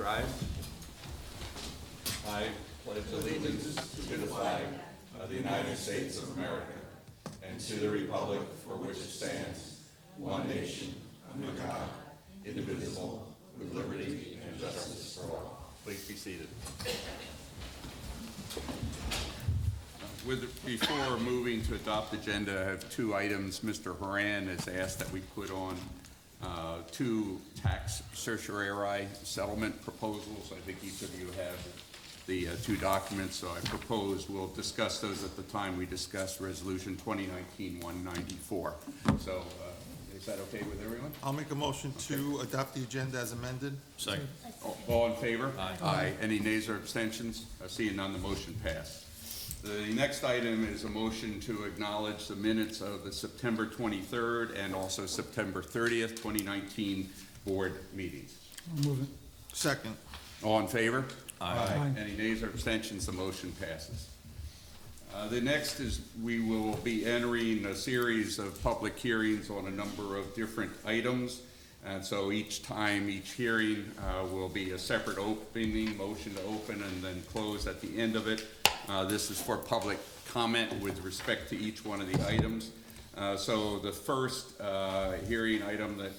rise. I pledge allegiance to the flag of the United States of America and to the republic for which it stands, one nation, under God, indivisible, with liberty and justice for all. Please be seated. Before moving to adopt the agenda, I have two items. Mr. Haran has asked that we put on two tax certiorari settlement proposals. I think each of you have the two documents, so I propose we'll discuss those at the time we discuss Resolution 2019-194. So is that okay with everyone? I'll make a motion to adopt the agenda as amended. Second. All in favor? Aye. Aye. Any nays or abstentions? Seeing none, the motion passed. The next item is a motion to acknowledge the minutes of the September 23rd and also September 30th, 2019 board meetings. I'll move it. Second. All in favor? Aye. Any nays or abstentions? The motion passes. The next is we will be entering a series of public hearings on a number of different items. And so each time, each hearing will be a separate opening, motion to open and then close at the end of it. This is for public comment with respect to each one of the items. So the first hearing item that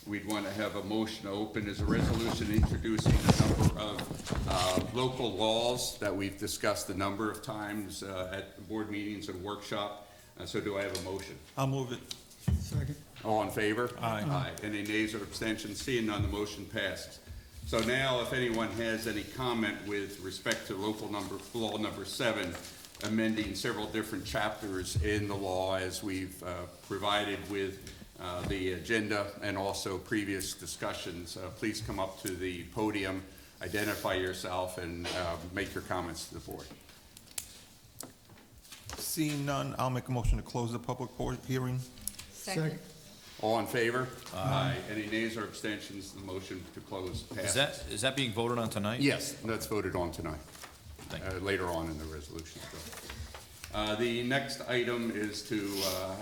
we'd want to have a motion to open is a resolution introducing a number of local laws that we've discussed a number of times at board meetings and workshop. So do I have a motion? I'll move it. Second. All in favor? Aye. Aye. Any nays or abstentions? Seeing none, the motion passes. So now, if anyone has any comment with respect to law number 7, amending several different chapters in the law as we've provided with the agenda and also previous discussions, please come up to the podium, identify yourself, and make your comments to the board. Seeing none, I'll make a motion to close the public hearing. Second. All in favor? Aye. Any nays or abstentions? The motion to close passes. Is that being voted on tonight? Yes, that's voted on tonight, Thank you. later on in the resolution. The next item is to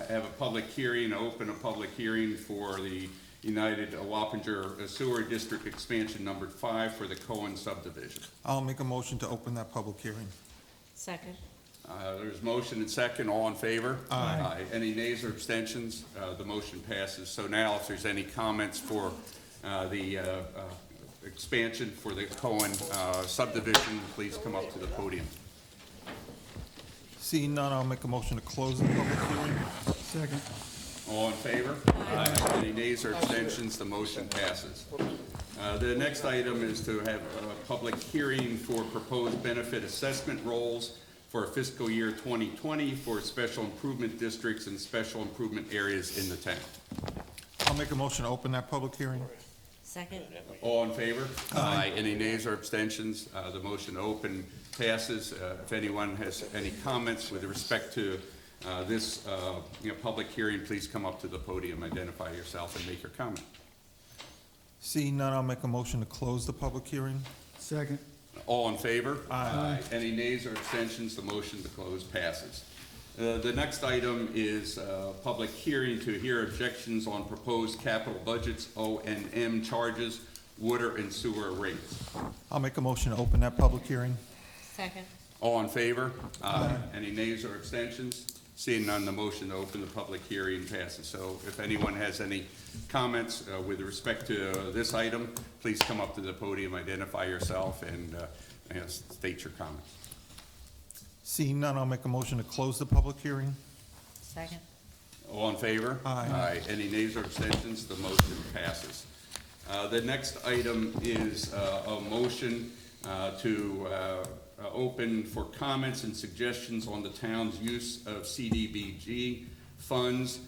have a public hearing, open a public hearing for the United Wappinger Sewer District Expansion Number 5 for the Cohen subdivision. I'll make a motion to open that public hearing. Second. There's motion and second. All in favor? Aye. Any nays or abstentions? The motion passes. So now, if there's any comments for the expansion for the Cohen subdivision, please come up to the podium. Seeing none, I'll make a motion to close the public hearing. Second. All in favor? Aye. Any nays or abstentions? The motion passes. The next item is to have a public hearing for proposed benefit assessment rolls for fiscal year 2020 for special improvement districts and special improvement areas in the town. I'll make a motion to open that public hearing. Second. All in favor? Aye. Any nays or abstentions? The motion to open passes. If anyone has any comments with respect to this public hearing, please come up to the podium, identify yourself, and make your comment. Seeing none, I'll make a motion to close the public hearing. Second. All in favor? Aye. Any nays or abstentions? The motion to close passes. The next item is public hearing to hear objections on proposed capital budgets, O&M charges, water and sewer rates. I'll make a motion to open that public hearing. Second. All in favor? Any nays or abstentions? Seeing none, the motion to open the public hearing passes. So if anyone has any comments with respect to this item, please come up to the podium, identify yourself, and state your comments. Seeing none, I'll make a motion to close the public hearing. Second. All in favor? Aye. Any nays or abstentions? The motion passes. The next item is a motion to open for comments and suggestions on the town's use of CDBG funds.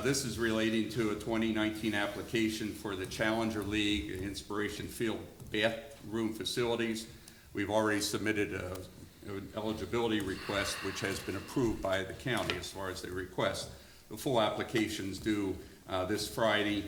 This is relating to a 2019 application for the Challenger League Inspiration Field bathroom facilities. We've already submitted an eligibility request, which has been approved by the county as far as the request. The full application's due this Friday.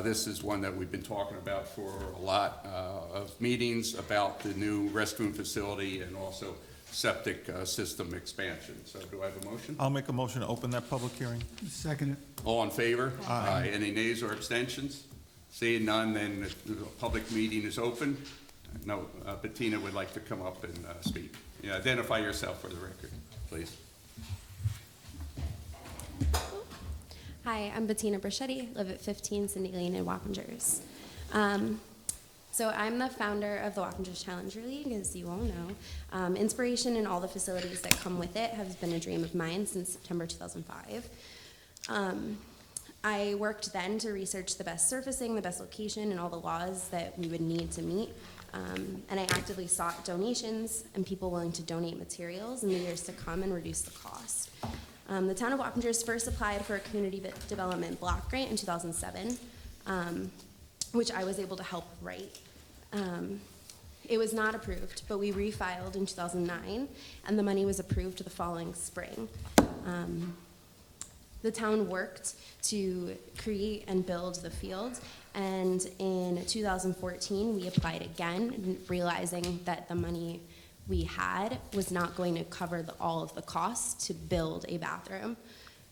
This is one that we've been talking about for a lot of meetings about the new restroom facility and also septic system expansion. So do I have a motion? I'll make a motion to open that public hearing. Second it. All in favor? Aye. Any nays or abstentions? Seeing none, then the public meeting is open. No, Bettina would like to come up and speak. Yeah, identify yourself for the record, please. Hi, I'm Bettina Brichetti, live at 15 Cindy Lane in Wappingers. So I'm the founder of the Wappingers Challenger League, as you all know. Inspiration and all the facilities that come with it has been a dream of mine since September 2005. I worked then to research the best surfacing, the best location, and all the laws that we would need to meet. And I actively sought donations and people willing to donate materials in the years to come and reduce the cost. The town of Wappingers first applied for a community development block grant in 2007, which I was able to help write. It was not approved, but we refiled in 2009, and the money was approved the following spring. The town worked to create and build the field, and in 2014, we applied again, realizing that the money we had was not going to cover all of the costs to build a bathroom.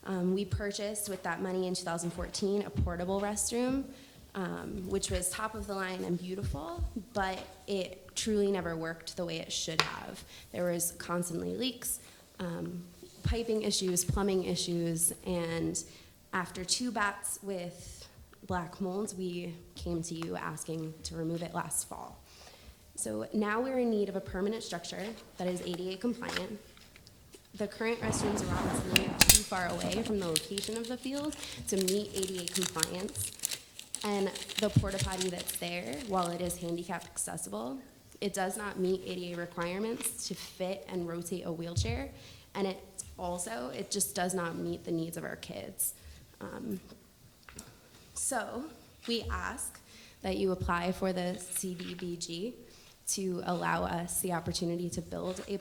We purchased, with that money in 2014, a portable restroom, which was top of the line and beautiful, but it truly never worked the way it should have. There was constantly leaks, piping issues, plumbing issues, and after 2 bats with black molds, we came to you asking to remove it last fall. So now we're in need of a permanent structure that is ADA compliant. The current restrooms in Robinson are too far away from the location of the field to meet ADA compliance. And the porta potty that's there, while it is handicap accessible, it does not meet ADA requirements to fit and rotate a wheelchair. And it just does not meet the needs of our kids. So we ask that you apply for the CDBG to allow us the opportunity to build a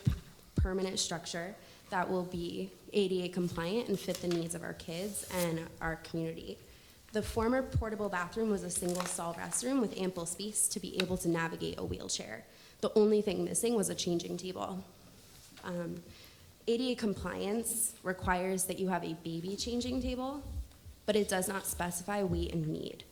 permanent structure that will be ADA compliant and fit the needs of our kids and our community. The former portable bathroom was a single stall restroom with ample space to be able to navigate a wheelchair. The only thing missing was a changing table. ADA compliance requires that you have a baby changing table, but it does not specify weight and need.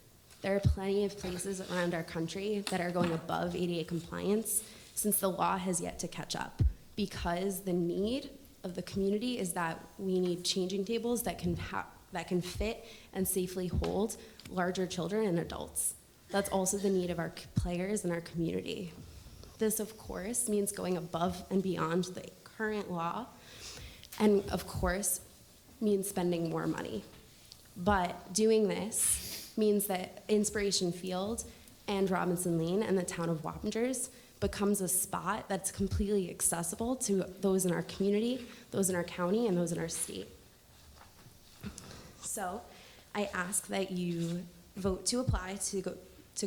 There are plenty of places around our country that are going above ADA compliance since the law has yet to catch up, because the need of the community is that we need changing tables that can fit and safely hold larger children and adults. That's also the need of our players and our community. This, of course, means going above and beyond the current law, and of course, means spending more money. But doing this means that Inspiration Field and Robinson Lane and the town of Wappingers becomes a spot that's completely accessible to those in our community, those in our county, and those in our state. So I ask that you vote to apply to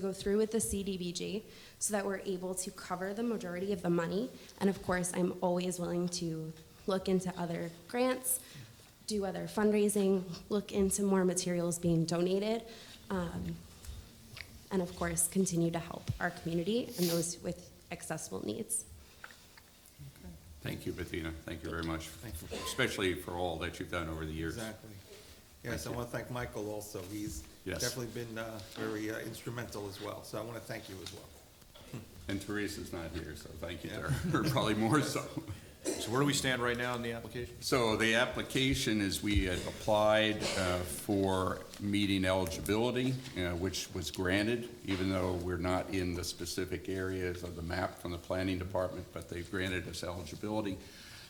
go through with the CDBG so that we're able to cover the majority of the money. And of course, I'm always willing to look into other grants, do other fundraising, look into more materials being donated, and of course, continue to help our community and those with accessible needs. Thank you, Bettina. Thank you very much, especially for all that you've done over the years. Exactly. Yes, I want to thank Michael also. He's Yes. definitely been very instrumental as well, so I want to thank you as well. And Teresa's not here, so thank you to Yeah. her, or probably more so. So where do we stand right now in the application? So the application is we had applied for meeting eligibility, which was granted, even though we're not in the specific areas of the map from the planning department, but they've granted us eligibility.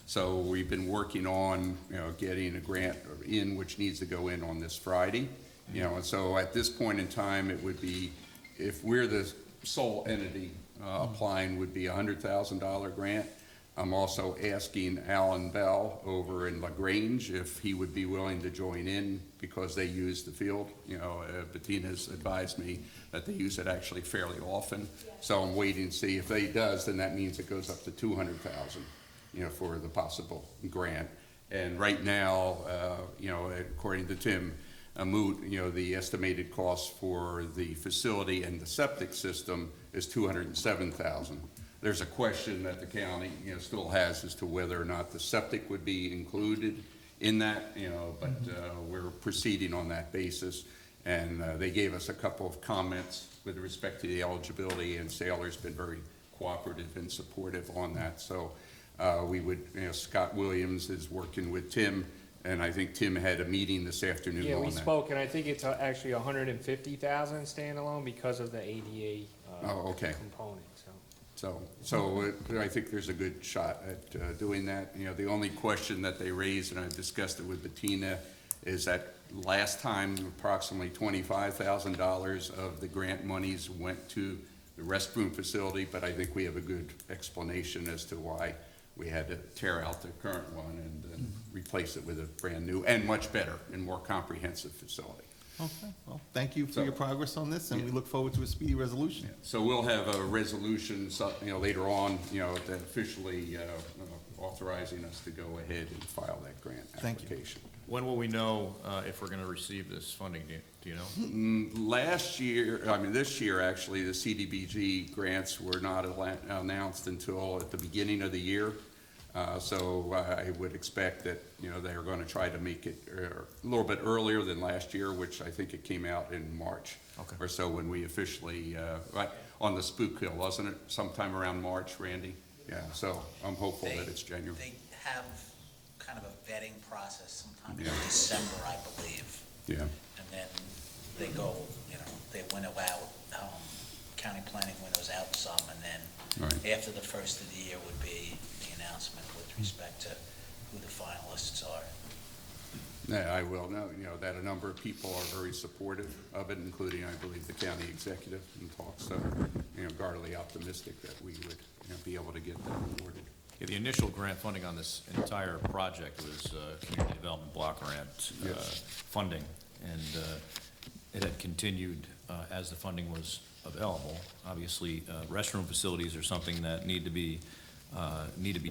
So we've been working on, getting a grant in, which needs to go in on this Friday. And so at this point in time, it would be, if we're the sole entity applying, would be a $100,000 grant. I'm also asking Alan Bell over in LaGrange if he would be willing to join in because they use the field. Bettina's advised me that they use it actually fairly often. So I'm waiting to see if he does, then that means it goes up to $200,000, for the possible grant. And right now, according to Tim Amoot, the estimated cost for the facility and the septic system is $207,000. There's a question that the county, still has as to whether or not the septic would be included in that, but we're proceeding on that basis. And they gave us a couple of comments with respect to the eligibility, and Sailor's been very cooperative and supportive on that. So we would, Scott Williams is working with Tim, and I think Tim had a meeting this afternoon Yeah, on we that. spoke, and I think it's actually 150,000 standalone because of the ADA Oh, okay. component, so. So I think there's a good shot at doing that. The only question that they raised, and I discussed it with Bettina, is that last time approximately $25,000 of the grant monies went to the restroom facility, but I think we have a good explanation as to why we had to tear out the current one and then replace it with a brand new and much better and more comprehensive facility. Okay, well, thank you for your progress on this, and we Yeah. look forward to a speedy resolution. So we'll have a resolution, later on, that officially authorizing us to go ahead and file that grant Thank you. application. When will we know if we're going to receive this funding? Do you know? This year, actually, the CDBG grants were not announced until at the beginning of the year. So I would expect that, they're going to try to make it a little bit earlier than last year, which I think it came out in March Okay. or so when we officially, right, on the Spook Hill, wasn't it? Sometime around March, Randy? Yeah, so I'm hopeful that it's January. They have kind of a vetting process sometime in Yeah. December, I believe. Yeah, And then they go, they winnow out, county planning winnows out some, and then Right. after the first of the year would be the announcement with respect to who the finalists are. yeah, I will know, that a number of people are very supportive of it, including, I believe, the county executive and talk, so, guardedly optimistic that we would, be able to get that awarded. Yeah, the initial grant funding on this entire project was community development block grant Yes. funding, and it had continued as the funding was available. Obviously, restroom facilities are something that need to be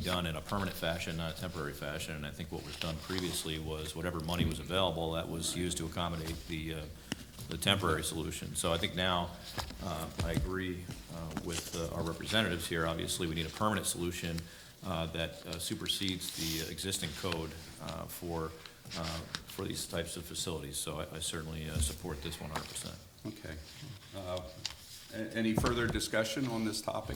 done in a permanent fashion, not a temporary fashion. And I think what was done previously was whatever money was available, that was used to accommodate the temporary solution. So I think now, I agree with our representatives here. Obviously, we need a permanent solution that supersedes the existing code for these types of facilities. So I certainly support this 100%. Okay. Any further discussion on this topic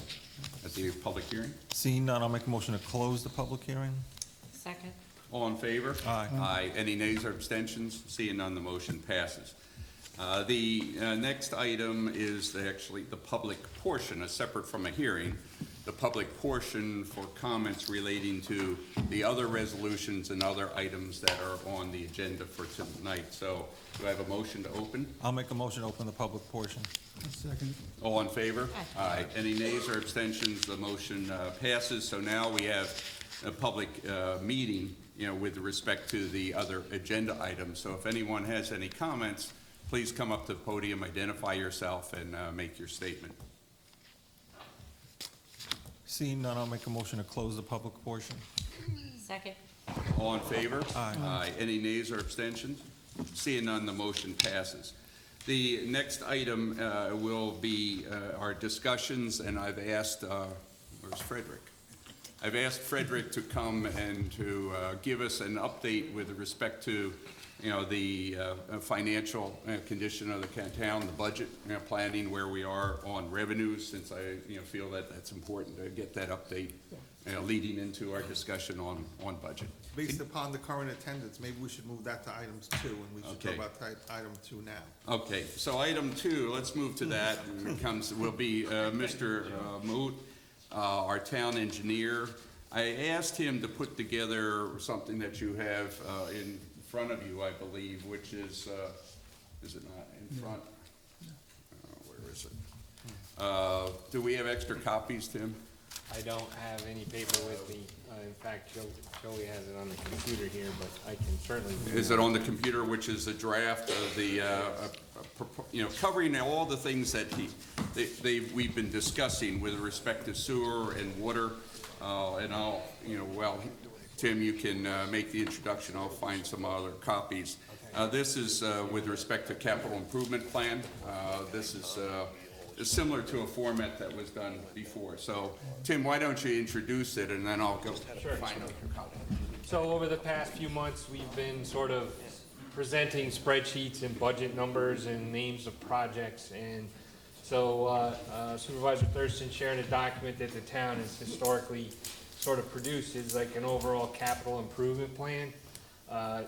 at the public hearing? Seeing none, I'll make a motion to close the public hearing. Second. All in favor? Aye. Aye. Any nays or abstentions? Seeing none, the motion passes. The next item is actually the public portion, separate from a hearing. The public portion for comments relating to the other resolutions and other items that are on the agenda for tonight. So do I have a motion to open? I'll make a motion to open the public portion. I'll second it. All in favor? Aye. Any nays or abstentions? The motion passes. So now we have a public meeting, with respect to the other agenda items. So if anyone has any comments, please come up to the podium, identify yourself, and make your statement. Seeing none, I'll make a motion to close the public portion. Second. All in favor? Aye. Any nays or abstentions? Seeing none, the motion passes. The next item will be our discussions, and I've asked, where's Frederick? I've asked Frederick to come and to give us an update with respect to, the financial condition of the town, the budget, planning, where we are on revenues, since I, feel that that's important to get that update, leading into our discussion on budget. Based upon the current attendance, maybe we should move that to items 2, and we should Okay. talk about item 2 now. Okay, so item 2, let's move to that, will be Mr. Moot, our town engineer. I asked him to put together something that you have in front of you, I believe, which is it not in front? Where is it? Do we have extra copies, Tim? I don't have any paper with me. In fact, Joey has it on the computer here, but I can certainly do Is that. it on the computer, which is a draft of the, covering all the things that we've been discussing with respect to sewer and water, and I'll, Tim, you can make the introduction, I'll find some other copies. This is with respect to capital improvement plan. This is similar to a format that was done before. So, Tim, why don't you introduce it, and then I'll go find out your copy. So over the past few months, we've been sort of presenting spreadsheets and budget numbers and names of projects. And So Supervisor Thurston shared a document that the town has historically sort of produced. Is like an overall capital improvement plan.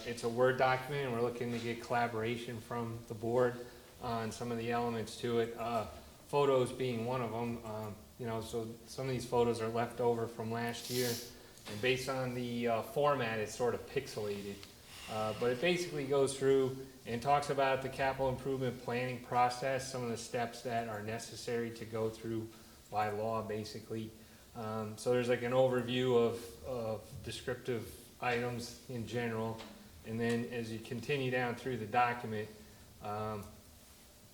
It's a Word document, and we're looking to get collaboration from the board on some of the elements to it. Photos being one of them, you know, so some of these photos are left over from last year. And based on the format, it's sort of pixelated. But it basically goes through and talks about the capital improvement planning process, some of the steps that are necessary to go through by law, basically. So there's like an overview of descriptive items in general. And then as you continue down through the document,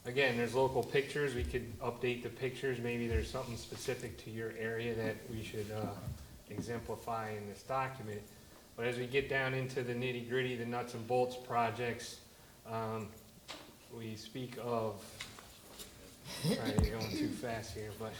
again, there's local pictures. We could update the pictures. Maybe there's something specific to your area that we should exemplify in this document. But as we get down into the nitty gritty, the nuts and bolts projects, we speak of, sorry, you're going too fast here, but.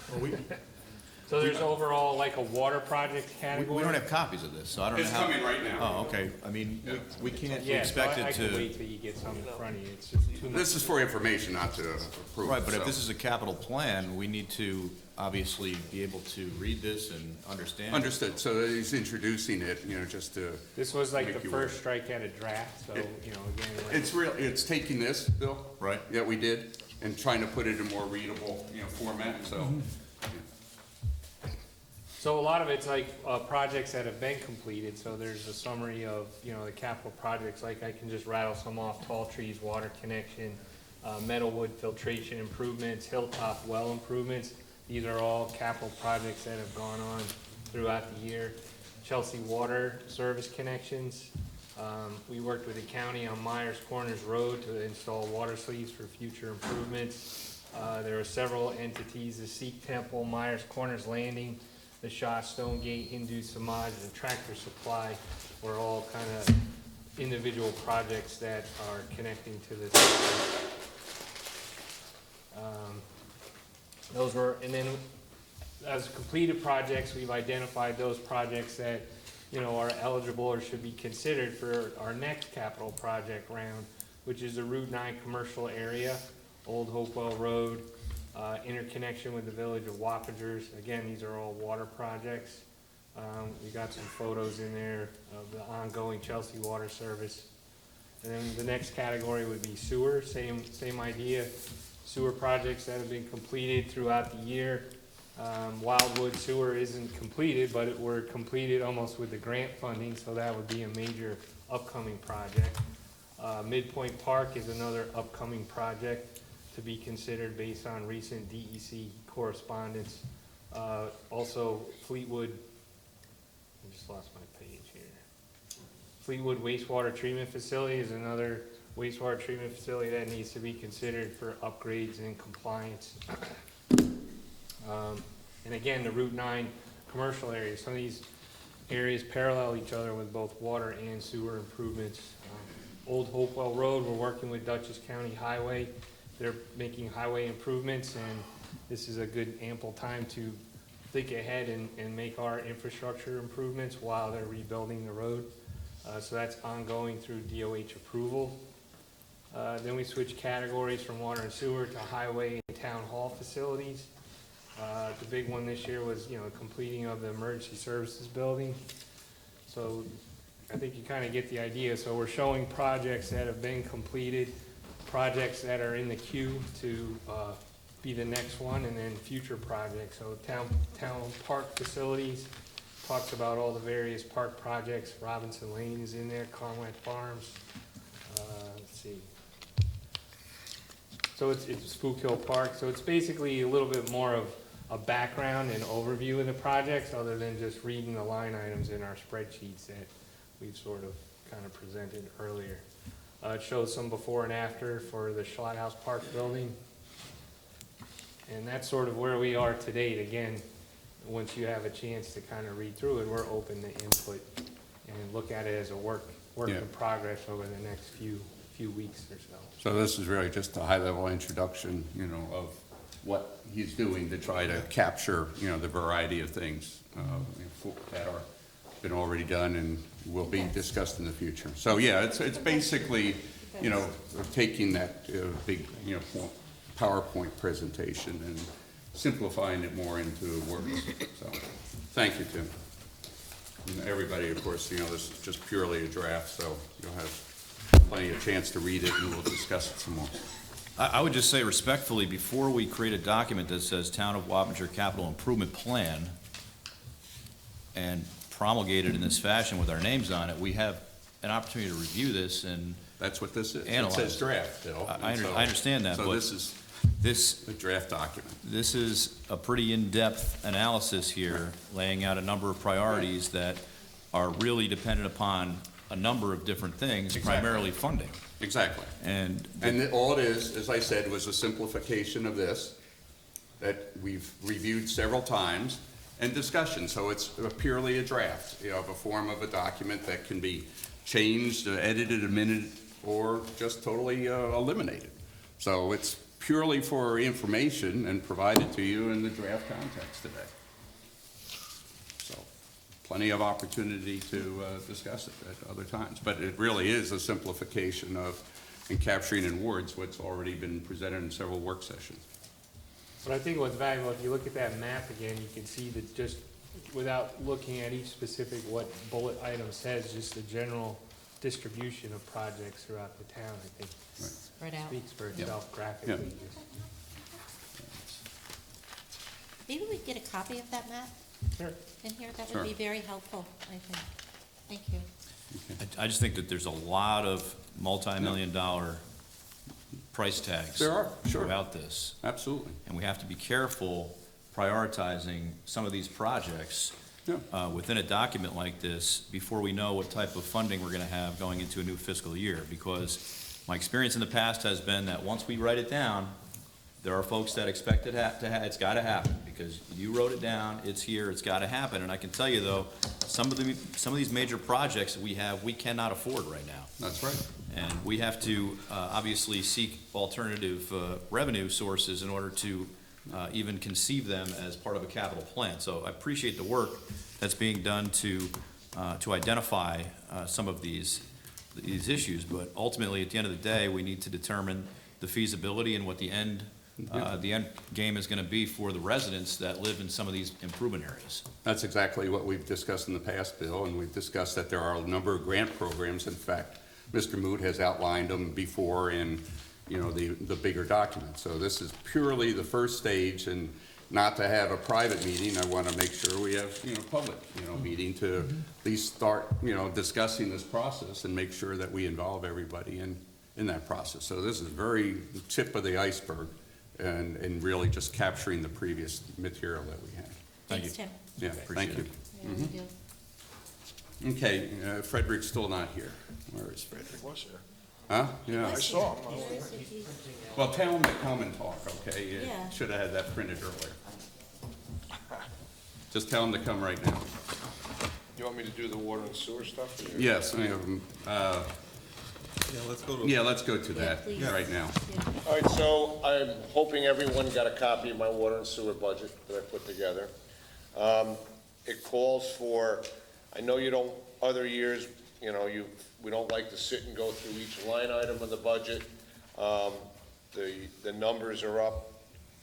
So there's overall like a water project category. We don't have copies of this, so I don't know It's how. coming right now. Oh, okay. I mean, we can't Yeah, so expect I it can to. wait till you get something in front of you. It's just too much. This is for information, not to approve. Right, but if so. this is a capital plan, we need to obviously be able to read this and understand. Understood, so he's introducing it, you know, just to, This was like the Make you first strike at a draft, so, you know, again, like- it's real, it's taking this, Bill? Right. Yeah, we did, and trying to put it in more readable, you know, format, so. so a lot of it's like, projects that have been completed, so there's a summary of, you know, the capital projects, like I can just rattle some off: Tall Trees water connection, Meadowwood filtration improvements, Hilltop well improvements. These are all capital projects that have gone on throughout the year. Chelsea water service connections. We worked with the county on Myers Corners Road to install water sleeves for future improvements. There were several entities: the Sikh Temple, Myers Corners Landing, the Shah Stone Gate, Hindu Samaj, and Tractor Supply were all kind of individual projects that are connecting to this. Those were, and then as completed projects, we've identified those projects that, you know, are eligible or should be considered for our next capital project round, which is the Route 9 commercial area, Old Hopewell Road, interconnection with the village of Wappingers. Again, these are all water projects. We got some photos in there of the ongoing Chelsea water service. And then the next category would be sewer, same idea. Sewer projects that have been completed throughout the year. Wildwood sewer isn't completed, but it were completed almost with the grant funding, so that would be a major upcoming project. Midpoint Park is another upcoming project to be considered based on recent DEC correspondence. Also Fleetwood, I just lost my page here. Fleetwood wastewater treatment facility is another wastewater treatment facility that needs to be considered for upgrades and compliance. And again, the Route 9 commercial areas, some of these areas parallel each other with both water and sewer improvements. Old Hopewell Road, we're working with Dutchess County Highway. They're making highway improvements, and this is a good ample time to think ahead and make our infrastructure improvements while they're rebuilding the road. So that's ongoing through DOH approval. Then we switch categories from water and sewer to highway and town hall facilities. The big one this year was, you know, completing of the emergency services building. So I think you kind of get the idea. So we're showing projects that have been completed, projects that are in the queue to be the next one, and then future projects. So town park facilities talks about all the various park projects. Robinson Lane is in there, Conway Farms. Let's see. So it's Spook Hill Park. So it's basically a little bit more of a background and overview of the projects, other than just reading the line items in our spreadsheets that we've sort of kind of presented earlier. It shows some before and after for the Schlothouse Park building. And that's sort of where we are to date. Again, once you have a chance to kind of read through it, we're open to input and look at it as a work Yeah. in progress over the next few weeks or so. So this is really just a high-level introduction, you know, of what he's doing to try to capture, you know, the variety of things that are been already done and will be discussed in the future. So, yeah, it's basically, you know, taking that big, you know, PowerPoint presentation and simplifying it more into words. So, thank you, Tim. And everybody, of course, you know, this is just purely a draft, so you'll have plenty of chance to read it, and we'll discuss it some more. I would just say respectfully, before we create a document that says Town of Wappinger Capital Improvement Plan and promulgate it in this fashion with our names on it, we have an opportunity to review this and That's what this is. Analyze. It says draft, Bill. I understand that, So but this is this, a draft document. this is a pretty in-depth analysis here, laying out a number of priorities that are really dependent upon a number of different things, Exactly. primarily funding. Exactly. And All it is, as I said, was a simplification of this that we've reviewed several times and discussion. So it's purely a draft, you know, of a form of a document that can be changed, edited, amended, or just totally eliminated. So it's purely for information and provided to you in the draft context today. So plenty of opportunity to discuss it at other times. But it really is a simplification of, and capturing in words what's already been presented in several work sessions. But I think what's valuable, if you look at that map again, you can see that just without looking at each specific what bullet item says, just the general distribution of projects throughout the town, I think Spread out. speaks for Yeah. itself graphically. Yeah. Maybe we get a copy of that map Sure. in here. That Sure. would be very helpful, I think. Thank you. I just think that there's a lot of multi-million-dollar price tags There are, sure. throughout this. Absolutely. And we have to be careful prioritizing some of these projects Yeah. within a document like this before we know what type of funding we're gonna have going into a new fiscal year. Because my experience in the past has been that once we write it down, there are folks that expect it it's gotta happen, because you wrote it down, it's here, it's gotta happen. And I can tell you though, some of these major projects that we have, we cannot afford right now. That's right. And we have to obviously seek alternative revenue sources in order to even conceive them as part of a capital plan. So I appreciate the work that's being done to identify some of these issues, but ultimately, at the end of the day, we need to determine the feasibility and what the end game is gonna be for the residents that live in some of these improvement areas. That's exactly what we've discussed in the past, Bill, and we've discussed that there are a number of grant programs. In fact, Mr. Moot has outlined them before in, you know, the bigger document. So this is purely the first stage, and not to have a private meeting, I want to make sure we have, you know, public, you know, meeting to at least start, you know, discussing this process and make sure that we involve everybody in that process. So this is very tip of the iceberg and really just capturing the previous material that we had. Thank Thanks, you. Tim. Yeah, thank you. Yeah, we do. Okay, Frederick's still not here. Where is Frederick? Was there? Huh? Yeah. I saw him. Where is it? Well, tell him to come and talk, okay? You Yeah. should have had that printed earlier. Just tell him to come right now. You want me to do the water and sewer stuff? or you- Yes, I have, Yeah, let's go to. yeah, let's go to that please. right now. All right, so I'm hoping everyone got a copy of my water and sewer budget that I put together. It calls for, I know you don't, other years, you know, we don't like to sit and go through each line item of the budget. The numbers are up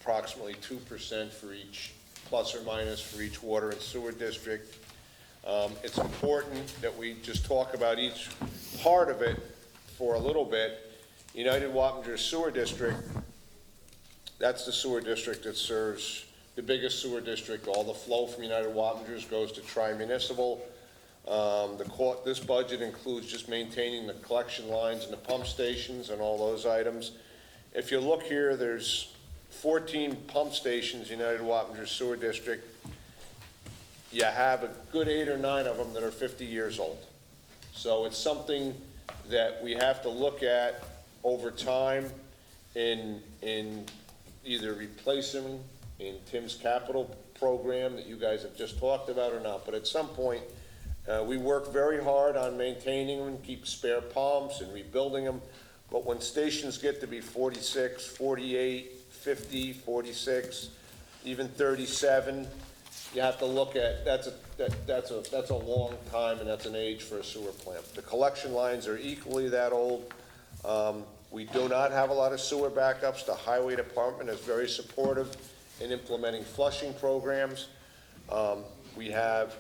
approximately 2% for each, plus or minus for each water and sewer district. It's important that we just talk about each part of it for a little bit. United Wappinger Sewer District, that's the sewer district that serves the biggest sewer district. All the flow from United Wappingers goes to Tri-Municipal. This budget includes just maintaining the collection lines and the pump stations and all those items. If you look here, there's 14 pump stations, United Wappinger Sewer District. You have a good 8 or 9 of them that are 50 years old. So it's something that we have to look at over time in either replacing in Tim's capital program that you guys have just talked about or not. But at some point, we work very hard on maintaining them, keep spare pumps and rebuilding them. But when stations get to be 46, 48, 50, 46, even 37, you have to look at, that's a long time, and that's an age for a sewer plant. The collection lines are equally that old. We do not have a lot of sewer backups. The highway department is very supportive in implementing flushing programs. We have,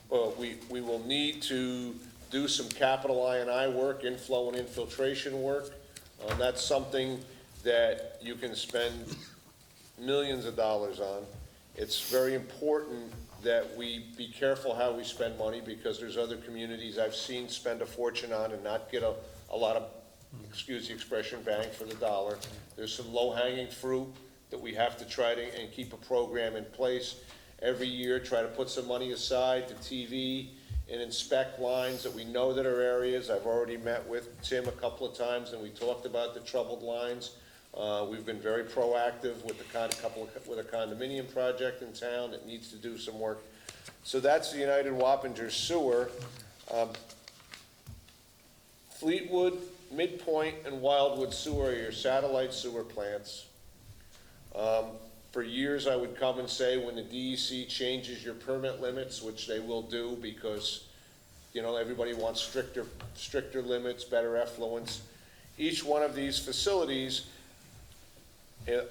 we will need to do some capital I&I work, inflow and infiltration work. That's something that you can spend millions of dollars on. It's very important that we be careful how we spend money, because there's other communities I've seen spend a fortune on and not get a lot of, excuse the expression, bang for the dollar. There's some low-hanging fruit that we have to try to, and keep a program in place. Every year, try to put some money aside to TV and inspect lines that we know that are areas. I've already met with Tim a couple of times, and we talked about the troubled lines. We've been very proactive with with a condominium project in town that needs to do some work. So that's the United Wappinger sewer. Fleetwood, Midpoint, and Wildwood sewer are your satellite sewer plants. For years, I would come and say, when the DEC changes your permit limits, which they will do, because, you know, everybody wants stricter limits, better effluents. Each one of these facilities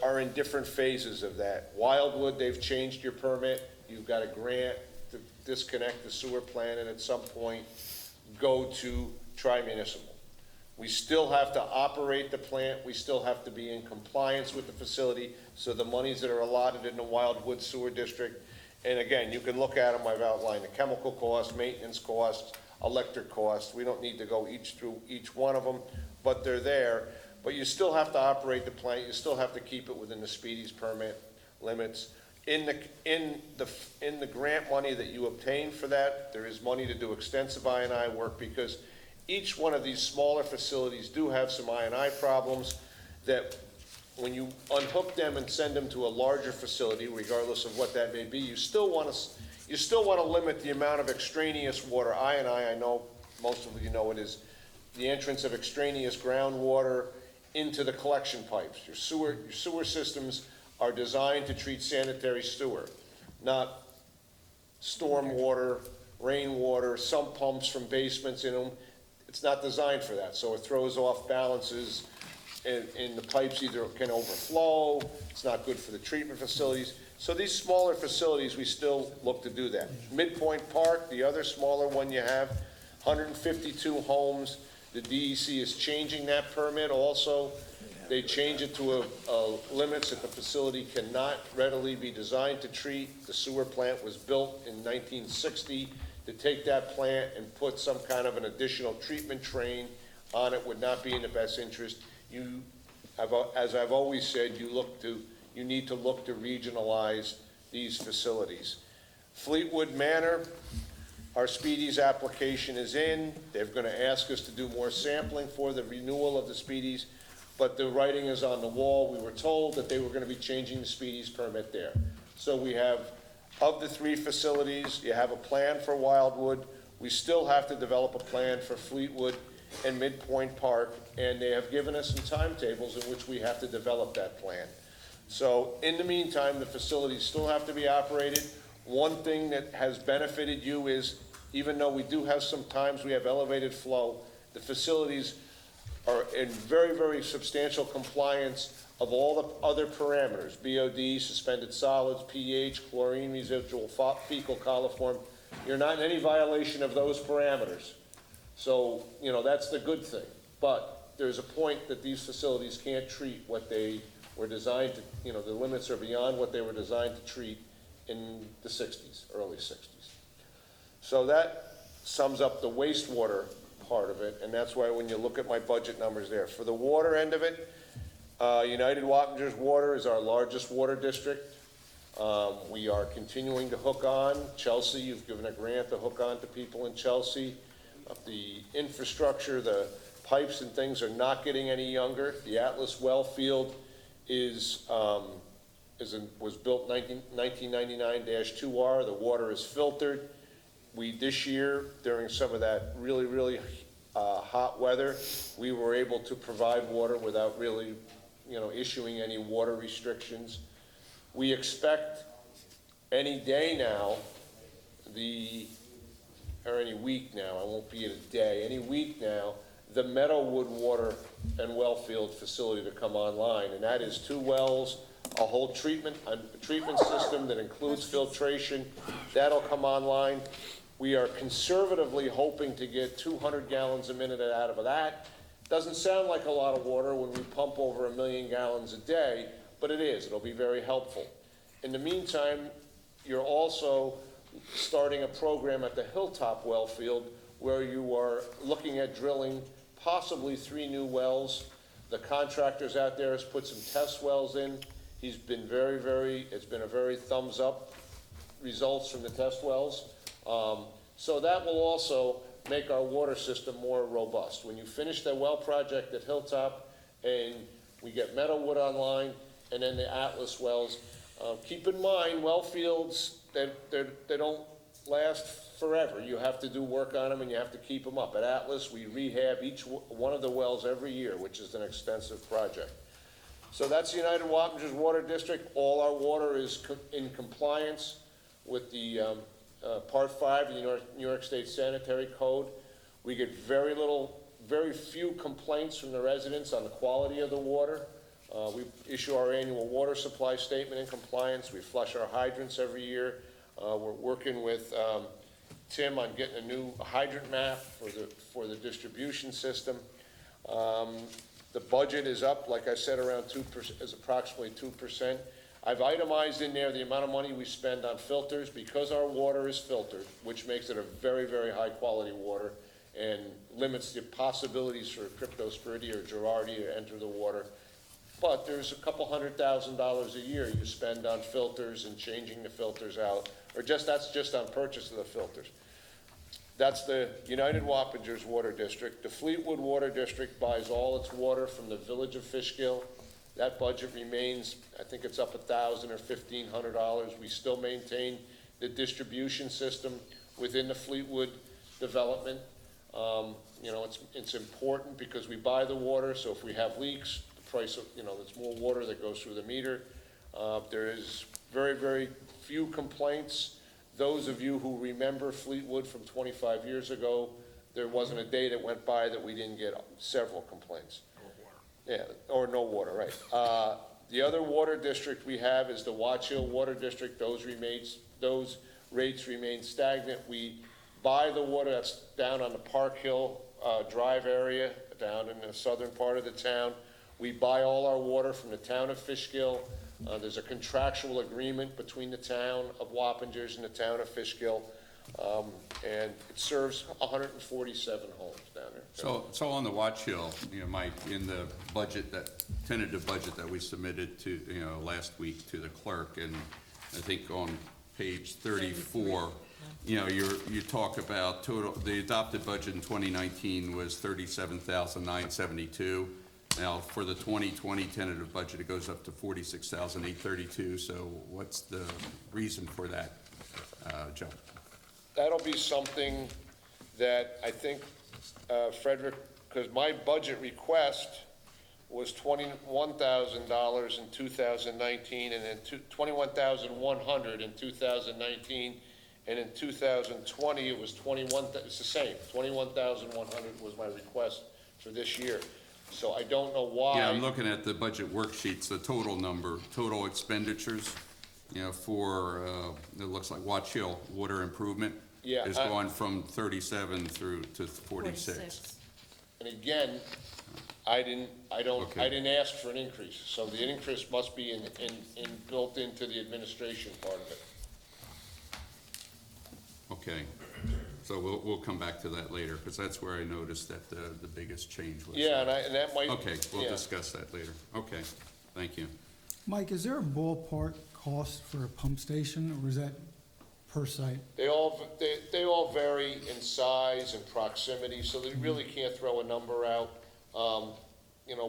are in different phases of that. Wildwood, they've changed your permit. You've got a grant to disconnect the sewer plant and at some point go to tri-municipal. We still have to operate the plant. We still have to be in compliance with the facility. So the monies that are allotted in the Wildwood Sewer District, and again, you can look at them. I've outlined the chemical costs, maintenance costs, electric costs. We don't need to go through each one of them, but they're there. But you still have to operate the plant. You still have to keep it within the Speedies permit limits. In the grant money that you obtain for that, there is money to do extensive I&I work, because each one of these smaller facilities do have some I&I problems that when you unhook them and send them to a larger facility, regardless of what that may be, you still want to limit the amount of extraneous water. I&I know most of you know it is the entrance of extraneous groundwater into the collection pipes. Your sewer systems are designed to treat sanitary sewer, not storm water, rainwater, sump pumps from basements in them. It's not designed for that, so it throws off balances, and the pipes either can overflow. It's not good for the treatment facilities. So these smaller facilities, we still look to do that. Midpoint Park, the other smaller one you have, 152 homes. The DEC is changing that permit also. They change it to limits that the facility cannot readily be designed to treat. The sewer plant was built in 1960. To take that plant and put some kind of an additional treatment train on it would not be in the best interest. As I've always said, you need to look to regionalize these facilities. Fleetwood Manor, our Speedies application is in. They're going to ask us to do more sampling for the renewal of the Speedies, but the writing is on the wall. We were told that they were going to be changing the Speedies permit there. So we have, of the 3 facilities, you have a plan for Wildwood. We still have to develop a plan for Fleetwood and Midpoint Park, and they have given us some timetables in which we have to develop that plan. So in the meantime, the facilities still have to be operated. One thing that has benefited you is, even though we do have some times we have elevated flow, the facilities are in very, very substantial compliance of all the other parameters: BOD, suspended solids, pH, chlorine residual, fecal coliform. You're not in any violation of those parameters. So, you know, that's the good thing. But there's a point that these facilities can't treat what they were designed to, you know, the limits are beyond what they were designed to treat in the 60s, early 60s. So that sums up the wastewater part of it, and that's why when you look at my budget numbers there. For the water end of it, United Wappingers Water is our largest water district. We are continuing to hook on. Chelsea, you've given a grant to hook on to people in Chelsea. The infrastructure, the pipes and things are not getting any younger. The Atlas well field was built 1999-2R. The water is filtered. This year, during some of that really, really hot weather, we were able to provide water without really, you know, issuing any water restrictions. We expect any day now, or any week now, I won't be in a day, any week now, the Meadowwood Water and Well Field facility to come online, and that is 2 wells, a whole treatment system that includes filtration. That'll come online. We are conservatively hoping to get 200 gallons a minute out of that. Doesn't sound like a lot of water when we pump over 1 million gallons a day, but it is. It'll be very helpful. In the meantime, you're also starting a program at the Hilltop Well Field where you are looking at drilling possibly 3 new wells. The contractors out there has put some test wells in. He's been it's been a very thumbs up results from the test wells. So that will also make our water system more robust. When you finish the well project at Hilltop and we get Meadowwood online and then the Atlas wells, keep in mind, well fields, they don't last forever. You have to do work on them and you have to keep them up. At Atlas, we rehab each one of the wells every year, which is an extensive project. So that's the United Wappingers Water District. All our water is in compliance with the Part 5 of the New York State Sanitary Code. We get very few complaints from the residents on the quality of the water. We issue our annual water supply statement in compliance. We flush our hydrants every year. We're working with Tim on getting a new hydrant map for the distribution system. The budget is up, like I said, around 2%, is approximately 2%. I've itemized in there the amount of money we spend on filters because our water is filtered, which makes it a very, very high quality water and limits the possibilities for Cryptosporidia or Girardia to enter the water. But there's a couple $100,000 a year you spend on filters and changing the filters out, or that's just on purchase of the filters. That's the United Wappingers Water District. The Fleetwood Water District buys all its water from the village of Fishkill. That budget remains, I think it's up $1,000 or $1,500. We still maintain the distribution system within the Fleetwood development. You know, it's important because we buy the water, so if we have leaks, the price of, there's more water that goes through the meter. There is very, very few complaints. Those of you who remember Fleetwood from 25 years ago, there wasn't a day that went by that we didn't get several complaints. Yeah, or no water, right. The other water district we have is the Watch Hill Water District. Those rates remain stagnant. We buy the water that's down on the Park Hill Drive area, down in the southern part of the town. We buy all our water from the town of Fishkill. There's a contractual agreement between the town of Wappingers and the town of Fishkill, and it serves 147 homes down there. So on the Watch Hill, Mike, in the budget, that tentative budget that we submitted to, last week to the clerk, and I think on page 34, you talk about the adopted budget in 2019 was $37,972. Now, for the 2020 tentative budget, it goes up to $46,832. So what's the reason for that jump? That'll be something that I think, Frederick, because my budget request was $21,000 in 2019, and then $21,100 in 2019, and in 2020 it was it's the same. 21,100 was my request for this year. So I don't know why. Yeah, I'm looking at the budget worksheets, the total number, total expenditures, for, it looks like Watch Hill Water Improvement is going from 37 through to 46. And again, I didn't ask for an increase, so the increase must be built into the administration part of it. Okay, so we'll come back to that later, because that's where I noticed that the biggest change was. Yeah, and that might. Okay, we'll yeah. discuss that later. Okay, thank you. Mike, is there a ballpark cost for a pump station, or is that per site? They all vary in size and proximity, so they really can't throw a number out.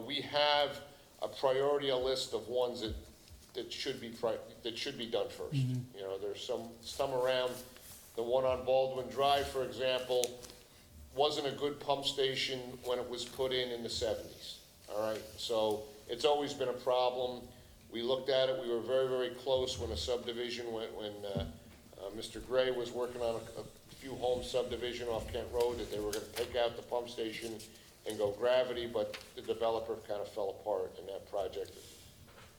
We have a priority list of ones that should be done first. There's some around. The one on Baldwin Drive, for example, wasn't a good pump station when it was put in the 70s, all right? So it's always been a problem. We looked at it. We were very, very close when a subdivision when Mr. Gray was working on a few home subdivision off Kent Road, that they were going to take out the pump station and go gravity, but the developer kind of fell apart and that project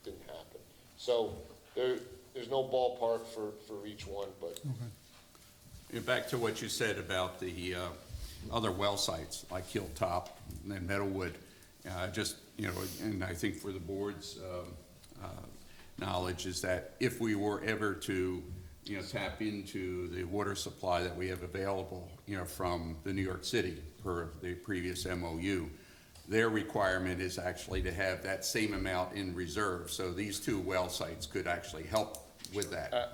didn't happen. So there's no ballpark for each one, but Back to what you said about the other well sites, like Hilltop and Meadowwood, just, and I think for the board's knowledge is that if we were ever to, tap into the water supply that we have available, from the New York City per the previous MOU, their requirement is actually to have that same amount in reserve. So these two well sites could actually help with that,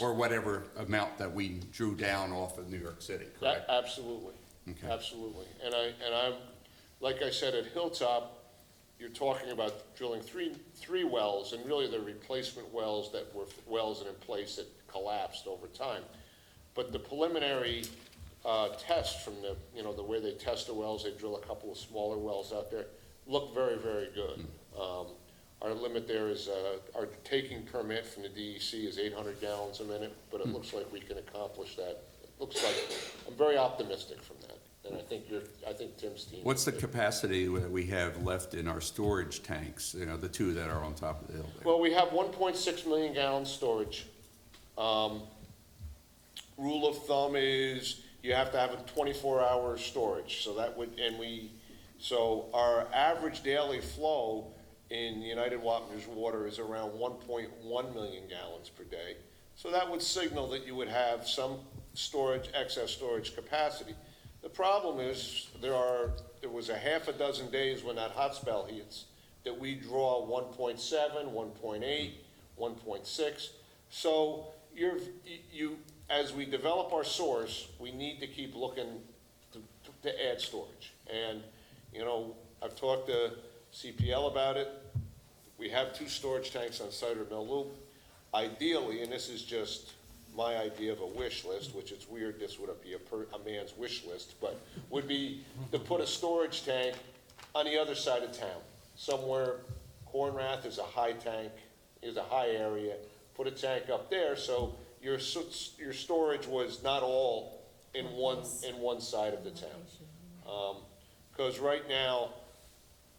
or whatever amount that we drew down off of New York City, correct? Absolutely, Okay. absolutely. And I'm, like I said, at Hilltop, you're talking about drilling three wells, and really they're replacement wells that were wells that in place that collapsed over time. But the preliminary test from the way they test the wells, they drill a couple of smaller wells out there, look very, very good. Our limit there is, our taking permit from the DEC is 800 gallons a minute, but it looks like we can accomplish that. It looks like, I'm very optimistic from that, and I think Tim's team. What's the capacity that we have left in our storage tanks, the two that are on top of the hill there? Well, we have 1.6 million gallon storage. Rule of thumb is you have to have a 24-hour storage, so that would, so our average daily flow in United Wappingers Water is around 1.1 million gallons per day. So that would signal that you would have some excess storage capacity. The problem is there was a half a dozen days when that hot spell hits that we draw 1.7, 1.8, 1.6. So as we develop our source, we need to keep looking to add storage. And, I've talked to CPL about it. We have 2 storage tanks on Cider Mill Loop. Ideally, and this is just my idea of a wish list, which is weird, this would be a man's wish list, but would be to put a storage tank on the other side of town. Somewhere, Cornrath is a high tank, is a high area, put a tank up there, so your storage was not all in one side of the town. Because right now,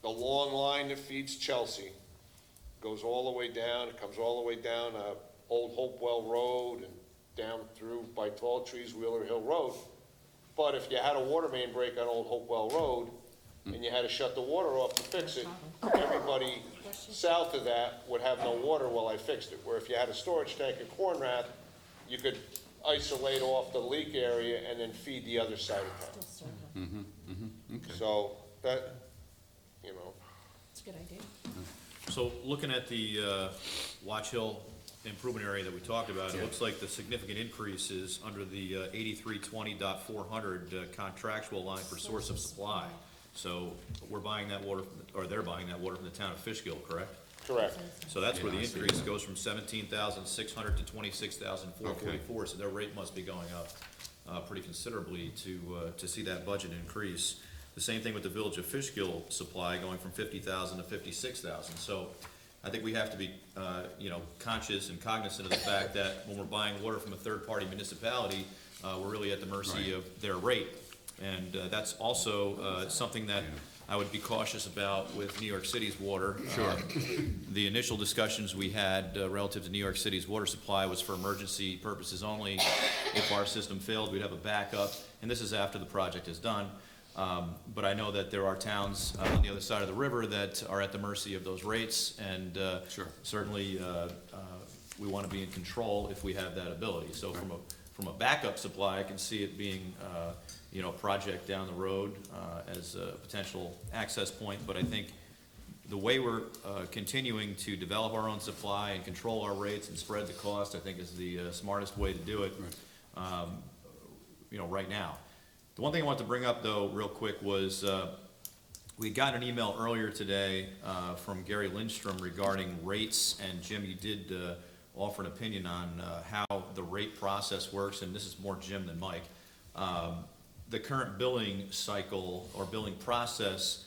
the long line that feeds Chelsea goes all the way down, it comes all the way down Old Hopewell Road and down through by Tall Trees, Wheeler Hill Road. But if you had a water main break on Old Hopewell Road and you had to shut the water off to fix it, everybody south of that would have no water while I fixed it. Where if you had a storage tank in Cornrath, you could isolate off the leak area and then feed the other side of town. Okay. So that, It's a good idea. So looking at the Watch Hill improvement area that we talked about, it looks like the significant increase is under the 8320.400 contractual line for source of supply. So we're buying that water, or they're buying that water from the town of Fishkill, correct? correct. So that's where the Yeah, I see increase that. goes from 17,600 to 26,444, so their rate must be going up pretty considerably to see that budget increase. The same thing with the Village of Fishkill supply going from 50,000 to 56,000. So I think we have to be, conscious and cognizant of the fact that when we're buying water from a third-party municipality, we're really at the mercy Right. of their rate. And that's also something that I would be cautious about with New York City's water. Sure. The initial discussions we had relative to New York City's water supply was for emergency purposes only. If our system failed, we'd have a backup, and this is after the project is done. But I know that there are towns on the other side of the river that are at the mercy of those rates, and Sure. certainly we want to be in control if we have that ability. So from a backup supply, I can see it being a project down the road as a potential access point. But I think the way we're continuing to develop our own supply and control our rates and spread the cost, I think is the smartest way to do it, right now. The one thing I wanted to bring up, though, real quick was we got an email earlier today from Gary Lindstrom regarding rates, and Jim, you did offer an opinion on how the rate process works, and this is more Jim than Mike. The current billing cycle or billing process,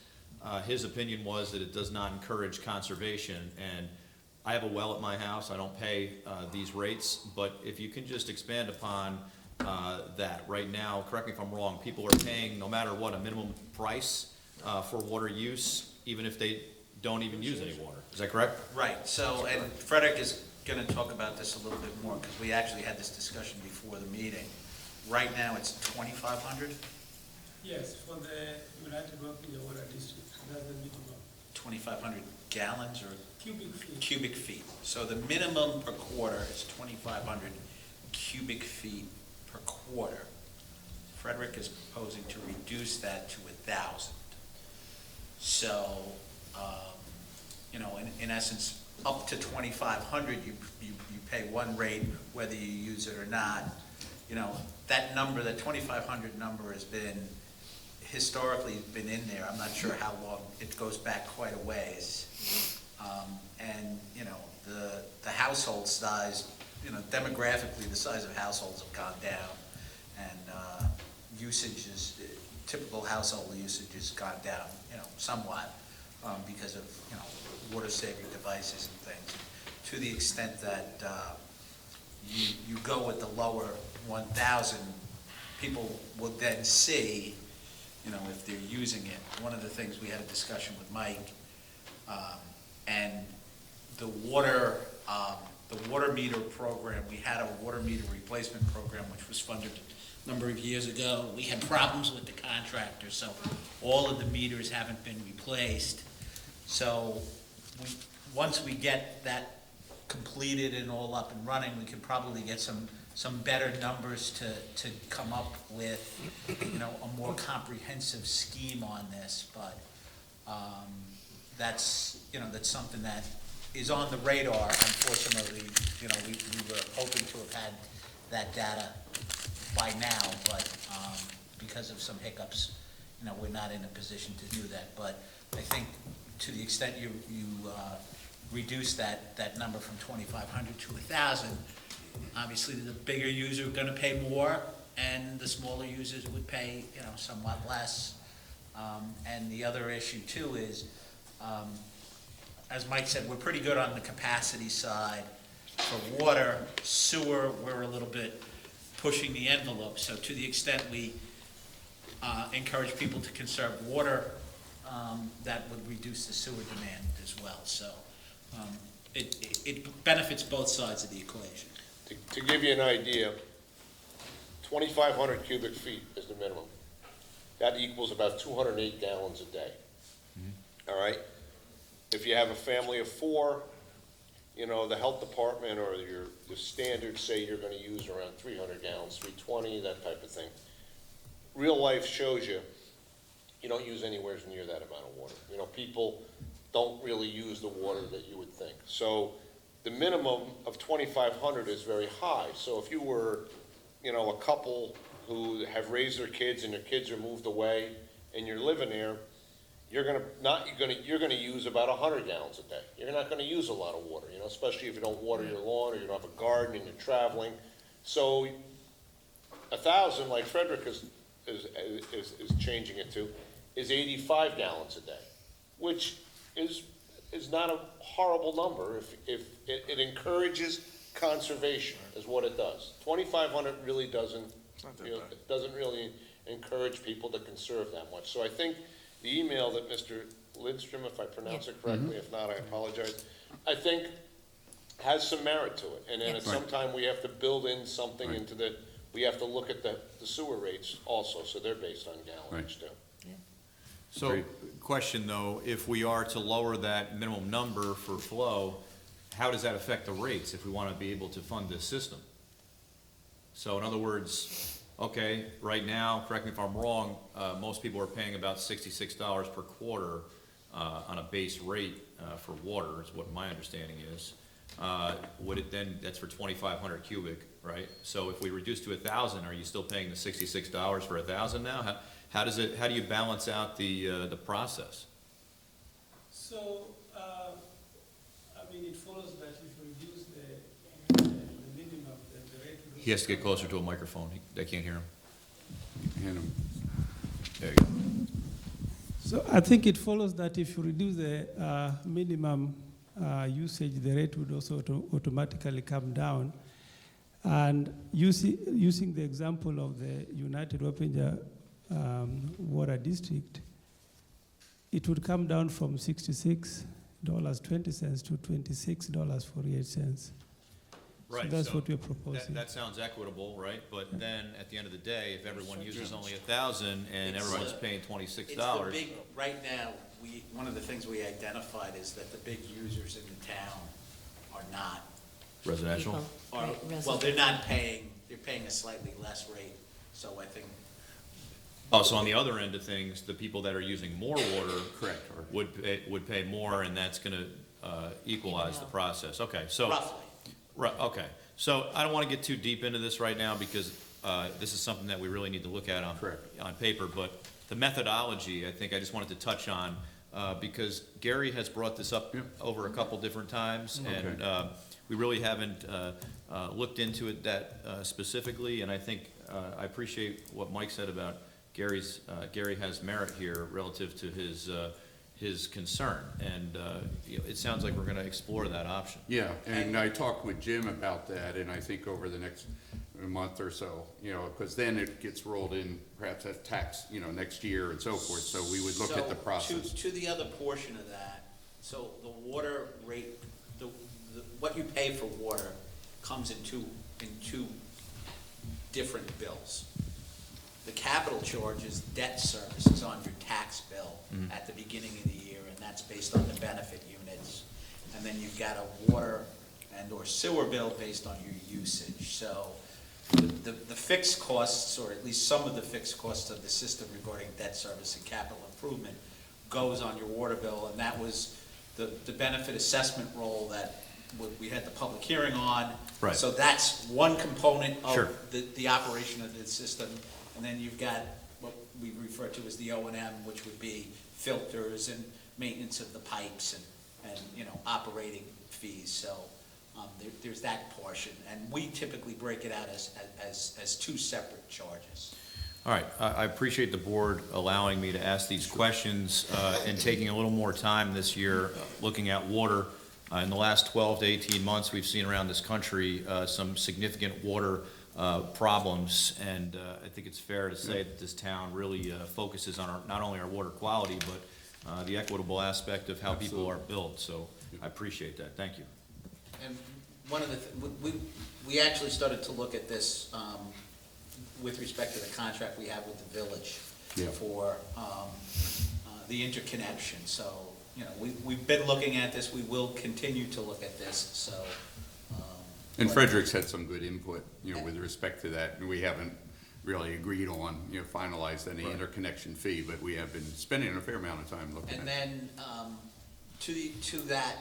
his opinion was that it does not encourage conservation, and I have a well at my house, I don't pay these rates, but if you can just expand upon that. Right now, correct me if I'm wrong, people are paying, no matter what, a minimum price for water use, even if they don't even use any water. Is that correct? Right, so, and Frederick is gonna talk about this a little bit more, because we actually had this discussion before the meeting. Right now, it's 2,500, Yes, for the United Wapinger Water District, that's the minimum. 2,500 gallons or Cubic feet. cubic feet. So the minimum per quarter is 2,500 cubic feet per quarter. Frederick is proposing to reduce that to 1,000. So, you know, in essence, up to 2,500, you pay one rate whether you use it or not. You know, that number, that 2,500 number has been, historically been in there. I'm not sure how long, it goes back quite a ways. And, you know, the household size, you know, demographically, the size of households have gone down. And usage is, typical household usage has gone down, you know, somewhat, because of, you know, water-saving devices and things. To the extent that you go with the lower 1,000, people will then see, you know, if they're using it. One of the things, we had a discussion with Mike, and the water meter program, we had a water meter replacement program which was funded a number of years ago. We had problems with the contractor, so all of the meters haven't been replaced. So once we get that completed and all up and running, we can probably get some better numbers to come up with, you know, a more comprehensive scheme on this. But that's, you know, that's something that is on the radar. Unfortunately, you know, we were hoping to have had that data by now, but because of some hiccups, you know, we're not in a position to do that. But I think to the extent you reduce that number from 2,500 to 1,000, obviously the bigger user are going to pay more, and the smaller users would pay, you know, somewhat less. And the other issue too is, as Mike said, we're pretty good on the capacity side. For water, sewer, we're a little bit pushing the envelope. So to the extent we encourage people to conserve water, that would reduce the sewer demand as well. So it benefits both sides of the equation. To give you an idea, 2,500 cubic feet is the minimum. That equals about 208 gallons a day. All right? If you have a family of 4, you know, the health department or the standards say you're gonna use around 300 gallons, 320, that type of thing. Real life shows you don't use anywhere near that amount of water. You know, people don't really use the water that you would think. So the minimum of 2,500 is very high. So if you were, you know, a couple who have raised their kids and their kids are moved away and you're living there, you're gonna use about 100 gallons a day. You're not gonna use a lot of water, you know, especially if you don't water your lawn or you don't have a garden and you're traveling. So 1,000, like Frederick is changing it to, is 85 gallons a day, which is not a horrible number if it encourages conservation, is what it does. 2,500 really doesn't, you know, it doesn't really encourage people to conserve that much. So I think the email that Mr. Lindstrom, if I pronounce it correctly, if not, I apologize, I think has some merit to it. And then at some time, we have to build in something into we have to look at the sewer rates also, so they're based on gallonage too. So, question though, if we are to lower that minimum number for flow, how does that affect the rates if we want to be able to fund this system? So in other words, okay, right now, correct me if I'm wrong, most people are paying about $66 per quarter on a base rate for water, is what my understanding is. Would it then, that's for 2,500 cubic, right? So if we reduce to 1,000, are you still paying the $66 for 1,000 now? How do you balance out the process? So, I mean, it follows that if you reduce the minimum, then the rate will. He has to get closer to a microphone. They can't hear him. Hand 'em. There you go. So I think it follows that if you reduce the minimum usage, the rate would also automatically come down. And using the example of the United Wapinger Water District, it would come down from $66.20 to $26.48. Right, So that's so what we're proposing. That sounds equitable, right? But then, at the end of the day, if everyone uses only 1,000 and It's, everyone's paying It's $26, the big, right now, one of the things we identified is that the big users in the town are not, residential? People, are, right, well, they're not paying, they're paying a slightly less rate, so I think, Oh, so on the other end of things, the people that are using more water. Correct. Would pay more, and that's gonna equalize the out. process. Okay, so. roughly. Right, okay. So I don't want to get too deep into this right now because this is something that we really need to look at on paper. But the methodology, I think I just wanted to touch on because Gary has brought this up over a couple different times. And we really haven't looked into it that specifically. And I think I appreciate what Mike said about Gary has merit here relative to his concern, and it sounds like we're going to explore that option. Yeah, and I talked with Jim about that, and I think over the next month or so, because then it gets rolled in perhaps as tax, next year and so forth, so we would look at the So, process. To the other portion of that, so the water rate, what you pay for water comes in two different bills. The capital charge is debt service, it's on your tax bill at the beginning of the year, and that's based on the benefit units. And then you've got a water and/or sewer bill based on your usage. So the fixed costs, or at least some of the fixed costs of the system regarding debt service and capital improvement goes on your water bill, and that was the benefit assessment role that we had the public hearing on. Right. So that's one component Sure. of the operation of the system. And then you've got what we refer to as the O&M, which would be filters and maintenance of the pipes and operating fees. So there's that portion. And we typically break it out as two separate charges. All right, I appreciate the board allowing me to ask these questions and taking a little more time this year looking at water. In the last 12 to 18 months, we've seen around this country some significant water problems, and I think it's fair to say that this town really focuses on not only our water quality, but the equitable aspect of how people are built, so I appreciate that, thank you. And one of the, we actually started to look at this with respect to the contract we have with the village for the interconnection. So, we've been looking at this, we will continue to look at this, so. And Frederick's had some good input, with respect to that, and we haven't really agreed on, finalized any interconnection fee, but we have been spending a fair amount of time looking at it. And then, to that,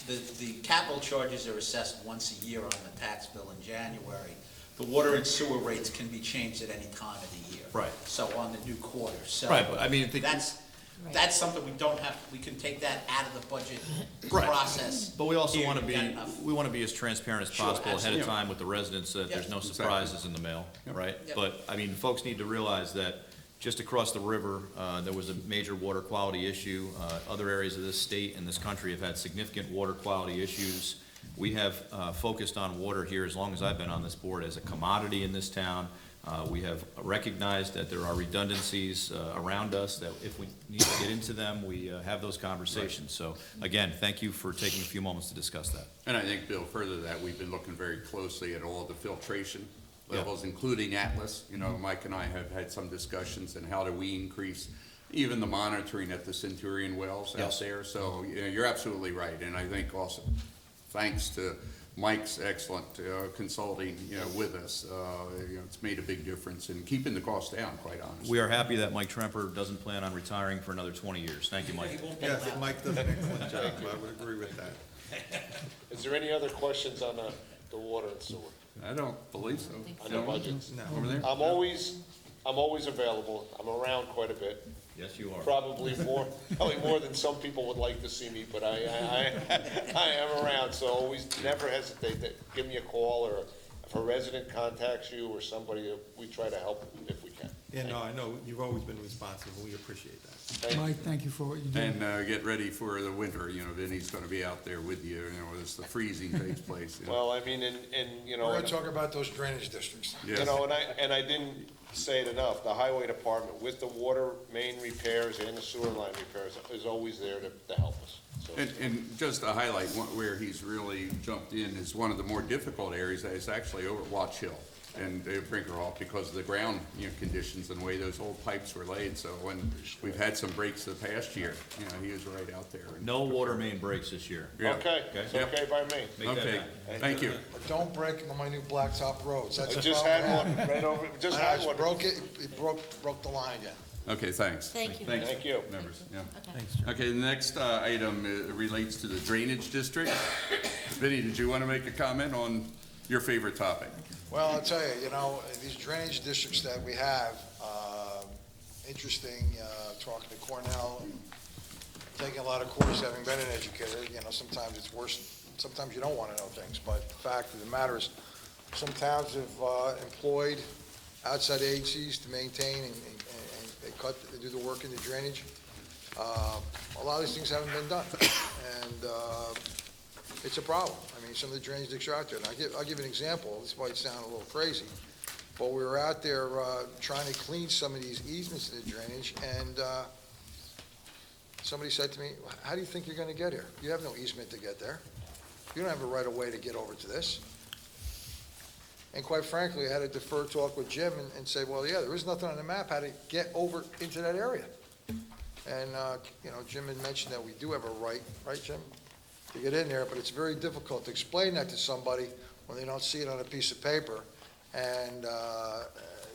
the capital charges are assessed once a year on the tax bill in January. The water and sewer rates can be changed at any time of the year. Right. So on the new quarter, so. Right, but I mean, That's something we don't have, we can take that out of the budget Right. process. But we also Here, want to you've got enough. be as transparent as Sure, possible ahead of absolutely. time with the residents, so that there's no Yep. surprises in the mail, right? Yep. But, I mean, folks need to realize that just across the river, there was a major water quality issue. Other areas of this state and this country have had significant water quality issues. We have focused on water here as long as I've been on this board as a commodity in this town. We have recognized that there are redundancies around us, that if we need to get into them, we have those conversations. So, again, thank you for taking a few moments to discuss that. And I think, Bill, further to that, we've been looking very closely at all the filtration levels, including Atlas. Mike and I have had some discussions, and how do we increase even the monitoring at the Centurion wells out there. So, you're absolutely right, and I think also, thanks to Mike's excellent consulting, with us, it's made a big difference in keeping the cost down, quite honestly. We are happy that Mike Tremper doesn't plan on retiring for another 20 years. Thank you, Mike. Yes, Mike does an excellent job, I would agree with that. Is there any other questions on the water and sewer? I don't believe so. On the budgets? No. Over there? I'm always available. I'm around quite a bit. Yes, you are. Probably more than some people would like to see me, but I am around, so always, never hesitate to give me a call, or if a resident contacts you or somebody, we try to help if we can. Yeah, no, I know, you've always been responsive, and we appreciate that. Thank you. Mike, thank you for what you do. And get ready for the winter, Vinnie's gonna be out there with you, as the freezing takes place. Well, I mean, and We're gonna talk about those drainage districts. Yes. and I didn't say it enough, the highway department with the water main repairs and the sewer line repairs is always there to help us. So And just to highlight where he's really jumped in is one of the more difficult areas is actually over at Watch Hill and Brinkerhoff because of the ground, conditions and the way those old pipes were laid. So when we've had some breaks the past year, he was right out there. And- No water main breaks this year. Yeah. Okay, it's okay by me. Make that Okay, happen. thank you. Don't break my new blacktop roads. That's I the just problem. had one right over, just I had just one. broke it, it broke the line again. Okay, thanks. Thank you. Thanks, Thank you. members, yeah. Okay. Okay, the next item relates to the drainage district. Vinnie, did you want to make a comment on your favorite topic? Well, I'll tell you, these drainage districts that we have, interesting, talking to Cornell, taking a lot of courses, having been an educator, sometimes it's worse, sometimes you don't want to know things, but the fact of the matter is, some towns have employed outside agencies to maintain and they do the work in the drainage. A lot of these things haven't been done, and it's a problem. I mean, some of the drainage districts are out there, and I'll give you an example. This might sound a little crazy, but we were out there trying to clean some of these easements in the drainage, and somebody said to me, how do you think you're going to get here? You have no easement to get there. You don't have a right of way to get over to this. And quite frankly, I had to defer talk with Jim and say, well, yeah, there is nothing on the map how to get over into that area. And, Jim had mentioned that we do have a right, Jim, to get in there, but it's very difficult to explain that to somebody when they don't see it on a piece of paper. And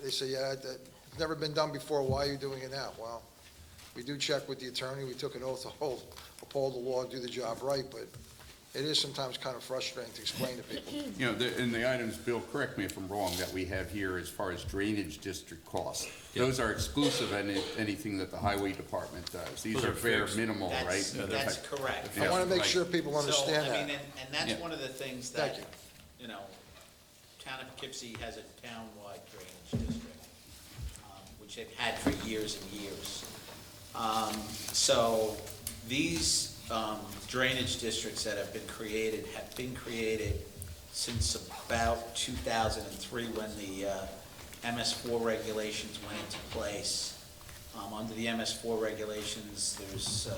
they say, yeah, it's never been done before, why are you doing it now? Well, we do check with the attorney, we took an oath to uphold the law and do the job right, but it is sometimes kind of frustrating to explain to people. In the items, Bill, correct me if I'm wrong, that we have here as far as drainage district costs. Those are exclusive of anything that the highway department does. These Those are are bare fixed. minimal, right? That's correct. I want to make right. sure people understand So, I mean, that. and that's Yeah. one of the things Thank that, Town of Poughkeepsie has a town-wide drainage district, which they've had for years and years. So these drainage districts that have been created since about 2003 when the MS4 regulations went into place. Under the MS4 regulations, there's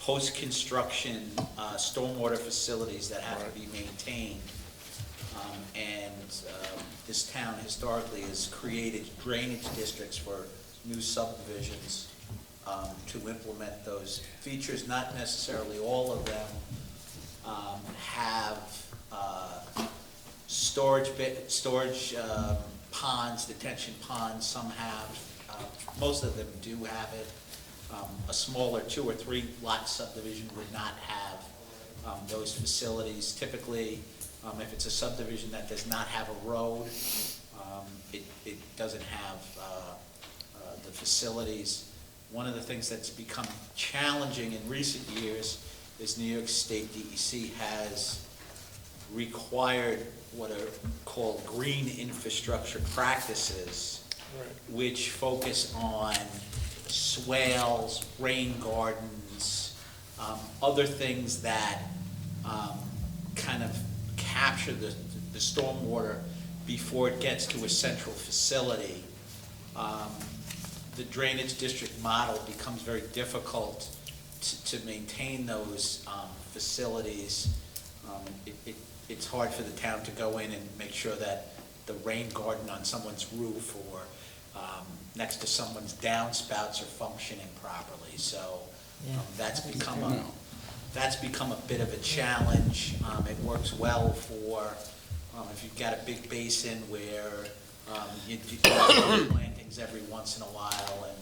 post-construction stormwater facilities that have to be maintained. This town historically has created drainage districts for new subdivisions to implement those features. Not necessarily all of them have storage ponds, detention ponds. Some have. Most of them do have it. A smaller 2 or 3 lot subdivision would not have those facilities. Typically, if it's a subdivision that does not have a road, it doesn't have the facilities. One of the things that's become challenging in recent years is New York State DEC has required what are called green infrastructure practices, which focus on swales, rain gardens, other things that kind of capture the stormwater before it gets to a central facility. The drainage district model becomes very difficult to maintain those facilities. It's hard for the town to go in and make sure that the rain garden on someone's roof or next to someone's downspouts are functioning properly. So that's become a bit of a challenge. It works well for if you've got a big basin where you do plantings every once in a while, and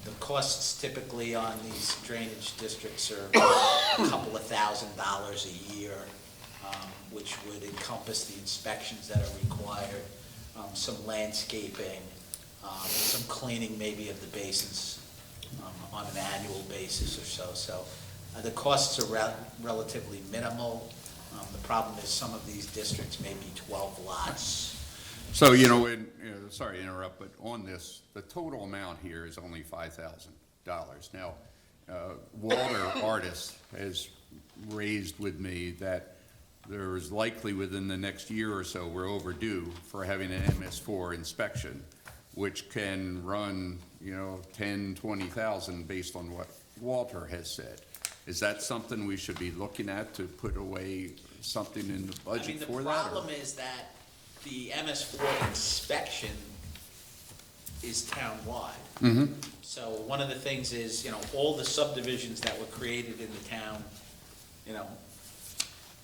the costs typically on these drainage districts are a couple of $1,000s a year, which would encompass the inspections that are required, some landscaping, some cleaning maybe of the basins on an annual basis or so. So the costs are relatively minimal. The problem is some of these districts may be 12 lots. So, sorry to interrupt, but on this, the total amount here is only $5,000. Now, Walter Artis has raised with me that there is likely within the next year or so, we're overdue for having an MS4 inspection, which can run, 10, 20,000 based on what Walter has said. Is that something we should be looking at to put away something in the budget for that? The or- problem is that the MS4 inspection is town-wide. So one of the things is, all the subdivisions that were created in the town,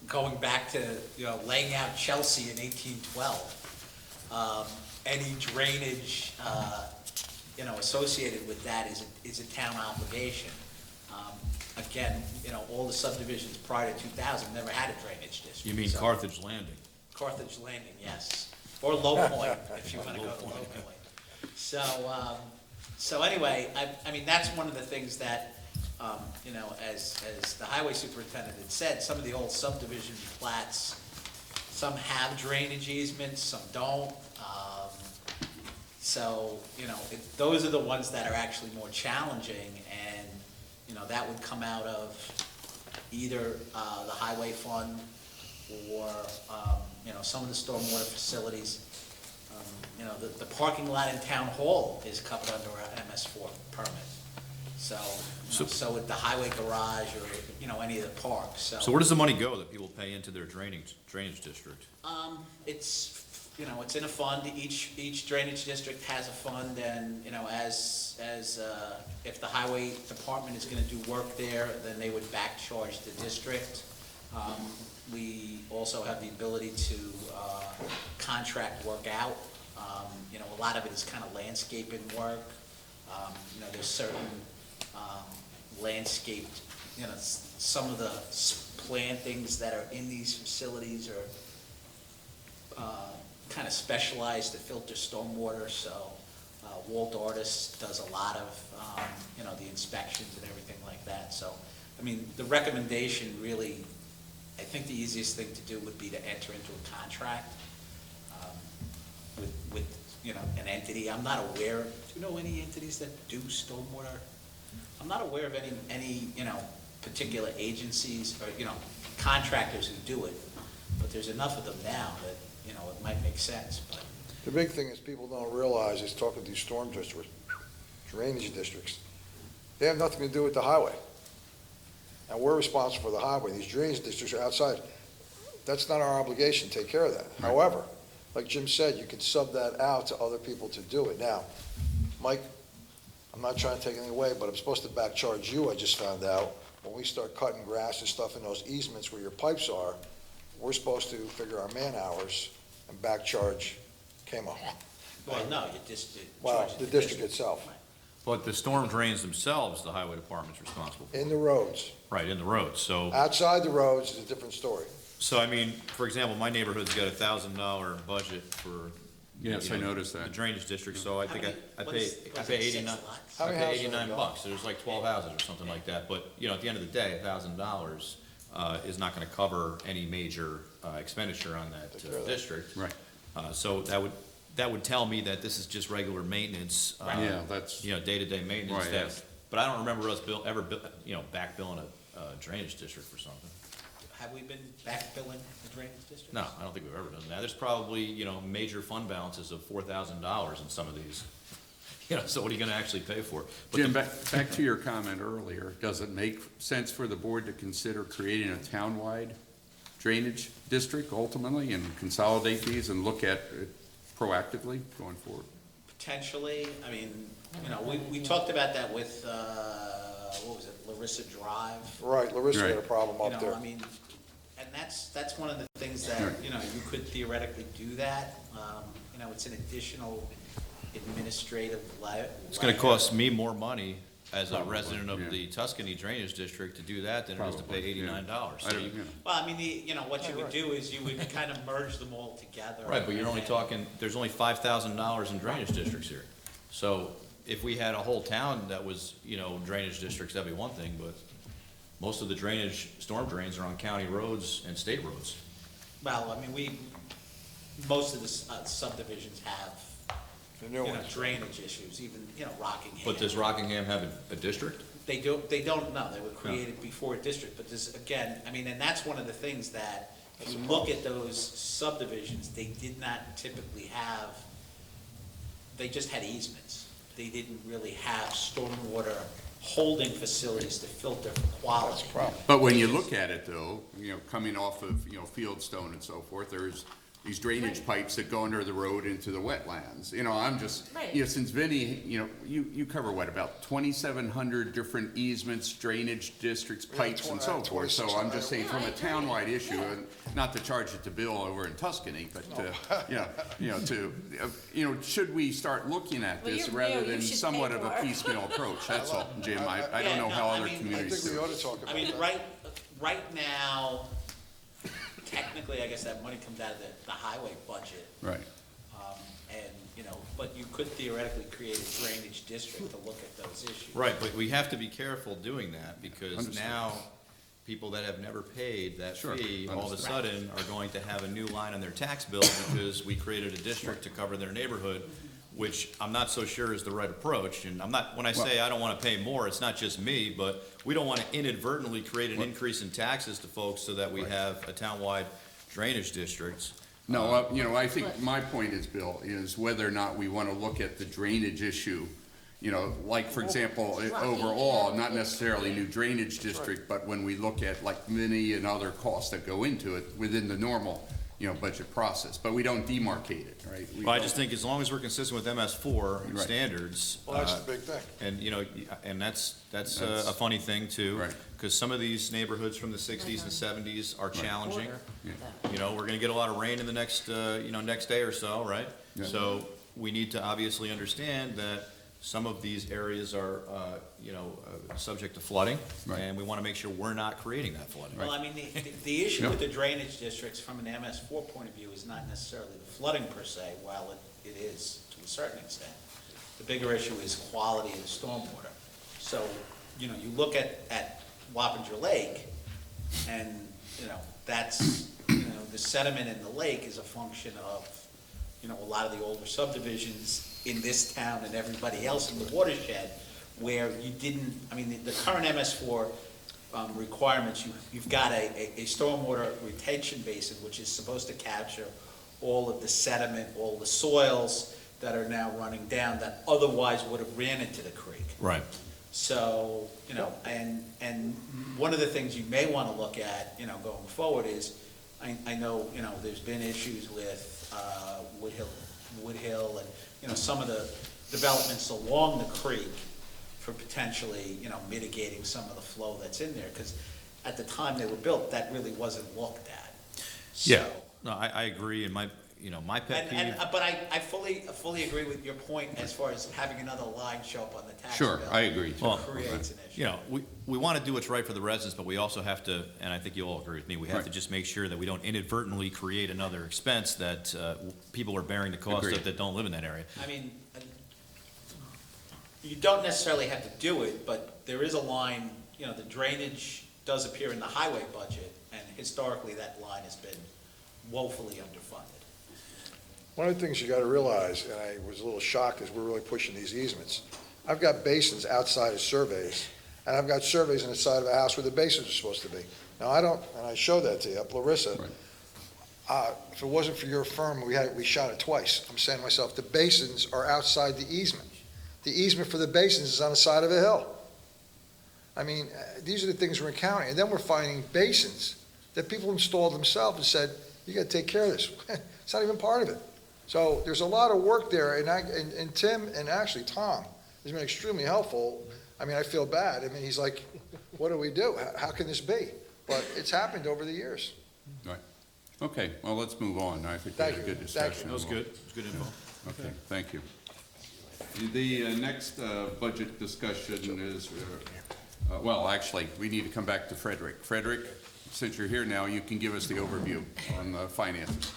going back to, laying out Chelsea in 1812, any drainage, associated with that is a town obligation. Again, all the subdivisions prior to 2000 never had a drainage district. You mean so- Carthage Landing? Carthage Landing, yes, or Low Point, if you want to go to Low Point. So anyway, I mean, that's one of the things that, as the highway superintendent had said, some of the old subdivision plats, some have drainage easements, some don't. So, those are the ones that are actually more challenging, and, that would come out of either the highway fund or, some of the stormwater facilities. The parking lot in Town Hall is covered under our MS4 permit. So with the highway garage or, any of the parks, So where does the money go that people pay into their drainage district? It's, it's in a fund, each drainage district has a fund, and, if the highway department is gonna do work there, then they would back charge the district. We also have the ability to, contract work out. A lot of it is kind of landscaping work. There's certain, landscaped, some of the plantings that are in these facilities are, kind of specialized to filter stormwater, so Walt Artis does a lot of, the inspections and everything like that. So, I mean, the recommendation really, I think the easiest thing to do would be to enter into a contract with an entity. I'm not aware, do you know any entities that do stormwater? I'm not aware of any particular agencies or, contractors who do it, but there's enough of them now that, it might make sense, but. The big thing is people don't realize is talking to these storm districts, drainage districts, they have nothing to do with the highway. And we're responsible for the highway. These drainage districts are outside. That's not our obligation to take care of that. However, like Jim said, you can sub that out to other people to do it. Now, Mike, I'm not trying to take anything away, but I'm supposed to back charge you, I just found out. When we start cutting grass and stuff in those easements where your pipes are, we're supposed to figure our man hours and back charge KMO. Well, no, you just. Well, the district itself, But the storm drains themselves, the highway department's responsible for. in the roads. Right, in the roads, so. Outside the roads is a different story. So, I mean, for example, my neighborhood's got $1,000 budget for. Yes, I noticed that. The drainage district, so I think I What pay, is- I was pay it 6 89, lots? How I many pay houses are there? $89, so there's like 12 houses or something like that, but, at the end of the day, $1,000, is not gonna cover any major, expenditure on that Take care of that. district. Right. So that would tell me that this is just regular maintenance. Yeah, that's. Day-to-day maintenance Right, that, yes. but I don't remember us back billing a drainage district for something. Have we been back billing the drainage district? No, I don't think we've ever done that. There's probably, major fund balances of $4,000 in some of these. So what are you gonna actually pay for? But Jim, the- back to your comment earlier, does it make sense for the board to consider creating a townwide drainage district ultimately and consolidate these and look at it proactively going forward? Potentially, I mean, we talked about that with, what was it, Larissa Drive? Right, Larissa got a Right. problem up I there. mean, and that's one of the things that, Right. you could theoretically do that. It's an additional administrative It's gonna cost me more money as a Probably, resident of yeah. the Tuscany Drainage District to do that than it is to pay Probably, yeah. $89. I So don't- you- yeah. Well, I mean, what you would do is you would kind of merge them all together. Right, but you're only and- talking, there's only $5,000 in drainage districts here. So if we had a whole town that was, drainage districts, that'd be one thing, but most of the storm drains are on county roads and state roads. Well, I mean, most of the subdivisions have, The new ones. drainage issues, even, Rockingham. But does Rockingham have a district? They don't know, they were created before a district, but this, again, I mean, and that's one of the things that, if you look at those subdivisions, they did not typically have, they just had easements. They didn't really have stormwater holding facilities to filter for quality. That's the problem. But when you look at it though, coming off of, Fieldstone and so forth, there's these drainage pipes that go under the road into the wetlands. I'm just, Right. since Vinny, you cover what, about 2,700 different easements, drainage districts, pipes and so forth. So I'm just saying from a townwide issue, and not to charge it to Bill over in Tuscany, but, should we start looking at Well, this you're rather Bill, you than should somewhat pay of a more. piecemeal approach? That's all, Jim. I don't know Yeah, how no, other I mean, I communities think do we it. ought to talk about I mean, that. right now, technically, I guess that money comes out of the highway budget. Right. But you could theoretically create a drainage district to look at those issues. Right, but we have to be careful doing that, because Understood. now, people that have never paid that Sure, fee, all of a understood. sudden, are going to have a new line on their tax bill because we created a district to cover their neighborhood, which I'm not so sure is the right approach. And when I say I don't wanna pay more, it's not just me, but we don't wanna inadvertently create an increase in taxes to folks so that we have a townwide drainage districts. No, I think my point is, Bill, is whether or not we want to look at the drainage issue, like, for example, overall, not necessarily new drainage district, but when we look at like many and other costs that go into it within the normal, budget process, but we don't demarcate it, right? We Well, I don't- just think as long as we're consistent with MS4 Right. standards. Well, that's the big thing. And that's That's- a funny thing too. Right. Because some of these neighborhoods from the 60s and 70s are challenging. Yeah. We're gonna get a lot of rain in the next day or so, right? Yeah. So we need to obviously understand that some of these areas are, subject to flooding. Right. And we wanna make sure we're not creating that flooding. Well, I mean, the issue Yeah. with the drainage districts from an MS4 point of view is not necessarily the flooding per se, while it is to a certain extent. The bigger issue is quality of the stormwater. So, you look at Wappinger Lake, and, that's, the sediment in the lake is a function of, a lot of the older subdivisions in this town and everybody else in the watershed, where you didn't, the current MS4 requirements, you've got a stormwater retention basin, which is supposed to capture all of the sediment, all the soils that are now running down that otherwise would have ran into the creek. Right. So, and one of the things you may want to look at, going forward is, I know, there's been issues with Wood Hill and, some of the developments along the creek for potentially, mitigating some of the flow that's in there, because at the time they were built, that really wasn't looked at. Yeah, So- no, I agree, and my pet peeve. But I fully agree with your point as far as having another line show up on the tax Sure, bill. I agree. Well, Creates an issue. We want to do what's right for the residents, but we also have to, and I think you all agree with me, we have to Right. just make sure that we don't inadvertently create another expense that people are bearing the cost Agreed. of that don't live in that area. You don't necessarily have to do it, but there is a line, the drainage does appear in the highway budget, and historically, that line has been woefully underfunded. One of the things you gotta realize, and I was a little shocked as we're really pushing these easements, I've got basins outside of surveys, and I've got surveys on the side of a house where the basins are supposed to be. Now, I don't, and I showed that to you, up Larissa. Right. If it wasn't for your firm, we shot it twice. I'm saying to myself, the basins are outside the easement. The easement for the basins is on the side of a hill. These are the things we're encountering, and then we're finding basins that people installed themselves and said, you gotta take care of this. It's not even part of it. So there's a lot of work there, and Tim, and actually Tom, has been extremely helpful. I feel bad. He's like, what do we do? How can this be? But it's happened over the years. Right. Okay, well, let's move on. I think we Thank had a you. good Thank you. discussion. That was good, it was good info. Okay, thank you. The next budget discussion is, well, actually, we need to come back to Frederick. Frederick, since you're here now, you can give us the overview on the finances.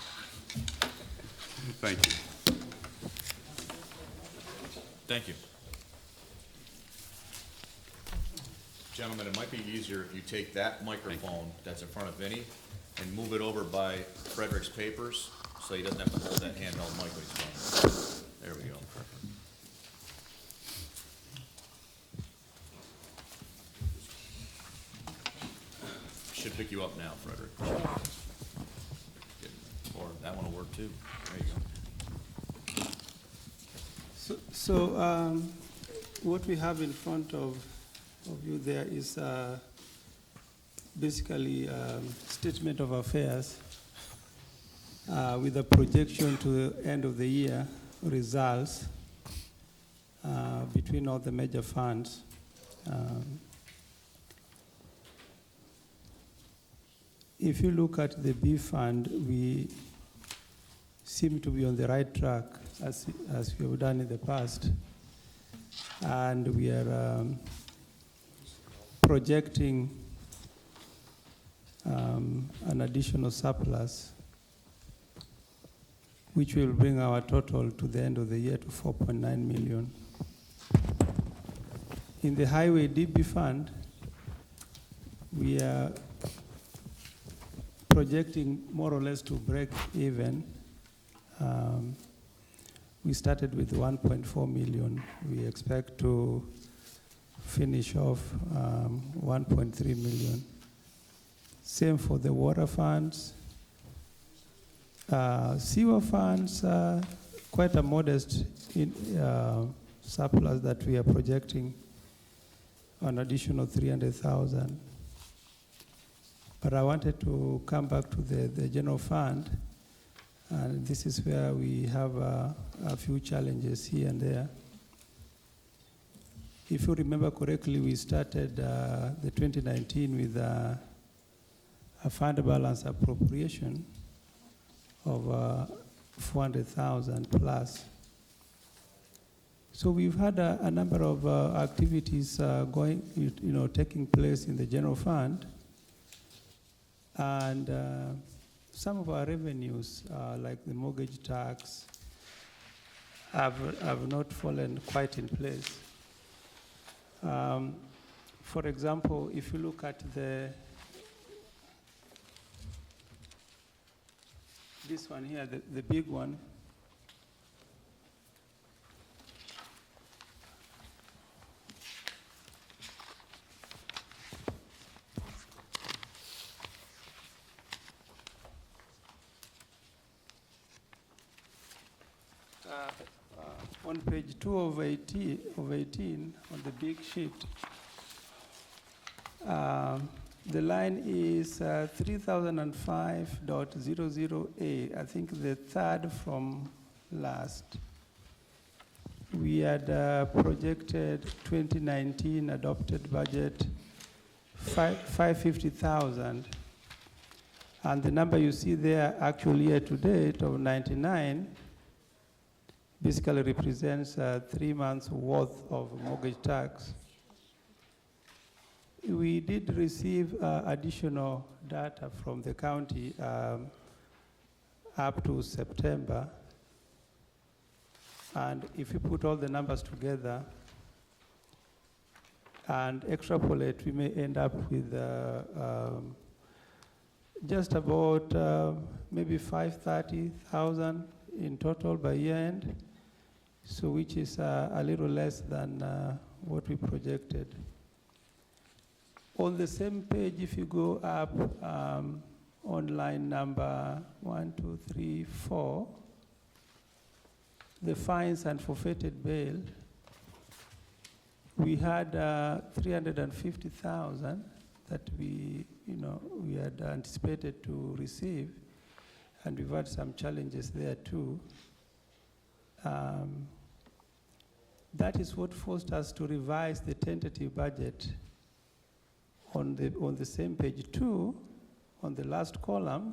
Thank you. Thank you. Gentlemen, it might be easier if you take that microphone that's in front of Vinnie and move it over by Frederick's papers, so he doesn't have to hold that handheld mic when he's talking. There we go. Should pick you up now, Frederick. too. There you go. So, what we have in front of you there is basically statement of affairs with a projection to the end of the year results between all the major funds. If you look at the B fund, we seem to be on the right track as we have done in the past. And we are projecting an additional surplus, which will bring our total to the end of the year to 4.9 million. In the Highway DB fund, we are projecting more or less to break even. We started with 1.4 million. We expect to finish off 1.3 million. Same for the water funds. Sewer funds, quite a modest surplus that we are projecting, an additional 300,000. But I wanted to come back to the general fund, and this is where we have a few challenges here and there. If you remember correctly, we started the 2019 with a fund balance appropriation of 400,000 plus. So we've had a number of activities taking place in the general fund, and some of our revenues, like the mortgage tax, have not fallen quite in place. For example, if you look at this one here, the big one, on page 2 of 18 on the big sheet, the line is 3005.00A. I think the third from last. We had projected 2019 adopted budget 550,000, and the number you see there actually year to date of 99 basically represents 3 months worth of mortgage tax. We did receive additional data from the county up to September, and if you put all the numbers together and extrapolate, we may end up with just about maybe 530,000 in total by year end, so which is a little less than what we projected. On the same page, if you go up on line number 1, 2, 3, 4, the fines and forfeited bail, we had 350,000 that we had anticipated to receive, and we've had some challenges there too. That is what forced us to revise the tentative budget. On the same page 2, on the last column,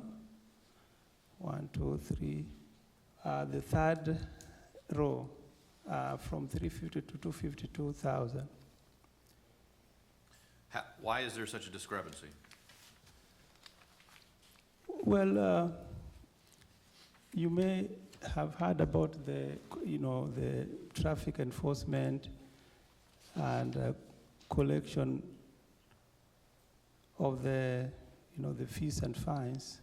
1, 2, 3, the third row, from 350 to 252,000. Why is there such a discrepancy? Well, you may have heard about the traffic enforcement and collection of the fees and fines.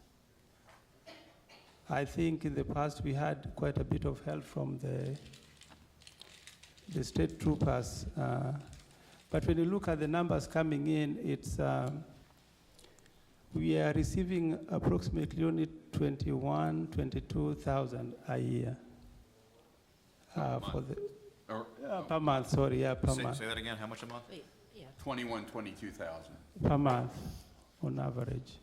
I think in the past we had quite a bit of help from the state troopers, but when you look at the numbers coming in, it's we are receiving approximately only 22,000 a year. For the, Or, per month, sorry, yeah, per Say month. that again, how much a month? Wait, yeah. 22,000. Per month, on average.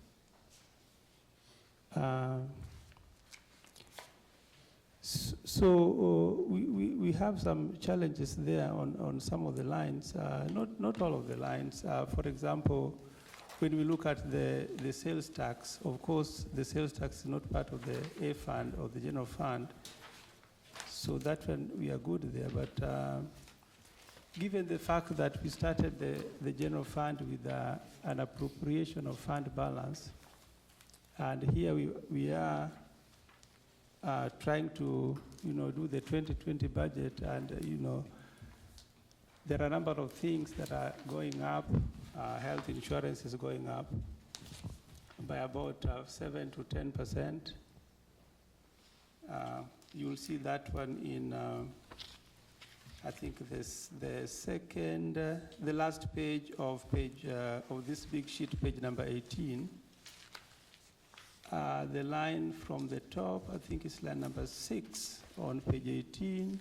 So we have some challenges there on some of the lines, not all of the lines. For example, when we look at the sales tax, of course, the sales tax is not part of the A fund or the general fund. So that one, we are good there. But given the fact that we started the general fund with an appropriation of fund balance, and here we are trying to, do the 2020 budget, and, there are a number of things that are going up. Health insurance is going up by about 7 to 10%. You'll see that one in, I think the last page of this big sheet, page number 18. The line from the top, I think it's line number 6 on page 18,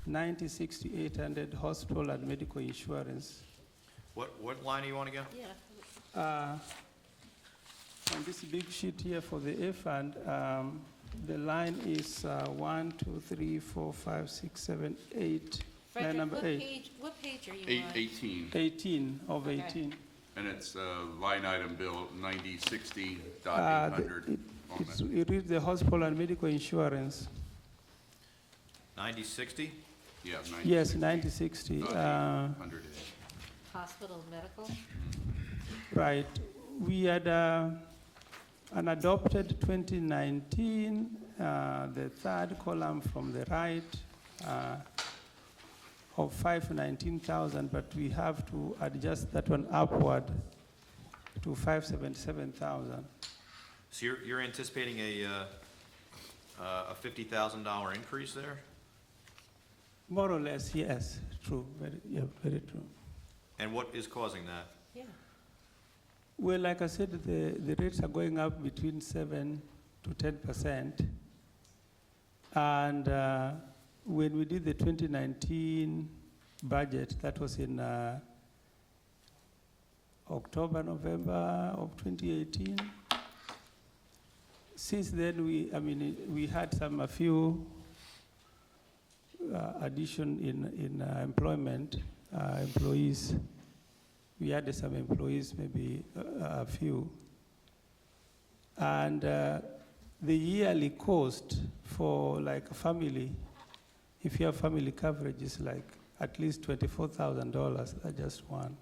90/60/800 hospital and medical insurance. What line are you on again? Yeah. On this big sheet here for the A fund, the line is 1, 2, 3, 4, 5, 6, 7, 8. Line Frederick, number 8. what page are you on? 18, 18 of Okay. 18. and it's line item bill 9060.800 on that. It is the hospital and medical insurance. 9060? Yeah, Yes, 90/60. 90/800. Hospital medical? Right. We had an adopted 2019, the third column from the right, of 519,000, but we have to adjust that one upward to 577,000. So you're anticipating a $50,000 increase there? More or less, yes, true, very true. And what is causing that? Yeah. Well, like I said, the rates are going up between 7 to 10%. And when we did the 2019 budget, that was in October, November of 2018. Since then, we had a few addition in employment, employees. We added some employees, maybe a few. And the yearly cost for like a family, if you have family coverage, is like at least $24,000, that's just one.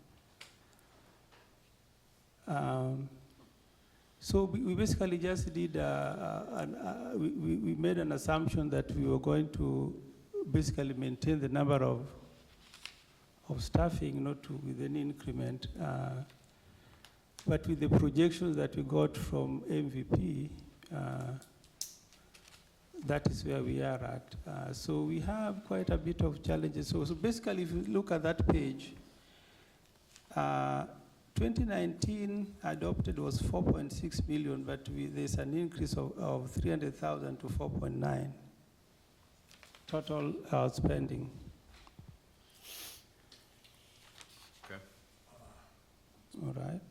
So we basically just did, we made an assumption that we were going to basically maintain the number of staffing, not with any increment. But with the projections that we got from MVP, that is where we are at. So we have quite a bit of challenges. So basically, if you look at that page, 2019 adopted was 4.6 million, but there's an increase of 300,000 to 4.9 total spending. Okay. All right.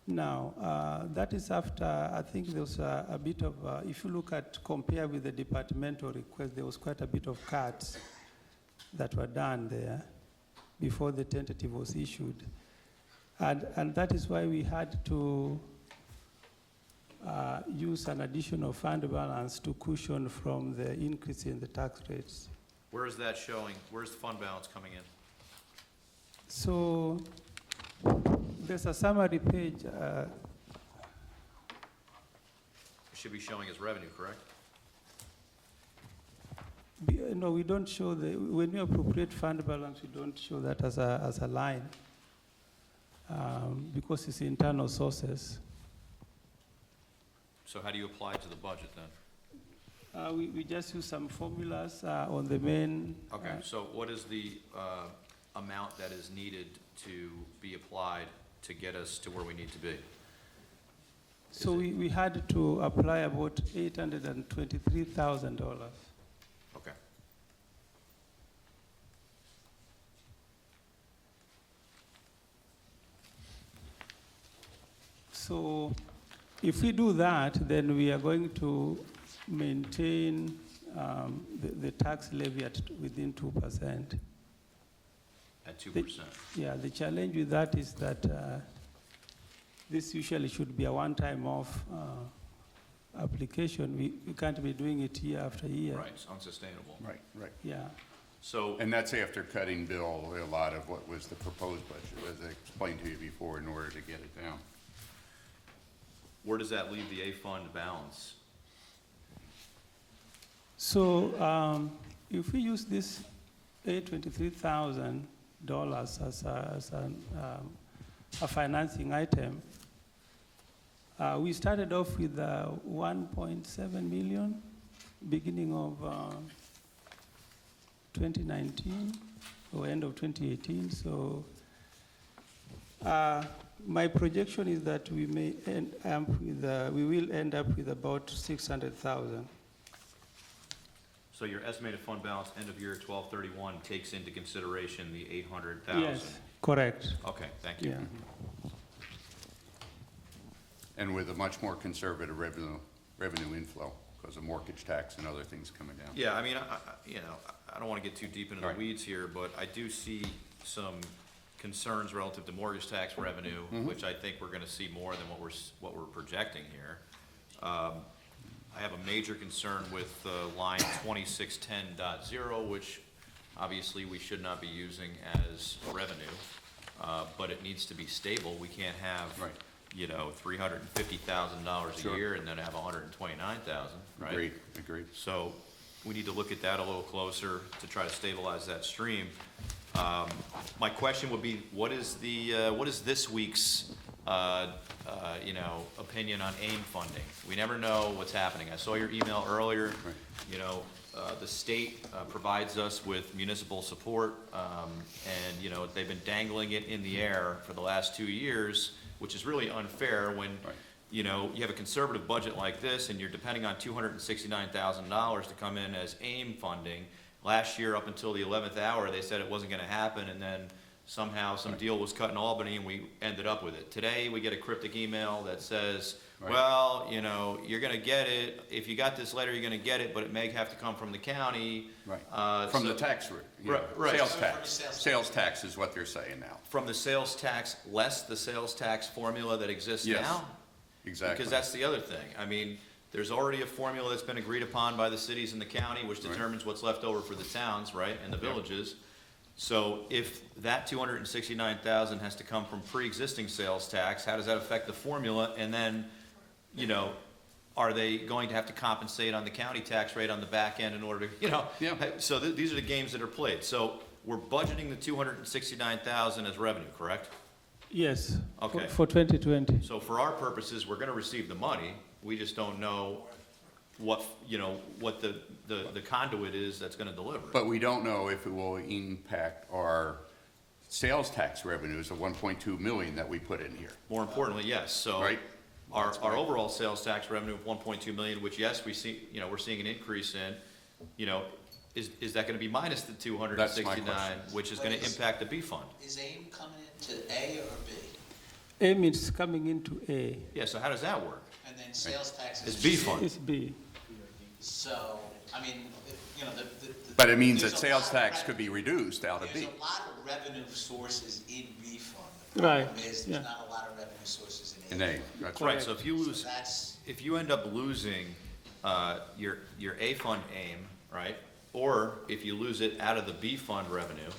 Now, that is after, I think there was a bit of, if you look at, compare with the departmental request, there was quite a bit of cuts that were done there before the tentative was issued. And that is why we had to use an additional fund balance to cushion from the increase in the tax rates. Where is that showing? Where's the fund balance coming in? So there's a summary page. It should be showing as revenue, correct? No, we don't show when we appropriate fund balance, we don't show that as a line because it's internal sources. So how do you apply it to the budget then? We just use some formulas on the main. Okay, so what is the amount that is needed to be applied to get us to where we need to be? So we had to apply about $823,000. Okay. So if we do that, then we are going to maintain the tax levy at within 2%. At 2%. Yeah, the challenge with that is that this usually should be a one-time off application. We can't be doing it year after year. Right, it's unsustainable. Right, right. Yeah. So, And that's after cutting, Bill, a lot of what was the proposed budget, as I explained to you before, in order to get it down. where does that leave the A fund balance? So if we use this $823,000 as a financing item, we started off with 1.7 million beginning of 2019 or end of 2018. So my projection is that we may end up with we will end up with about 600,000. So your estimated fund balance end of year 12/31 takes into consideration the 800,000? Yes, correct. Okay, thank you. Yeah. And with a much more conservative revenue inflow because of mortgage tax and other things coming down. Yeah, I mean, I don't want to get too deep into the Right. weeds here, but I do see some concerns relative to mortgage tax revenue, which I think we're going to see more than what we're projecting here. I have a major concern with line 2610.0, which obviously we should not be using as revenue, but it needs to be stable. We can't have, Right. $350,000 a Sure. year and then have 129,000, right? Agreed. So we need to look at that a little closer to try to stabilize that stream. My question would be, what is this week's, opinion on AIM funding? We never know what's happening. I saw your email earlier. Right. The state provides us with municipal support, and, they've been dangling it in the air for the last 2 years, which is really unfair when, Right. you have a conservative budget like this, and you're depending on $269,000 to come in as AIM funding. Last year, up until the 11th hour, they said it wasn't gonna happen, and then somehow some deal was cut in Albany, and we ended up with it. Today, we get a cryptic email that says, Right. well, you're gonna get it, if you got this letter, you're gonna get it, but it may have to come from the county. Right. From the tax rate. Right. Sales tax. Sales tax is what they're saying now. From the sales tax, less the sales tax formula that exists Yes. now? Exactly. Because that's the other thing. I mean, there's already a formula that's been agreed upon by the cities and the county, which Right. determines what's left over for the towns, right, and the villages. So if that 269,000 has to come from pre-existing sales tax, how does that affect the formula? And then, are they going to have to compensate on the county tax rate on the back end in order to, Yeah. So these are the games that are played. So we're budgeting the 269,000 as revenue, correct? Yes. Okay. For 2020. So for our purposes, we're gonna receive the money, we just don't know what the conduit is that's gonna deliver. But we don't know if it will impact our sales tax revenues of 1.2 million that we put in here. More importantly, yes, so. Right. Our overall sales tax revenue of 1.2 million, which, yes, we're seeing an increase in, is that gonna be minus the 269, question. which is gonna impact the B fund? Is AIM coming into A or B? AIM is coming into A. Yeah, so how does that work? And then sales tax It's is B fund. It's B. So, I mean, But it means there's that a sales lot of tax could be reduced out of There's B. a lot of revenue sources in B fund. The Right, problem is, yeah. there's not a lot of revenue sources in A. In A, that's right. Right, so if you So lose, that's, if you end up losing your A fund AIM, right? Or if you lose it out of the B fund revenue,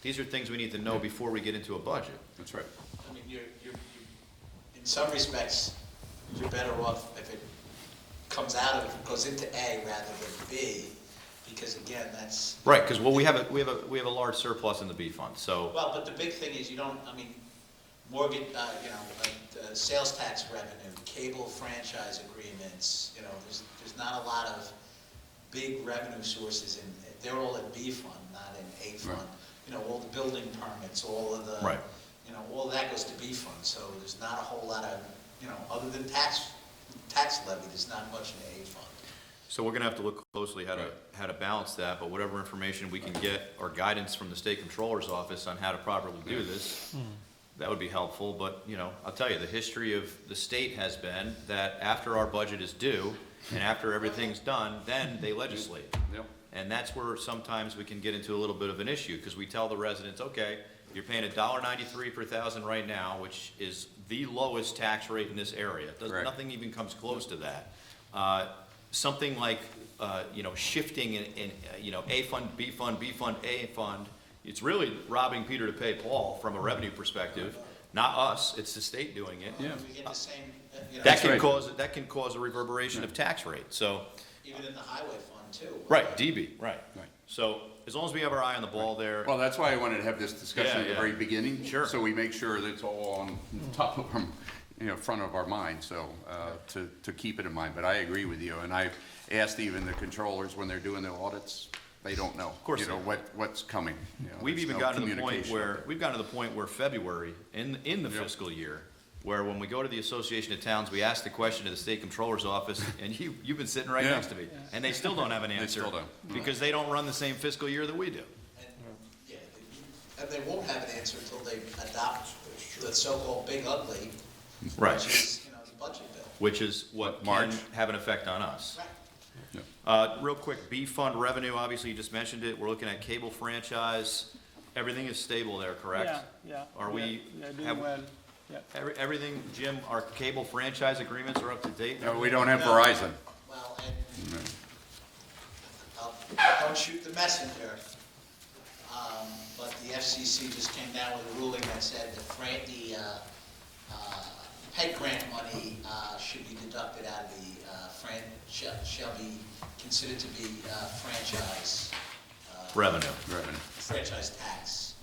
these are things we need to know before we get into a budget. That's right. I mean, in some respects, you're better off if it comes out of, goes into A rather than B, because again, that's, Right, because, we have a large surplus in the B fund, so, well, but the big thing is you don't, I mean, mortgage, sales tax revenue, cable franchise agreements, there's not a lot of big revenue sources in, they're all in B fund, not in A fund. Right. All the building permits, all of the. Right. All that goes to B fund, so there's not a whole lot of you know, other than tax levy, there's not much in the A fund. So we're gonna have to look closely how to balance that, but whatever information we can get or guidance from the state controller's office on how to properly do this, that would be helpful, but, you know, I'll tell you, the history of the state has been that after our budget is due and after everything's done, then they legislate. Yep. And that's where sometimes we can get into a little bit of an issue, because we tell the residents, okay, you're paying $1.93 per thousand right now, which is the lowest tax rate in this area. Correct. Nothing even comes close to that. Something like, you know, shifting in, you know, A fund, B fund, B fund, A fund, it's really robbing Peter to pay Paul from a revenue perspective, not us, it's the state doing it. Yeah. We get the same, you know, That can right. that can cause a reverberation of tax rate, so, even in the highway fund too. right, DB, right. Right. So, as long as we have our eye on the ball there, Well, that's why I wanted to have this discussion Yeah, at the yeah. very beginning. Sure. So we make sure that it's all on top of our, you know, front of our mind, so, to keep it in mind. But I agree with you, and I've asked even the controllers when they're doing the audits, they don't know. Of course You know, they what's coming. You know, we've there's even no gotten to the point communication. where, we've gotten to the point where February, in the Yep. fiscal year, where when we go to the Association of Towns, we ask the question to the state controller's office, and you've been sitting right Yeah. next to me, and they still don't have an They answer. still don't. Because they don't run the same fiscal year that we do. And, yeah, and they won't have an answer until they adopt the so-called big ugly, Right. which is, you know, the budget bill. Which is what March? can have an effect on us. Right. Real quick, B fund revenue, obviously you just mentioned it, we're looking at cable franchise, everything is stable there, correct? Yeah. Are we, We are have- doing well, yeah. everything, Jim, our cable franchise agreements are up to date? No, we don't have Verizon. Well, and don't shoot the messenger, but the FCC just came down with a ruling that said the PEG grant money should be deducted out of the shall be considered to be franchise. Revenue, Franchise tax.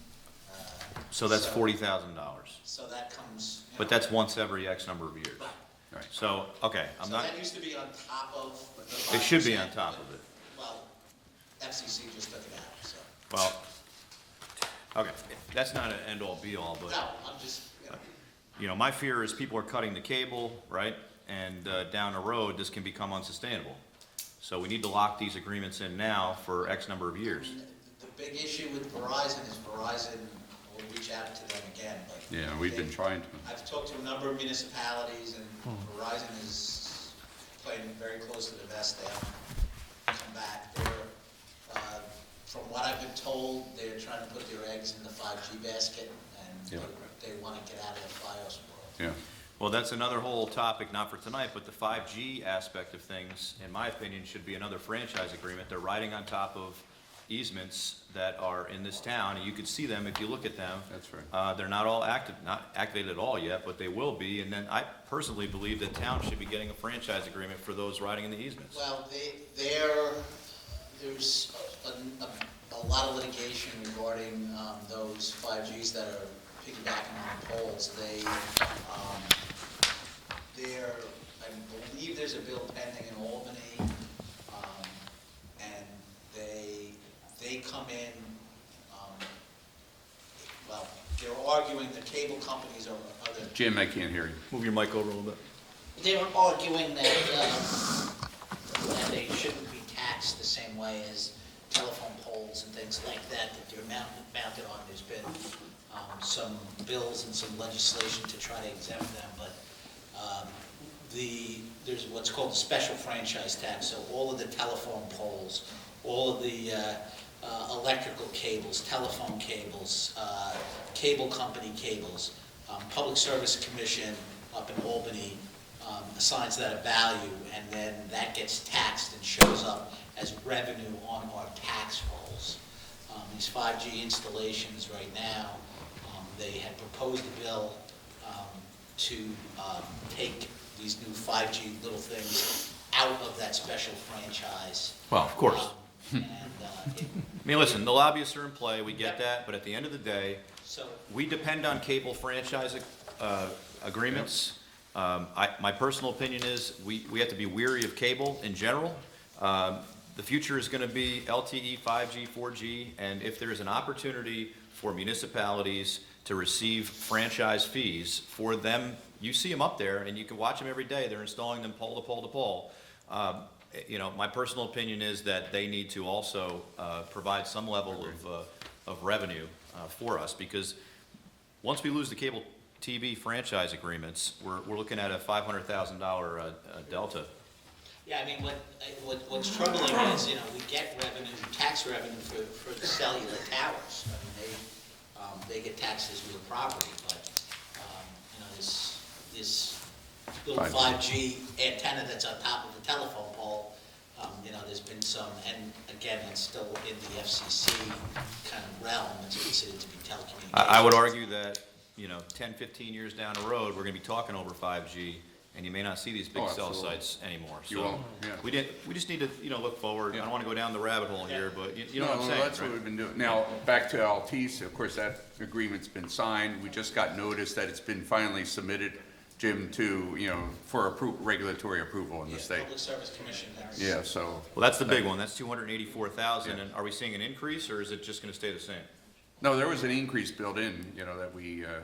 so that's So- $40,000, So that comes. you but know, that's once every X number of years. Right. So, okay, I'm So not, that used to be on top of the. it should be on 5%, top but- of it. Well, FCC just took it out, so. Well, okay, that's not an end-all be-all, but. No, I'm just, you know. You know, my fear is people are cutting the cable, right? And down the road, this can become unsustainable. So we need to lock these agreements in now for X number of years. The big issue with Verizon is Verizon will reach out to them again, but. Yeah, we've been trying to. I've talked to a number of municipalities, and Verizon is playing very close to the vest. They haven't come back. From what I've been told, they're trying to put their eggs in the 5G basket, and Yeah. they want to get out of the FiOS world. Yeah. Well, that's another whole topic, not for tonight, but the 5G aspect of things, in my opinion, should be another franchise agreement. They're riding on top of easements that are in this town, and you could see them if you look at them. That's right. They're not all not activated at all yet, but they will be, and then I personally believe that town should be getting a franchise agreement for those riding in the easements. Well, there's a lot of litigation regarding those 5Gs that are piggybacking on poles. I believe there's a bill pending in Albany, and they come in, well, they're arguing the cable companies are the Jim, I can't hear you. Move your mic over a little bit. they were arguing that they shouldn't be taxed the same way as telephone poles and things like that they're mounted on. There's been some bills and some legislation to try to exempt them, but there's what's called the special franchise tax. So all of the telephone poles, all of the electrical cables, telephone cables, cable company cables, Public Service Commission up in Albany assigns that a value, and then that gets taxed and shows up as revenue on our tax rolls. These 5G installations right now, they had proposed a bill to take these new 5G little things out of that special franchise. Well, of course. And I mean, listen, the lobbyists are in play, we get that, but at the end of the day, so, we depend on cable franchise agreements. My personal opinion is we have to be weary of cable in general. The future is going to be LTE, 5G, 4G, and if there is an opportunity for municipalities to receive franchise fees for them. You see them up there, and you can watch them every day. They're installing them pole to pole to pole. You know, my personal opinion is that they need to also provide some level of revenue for us, because once we lose the cable TV franchise agreements, we're looking at a $500,000 delta. Yeah, I mean, what's troubling is, you know, we get revenue, tax revenue for the cellular towers. I mean, they get taxed as real property, but, you know, this little 5G antenna that's on top of the telephone pole, you know, there's been some, and again, it's still in the FCC kind of realm, it's considered to be telecommunications. I would argue that, you know, 10, 15 years down the road, we're gonna be talking over 5G, and you may not see these big cell absolutely. sites anymore. You So won't, yeah. we just need to, you know, look forward. I don't wanna go down the rabbit hole here, but you know No, what I'm saying, that's what right? we've been doing. Now, back to Altice, of course, that agreement's been signed. We just got notice that it's been finally submitted, Jim, to, you know, for regulatory approval in the Yeah, state. Public Service Commission. Yeah, so, Well, that's the big one. That's 284,000, and are we seeing an increase, or is it just gonna stay the same? no, there was an increase built in, you know, that we had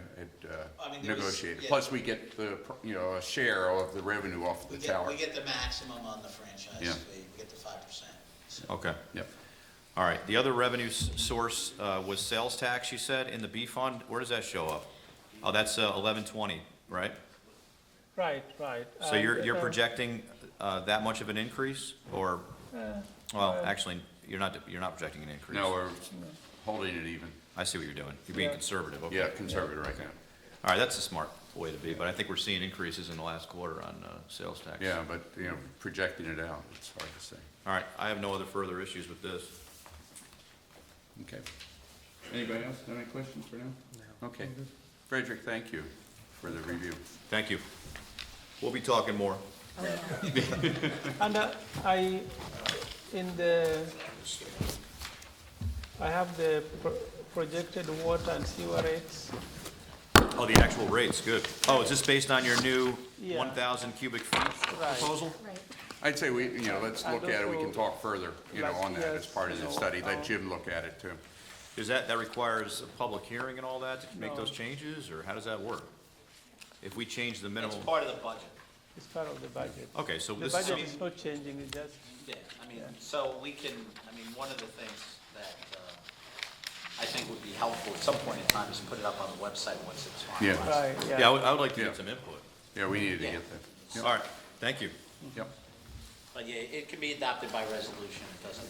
I mean, there was- negotiated. yeah. Plus, we get the, you know, a share of the revenue off We the tower. we get the maximum on the franchise Yeah. fee, we get the 5%. So- Okay. Yep. All right, the other revenue source was sales tax, you said, in the B fund. Where does that show up? Oh, that's 1120, right? Right, right. So you're projecting that much of an increase, or, well, actually, you're not projecting an increase. No, we're holding it even. I see what you're doing. You're being conservative, okay. Yeah, conservative right now. All right, that's a smart way to be, but I think we're seeing increases in the last quarter on sales tax. Yeah, but, you know, projecting it out, it's hard to say. All right, I have no other further issues with this. Okay. Anybody else have any questions for now? No. Okay. Frederick, thank you for the review. Thank you. We'll be talking more. And I have the projected water and sewer rates. Oh, the actual rates, good. Oh, is this based on your new Yeah. 1,000 cubic feet Right. proposal? Right. I'd say we, you know, let's And look at it, we can also talk further, you know, on that as last part of the year's, study. Let Jim look at it too. Is that requires a public hearing and all that to make No. those changes, or how does that work? If we change the It's minimum, part of the budget. It's part of the budget. okay, so The this budget is, is not changing, it's just, Yeah, I mean, so we can, I mean, one of the things that I think would be helpful at some point in time is put it up on the website once it's Yeah. finalized. right, yeah, yeah. I would like to Yeah. get some input. Yeah, we needed to Yeah. get that. All right, thank you. Yep. But yeah, it can be adopted by resolution, it doesn't.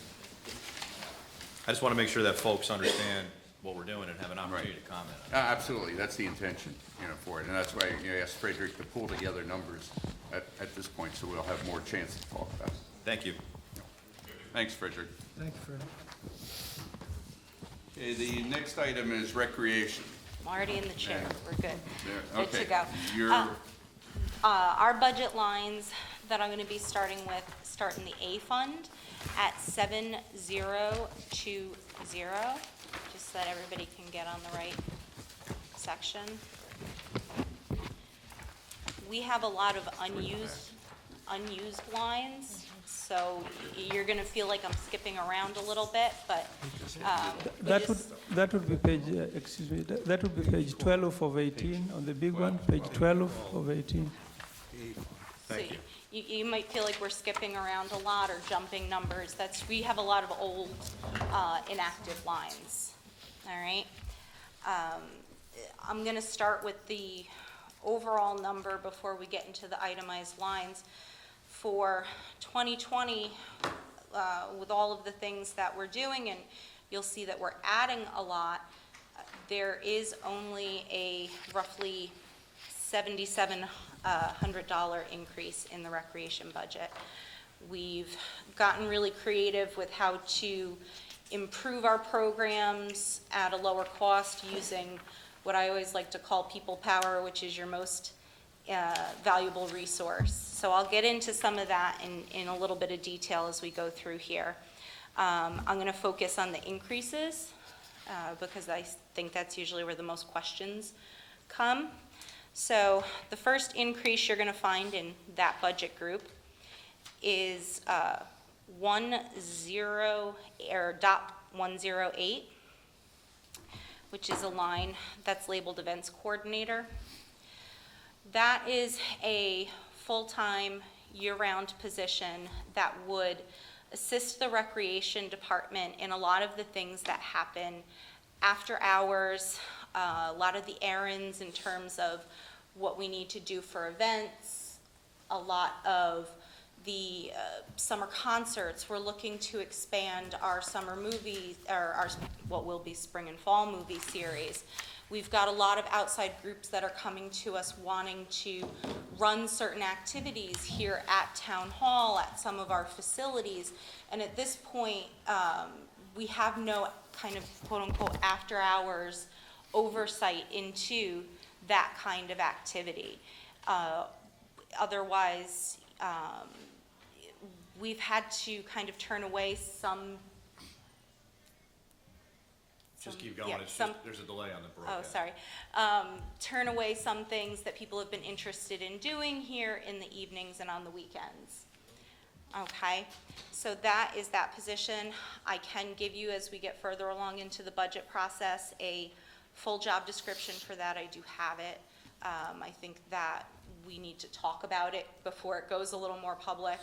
I just want to make sure that folks understand what we're doing and have an opportunity to comment on it. Absolutely, that's the intention, you know, for it. And that's why, you know, I asked Frederick to pull together numbers at this point, so we'll have more chance to talk about it. Thank you. Thanks, Frederick. Thank you, Fred. Okay, the next item is recreation. I'm already in the chair. We're good. There, Good to okay. go. You're, Our budget lines that I'm gonna be starting with, start in the A fund at 7020, just so that everybody can get on the right section. We have a lot of unused lines, so you're gonna feel like I'm skipping around a little bit, but, we That just- would be page, excuse me, that would be page 12 of 18, on the big one, page 12 of 18. Thank So you. You might feel like we're skipping around a lot or jumping numbers. We have a lot of old inactive lines, all right? I'm gonna start with the overall number before we get into the itemized lines. For 2020, with all of the things that we're doing, and you'll see that we're adding a lot, there is only a roughly $7,700 increase in the recreation budget. We've gotten really creative with how to improve our programs at a lower cost using what I always like to call people power, which is your most valuable resource. So I'll get into some of that in a little bit of detail as we go through here. I'm going to focus on the increases because I think that's usually where the most questions come. So the first increase you're going to find in that budget group is .108, which is a line that's labeled Events Coordinator. That is a full-time, year-round position that would assist the Recreation Department in a lot of the things that happen after hours, a lot of the errands in terms of what we need to do for events, a lot of the summer concerts. We're looking to expand our summer movie, or our, what will be spring and fall movie series. We've got a lot of outside groups that are coming to us wanting to run certain activities here at Town Hall, at some of our facilities. And at this point, we have no kind of quote-unquote after-hours oversight into that kind of activity. Otherwise, we've had to kind of turn away some. Just keep going, yeah, it's some- just, there's a delay on the Oh, broadcast. sorry. Turn away some things that people have been interested in doing here in the evenings and on the weekends. Okay, so that is that position. I can give you, as we get further along into the budget process, a full job description for that. I do have it. I think that we need to talk about it before it goes a little more public,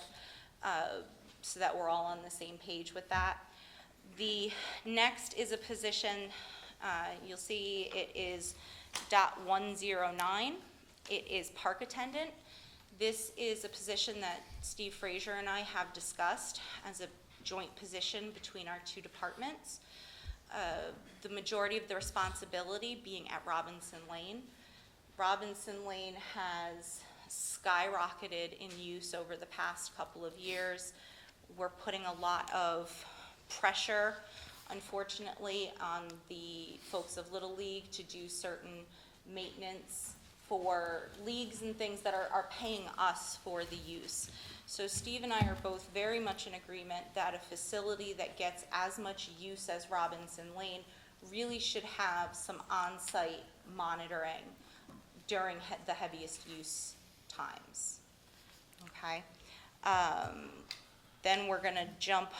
so that we're all on the same page with that. The next is a position, you'll see it is .109. It is park attendant. This is a position that Steve Frazier and I have discussed as a joint position between our two departments. The majority of the responsibility being at Robinson Lane. Robinson Lane has skyrocketed in use over the past couple of years. We're putting a lot of pressure, unfortunately, on the folks of Little League to do certain maintenance for leagues and things that are paying us for the use. So Steve and I are both very much in agreement that a facility that gets as much use as Robinson Lane really should have some on-site monitoring during the heaviest use times. Okay? Then we're gonna jump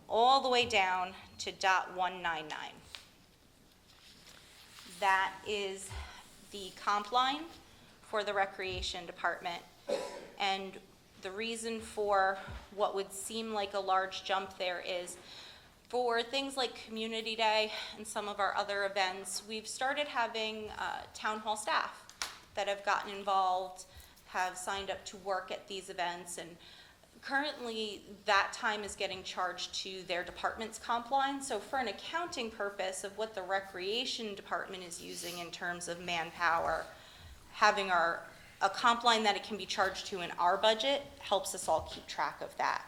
all the way down to .199. That is the comp line for the Recreation Department. And the reason for what would seem like a large jump there is for things like Community Day and some of our other events, we've started having town hall staff that have gotten involved, have signed up to work at these events, and currently that time is getting charged to their department's comp line. So for an accounting purpose of what the Recreation Department is using in terms of manpower, having a comp line that it can be charged to in our budget helps us all keep track of that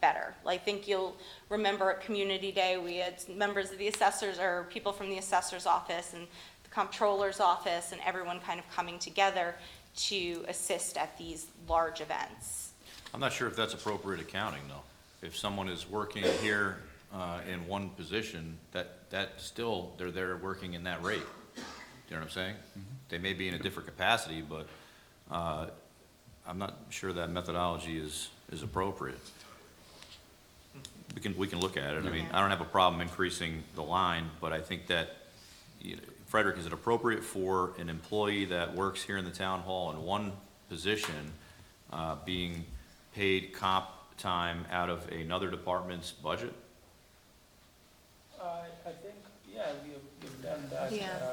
better. I think you'll remember at Community Day, we had members of the assessors, or people from the assessor's office and the comptroller's office, and everyone kind of coming together to assist at these large events. I'm not sure if that's appropriate accounting, though. If someone is working here in one position, that still, they're there working in that rate. Do you know what I'm saying? They may be in a different capacity, but I'm not sure that methodology is appropriate. We can look at it. I mean, I don't have a problem increasing the line, but I think that, Frederick, is it appropriate for an employee that works here in the town hall in one position being paid comp time out of another department's budget? I think, yeah, we've done that. Yeah.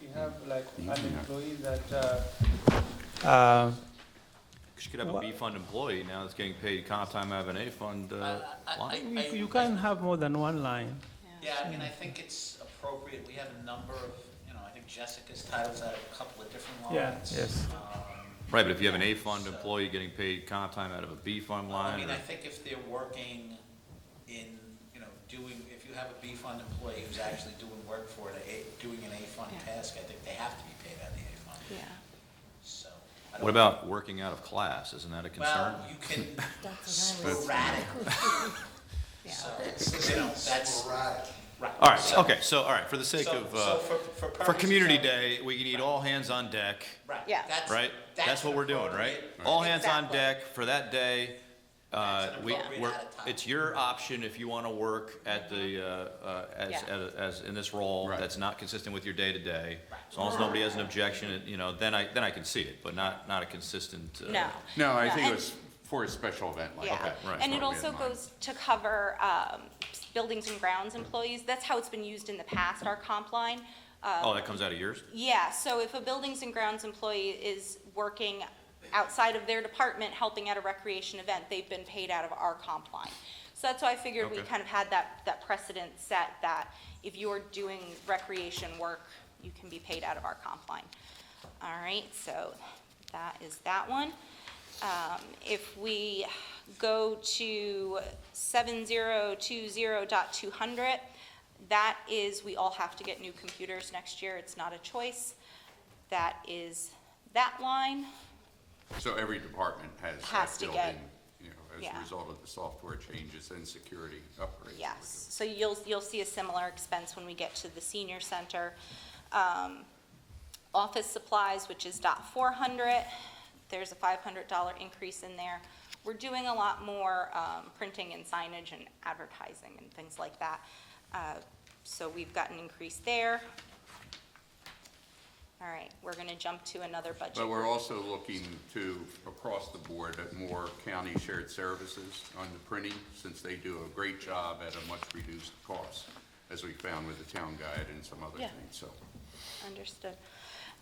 We have like an employee that, Because you could have a B fund employee now that's getting paid comp time out of an A fund line. you can have more than one line. Yeah, I mean, I think it's appropriate, we have a number of, I think Jessica's titles at a couple of different Yeah, lines. yes. Right, but if you have an A fund employee getting paid comp time out of a B fund Well, I line, mean, or- I think if they're working in, if you have a B fund employee who's actually doing work for doing an A fund Yeah. task, I think they have to be paid out of the A fund. Yeah. So. I don't what about working out of class? Isn't that a concern? Well, you can That's what I was. sporadic. So, that's, right. All right, okay, so, all right, for the sake So- of, so for purposes Community of- Day, we need all hands on deck, Right. Yeah. right? That's what we're doing, right? All hands on Exactly. deck for that day, It's your option if you want to work at the, as in this role Right. that's not consistent with your day-to-day. As long as nobody has an objection, then I can see it, but not a consistent. No. No, I No, think it and- was for a special event like Yeah, that. right. and That's it what we had also in mind. goes to cover buildings and grounds employees. That's how it's been used in the past, our comp line. Oh, that comes out of yours? Yeah, so if a buildings and grounds employee is working outside of their department, helping at a recreation event, they've been paid out of our comp line. So that's why I figured we Okay. kind of had that precedent set that if you're doing recreation work, you can be paid out of our comp line. All right, so that is that one. If we go to 7020.200, that is, we all have to get new computers next year. It's not a choice. That is that line. So every department has Has that to built get- in, as yeah. a result of the software changes and security upgrades. Yes, so you'll see a similar expense when we get to the senior center. Office supplies, which is .400, there's a $500 increase in there. We're doing a lot more printing and signage and advertising and things like that. So we've got an increase there. All right, we're gonna jump to another budget. But we're also looking to, across the board, at more county shared services on the printing, since they do a great job at a much reduced cost, as we found with the town guide and some other Yeah. things, so. Understood.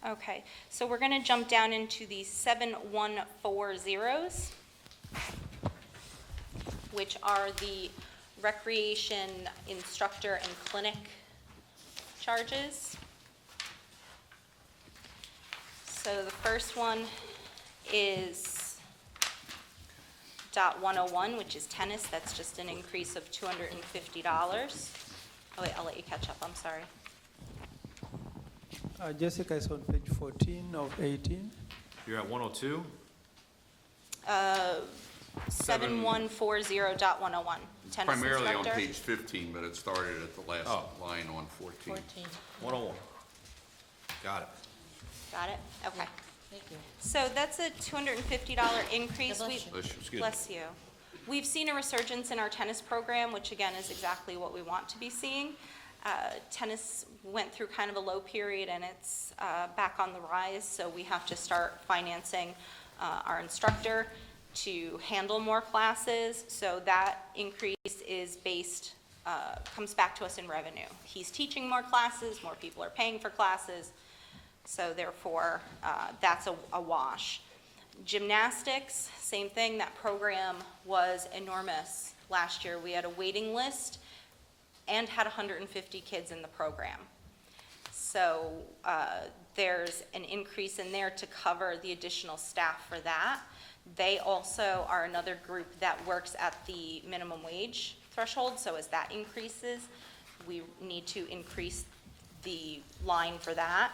Okay, so we're gonna jump down into the 7140s, which are the recreation instructor and clinic charges. So the first one is .101, which is tennis. That's just an increase of $250. Oh wait, I'll let you catch up, I'm sorry. Jessica is on page 14 of 18. You're at 102? 7140.101, tennis Primarily on instructor. page 15, but it started at the last Oh. line on 14. 101. Got it. Got it? Okay. Thank you. So that's a $250 increase. God bless We- you. Excuse me. Bless you. We've seen a resurgence in our tennis program, which again is exactly what we want to be seeing. Tennis went through kind of a low period and it's back on the rise, so we have to start financing our instructor to handle more classes. So that increase is based, comes back to us in revenue. He's teaching more classes, more people are paying for classes, so therefore that's a wash. Gymnastics, same thing, that program was enormous last year. We had a waiting list and had 150 kids in the program. So there's an increase in there to cover the additional staff for that. They also are another group that works at the minimum wage threshold, so as that increases, we need to increase the line for that.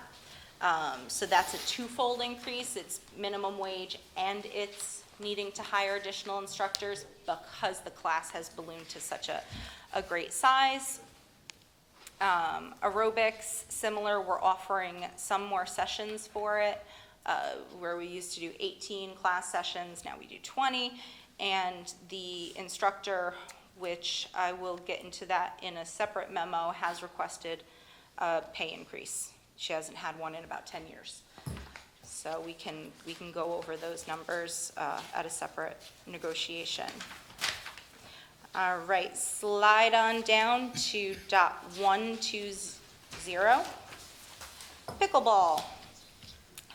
So that's a twofold increase. It's minimum wage and it's needing to hire additional instructors because the class has ballooned to such a great size. Aerobics, similar, we're offering some more sessions for it. Where we used to do 18 class sessions, now we do 20. And the instructor, which I will get into that in a separate memo, has requested a pay increase. She hasn't had one in about 10 years. So we can go over those numbers at a separate negotiation. All right, slide on down to .120, pickleball.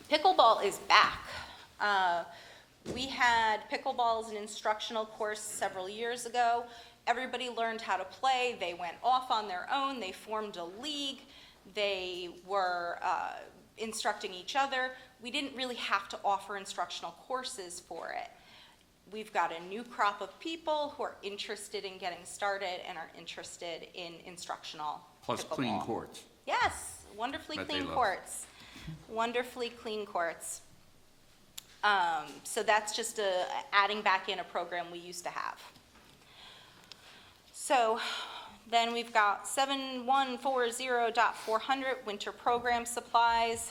Pickleball is back. We had pickleball as an instructional course several years ago. Everybody learned how to play. They went off on their own. They formed a league. They were instructing each other. We didn't really have to offer instructional courses for it. We've got a new crop of people who are interested in getting started and are interested in instructional Plus clean pickleball. courts. Yes, wonderfully That they clean love. courts. Wonderfully clean courts. So that's just adding back in a program we used to have. So then we've got 7140.400, winter program supplies.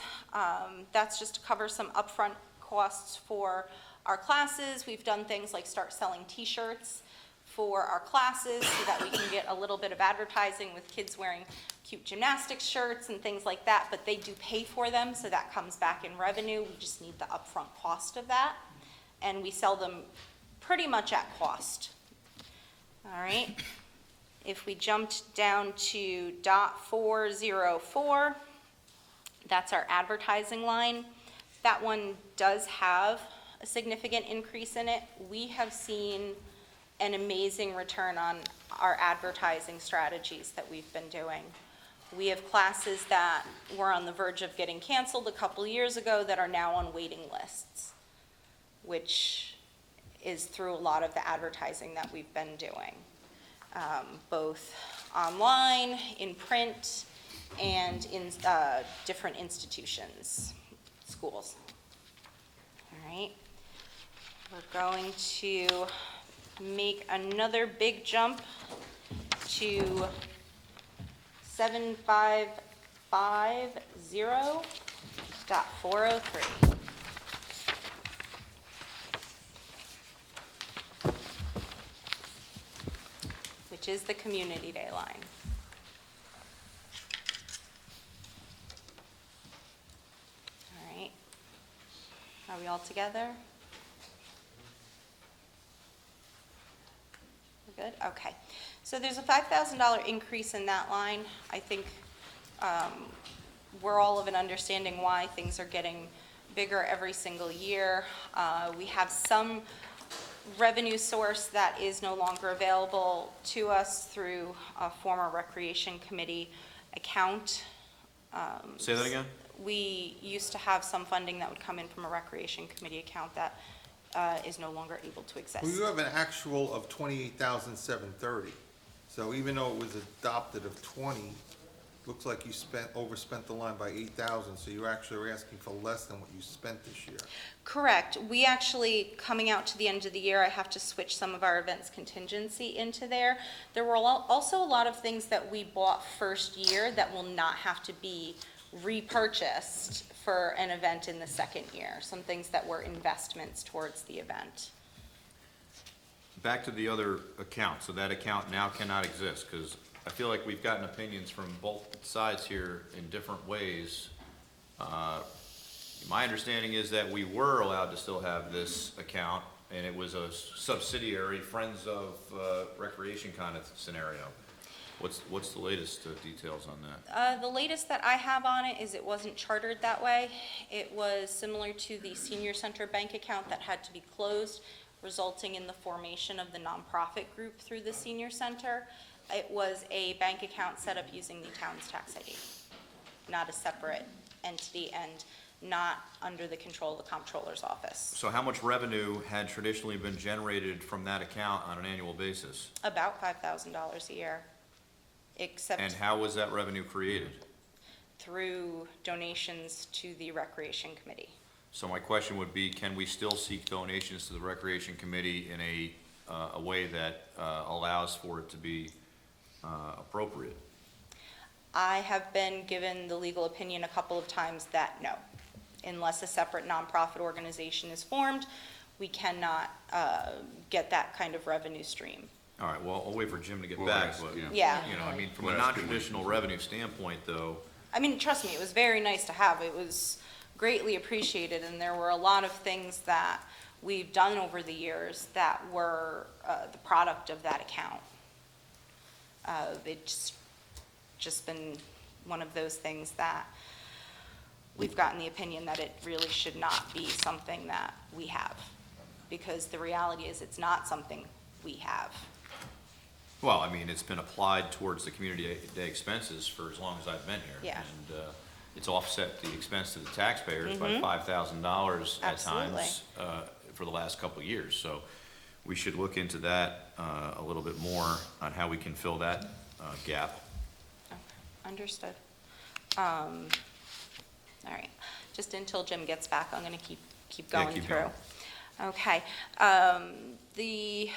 That's just to cover some upfront costs for our classes. We've done things like start selling T-shirts for our classes so that we can get a little bit of advertising with kids wearing cute gymnastics shirts and things like that, but they do pay for them, so that comes back in revenue. We just need the upfront cost of that, and we sell them pretty much at cost. All right. If we jumped down to .404, that's our advertising line. That one does have a significant increase in it. We have seen an amazing return on our advertising strategies that we've been doing. We have classes that were on the verge of getting canceled a couple years ago that are now on waiting lists, which is through a lot of the advertising that we've been doing, both online, in print, and in different institutions, schools. All right. We're going to make another big jump to 7550.403. Which is the Community Day line. All right. Are we all together? We're good? Okay. So there's a $5,000 increase in that line. I think we're all of an understanding why things are getting bigger every single year. We have some revenue source that is no longer available to us through a former Recreation Committee account. Say that again? We used to have some funding that would come in from a Recreation Committee account that is no longer able to exist. Well, you have an actual of 28,730. So even though it was adopted of 20, looks like you overspent the line by 8,000, so you actually are asking for less than what you spent this year. Correct. We actually, coming out to the end of the year, I have to switch some of our events contingency into there. There were also a lot of things that we bought first year that will not have to be repurchased for an event in the second year. Some things that were investments towards the event. Back to the other account, so that account now cannot exist, because I feel like we've gotten opinions from both sides here in different ways. My understanding is that we were allowed to still have this account, and it was a subsidiary, Friends of Recreation kind of scenario. What's the latest details on that? The latest that I have on it is it wasn't chartered that way. It was similar to the senior center bank account that had to be closed, resulting in the formation of the nonprofit group through the senior center. It was a bank account set up using the town's tax ID, not a separate entity and not under the control of the comptroller's office. So how much revenue had traditionally been generated from that account on an annual basis? About $5,000 a year, except And how was that revenue created? through donations to the Recreation Committee. So my question would be, can we still seek donations to the Recreation Committee in a way that allows for it to be appropriate? I have been given the legal opinion a couple of times that no, unless a separate nonprofit organization is formed, we cannot get that kind of revenue stream. All right, well, I'll wait for Jim to get We'll back, ask, but, yeah. Yeah. you know, I mean, from a We'll ask him. non-traditional revenue standpoint, though, I mean, trust me, it was very nice to have. It was greatly appreciated, and there were a lot of things that we've done over the years that were the product of that account. It's just been one of those things that we've gotten the opinion that it really should not be something that we have, because the reality is it's not something we have. well, I mean, it's been applied towards the community day expenses for as long as I've been here. Yeah. And it's offset the expense to the taxpayers by Mhm. $5,000 at Absolutely. times for the last couple of years. So we should look into that a little bit more on how we can fill that gap. Okay, understood. All right, just until Jim gets back, I'm gonna keep Yeah, going keep through. going. Okay, the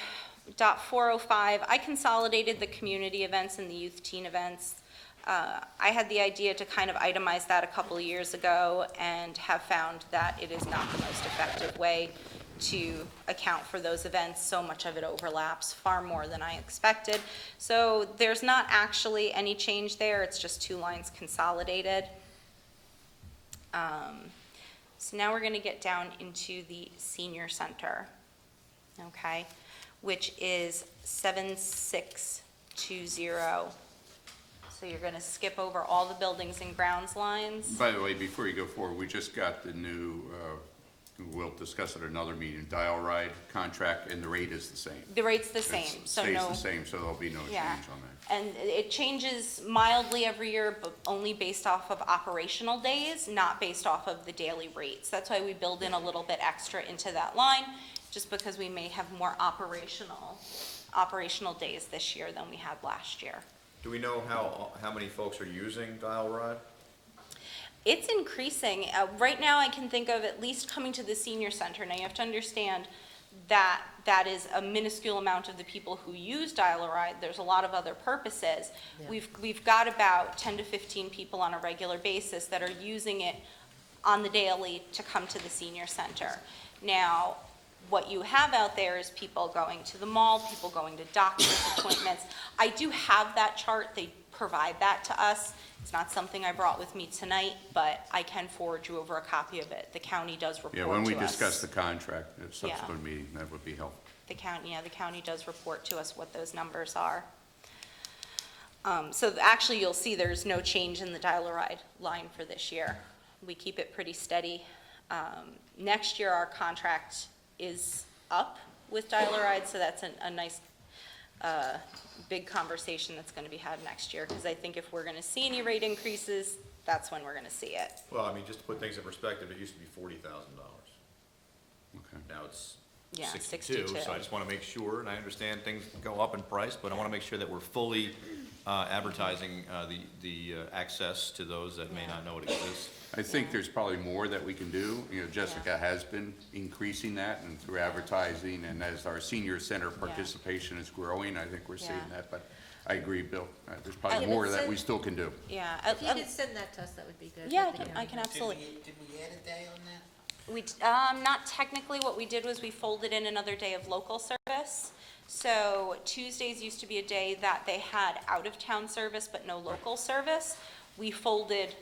.405, I consolidated the community events and the youth teen events. I had the idea to kind of itemize that a couple of years ago and have found that it is not the most effective way to account for those events. So much of it overlaps, far more than I expected. So there's not actually any change there, it's just two lines consolidated. So now we're gonna get down into the senior center, okay, which is 7620. So you're gonna skip over all the buildings and grounds lines. By the way, before you go forward, we just got the new, we'll discuss at another meeting, dial ride contract, and the rate is the same. The rate's the It same, so stays no. the same, so there'll be no change Yeah. on that. And it changes mildly every year, but only based off of operational days, not based off of the daily rates. That's why we build in a little bit extra into that line, just because we may have more operational days this year than we had last year. Do we know how many folks are using Dial Ride? It's increasing. Right now, I can think of at least coming to the senior center. Now, you have to understand that that is a minuscule amount of the people who use Dial-A-Ride. There's a lot of other purposes. We've got about 10 to 15 people on a regular basis that are using it on the daily to come to the senior center. Now, what you have out there is people going to the mall, people going to doctor's appointments. I do have that chart. They provide that to us. It's not something I brought with me tonight, but I can forward you over a copy of it. The county does report to us. Yeah, when we discuss the contract at a subsequent meeting, that would be helpful. The county does report to us what those numbers are. So actually, you'll see there's no change in the Dial-A-Ride line for this year. We keep it pretty steady. Next year, our contract is up with Dial-A-Ride, so that's a nice, big conversation that's gonna be had next year, because I think if we're gonna see any rate increases, that's when we're gonna see it. Well, I mean, just to put things in perspective, it used to be $40,000. Okay. Now it's Yeah, 62, so I just want to make sure, and I understand things go up in price, but I want to make sure that we're fully advertising the access to those that may not know it exists. I think there's probably more that we can do. You know, Jessica has been increasing that and through advertising, and as our senior center participation is growing, I think we're seeing Yeah. that, but I agree, Bill. There's probably Yeah, more but that we still can do. Yeah. If you could send that to us, that would be good. Yeah, with the I county. can absolutely. Did we add a day on that? Not technically. What we did was we folded in another day of local service. So Tuesdays used to be a day that they had out-of-town service but no local service. We folded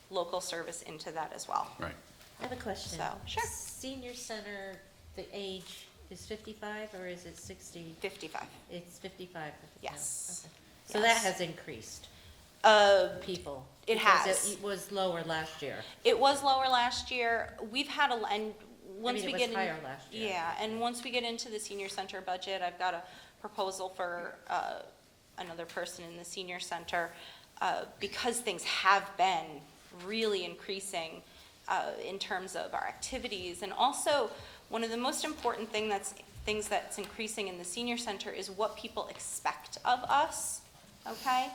local service into that as well. Right. I have a question. So, sure. Senior center, the age is 55 or is it 60? 55. It's 55 for the town. Yes. Okay. So that Yes. has increased, people. It because has. It was lower last year. It was lower last year. We've had and once mean, we it get was higher last year. Yeah, and once we get into the senior center budget, I've got a proposal for another person in the senior center, because things have been really increasing in terms of our activities. And also, one of the most important things that's increasing in the senior center is what people expect of us, okay?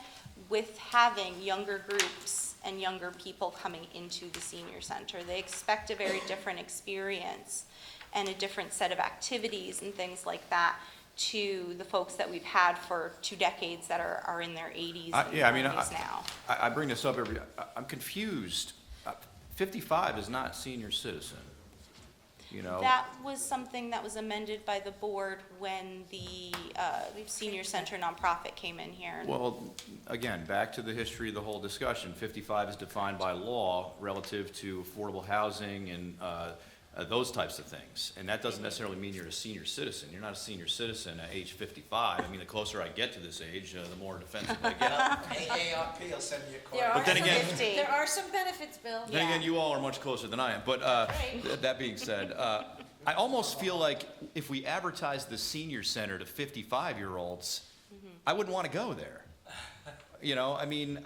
With having younger groups and younger people coming into the senior center. They expect a very different experience and a different set of activities and things like that to the folks that we've had for 2 decades that are in their 80s and 90s now. I bring this up I'm confused. 55 is not senior citizen, you know? That was something that was amended by the board when the senior center nonprofit came in here. Well, again, back to the history of the whole discussion, 55 is defined by law relative to affordable housing and those types of things. And that doesn't necessarily mean you're a senior citizen. You're not a senior citizen at age 55. I mean, the closer I get to this age, the more defensive I get. AARP will send you a call. But then again, There are some benefits, Bill. then again, you all are much closer than I am. But that being said, I almost feel like if we advertise the senior center to 55-year-olds, I wouldn't want to go there. You know, I mean,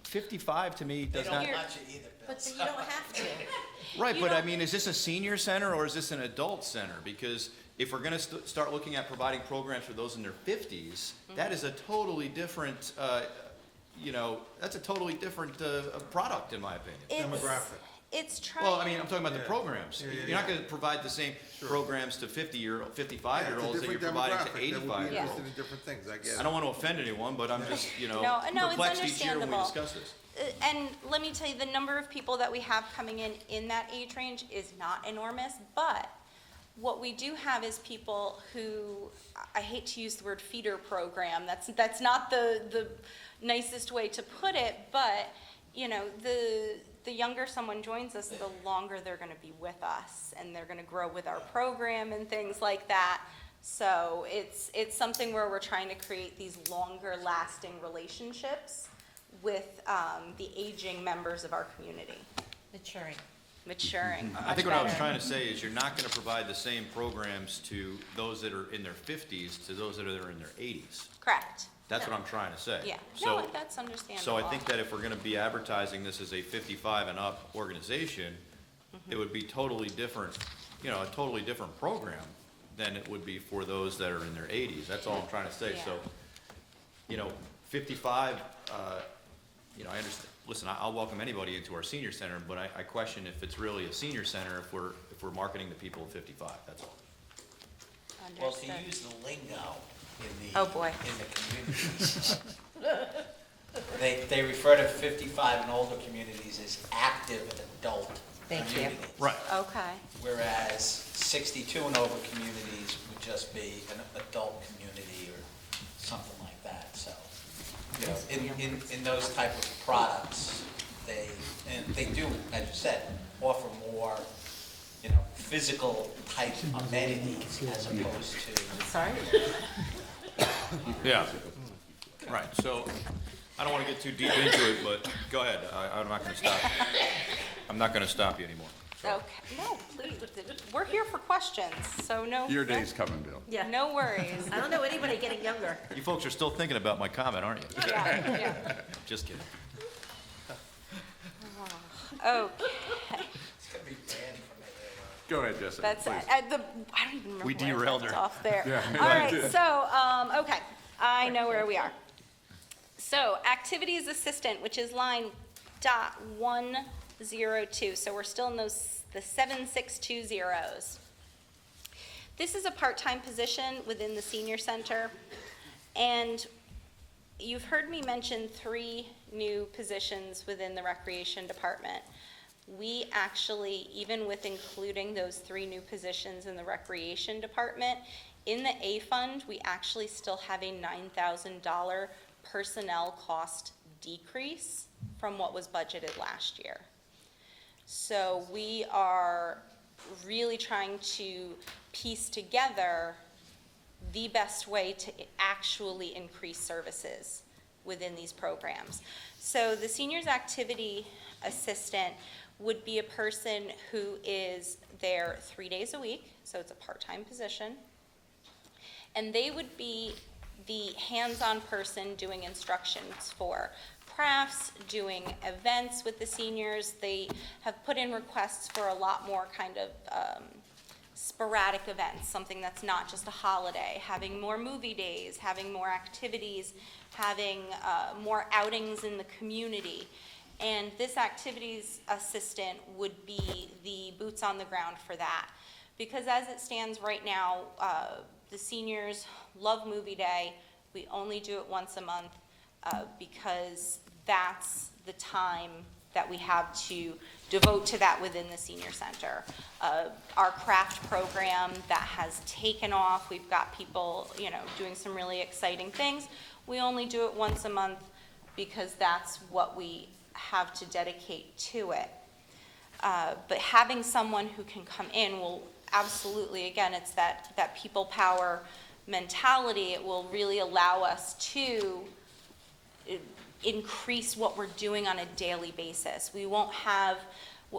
55 to me They does don't not. want you either, Bill. But you don't have to. Right, but I mean, is this a senior center or is this an adult center? Because if we're going to start looking at providing programs for those in their 50s, that is a totally different, that's a totally different product, in my opinion. Demographic. It's trying. Well, I mean, I'm talking about the programs. Yeah, yeah, You're not yeah. going to provide the same programs to 55-year-olds that you're Different providing to demographic that would be 85-year-olds. interested in different things, I get I it. don't want to offend anyone, but I'm just, No, it's perplexed each year when we understandable. discuss this. And let me tell you, the number of people that we have coming in that age range is not enormous, but What we do have is people who, I hate to use the word feeder program, that's not the nicest way to put it, but, you know, the younger someone joins us, the longer they're gonna be with us, and they're gonna grow with our program and things like that. So it's something where we're trying to create these longer lasting relationships with the aging members of our community. Maturing. I think what I was trying to say is you're not gonna provide the same programs to those that are in their 50s to those that are in their 80s. Correct. That's what I'm trying to say. Yeah. So, No, that's understandable. so I think that if we're gonna be advertising this as a 55 and up organization, it would be totally different, you know, a totally different program than it would be for those that are in their 80s. That's all I'm trying to say. So, you know, 55, you know, I understand, listen, I'll welcome anybody into our senior center, but I question if it's really a senior center if we're marketing to people at 55, that's all. Well, to Understood. use the lingo in the. Oh, boy. In the communities. They refer to 55 and older communities as active adult Thank you. communities. Right. Okay. Whereas 62 and over communities would just be an adult community or something like that, so. You know, in those type of products, they do, as you said, offer more, you know, physical type amenities as opposed to. Sorry? Yeah, right, so, I don't wanna get too deep into it, but go ahead, I'm not gonna stop. I'm not gonna stop you anymore. Okay. No, please. We're here for questions, so no. Your day's coming, Bill. Yeah. No worries. I don't know anybody getting younger. You folks are still thinking about my comment, aren't you? Yeah, yeah. Just kidding. Okay. It's gonna be banned from it. Go ahead, Jessica, That's please. it. I don't even remember We where I derailed left her. off there. Yeah. All right, so, okay, I know where we are. So, activities assistant, which is line .102, so we're still in the 7620s. This is a part-time position within the senior center, and you've heard me mention 3 new positions within the recreation department. We actually, even with including those 3 new positions in the recreation department, in the A fund, we actually still have a $9,000 personnel cost decrease from what was budgeted last year. So we are really trying to piece together the best way to actually increase services within these programs. So the seniors activity assistant would be a person who is there 3 days a week, so it's a part-time position. And they would be the hands-on person doing instructions for crafts, doing events with the seniors. They have put in requests for a lot more kind of sporadic events, something that's not just a holiday, having more movie days, having more activities, having more outings in the community. And this activities assistant would be the boots on the ground for that. Because as it stands right now, the seniors love movie day. We only do it once a month because that's the time that we have to devote to that within the senior center. Our craft program that has taken off, we've got people, you know, doing some really exciting things. We only do it once a month because that's what we have to dedicate to it. But having someone who can come in will absolutely, again, it's that people power mentality. It will really allow us to increase what we're doing on a daily basis. We won't have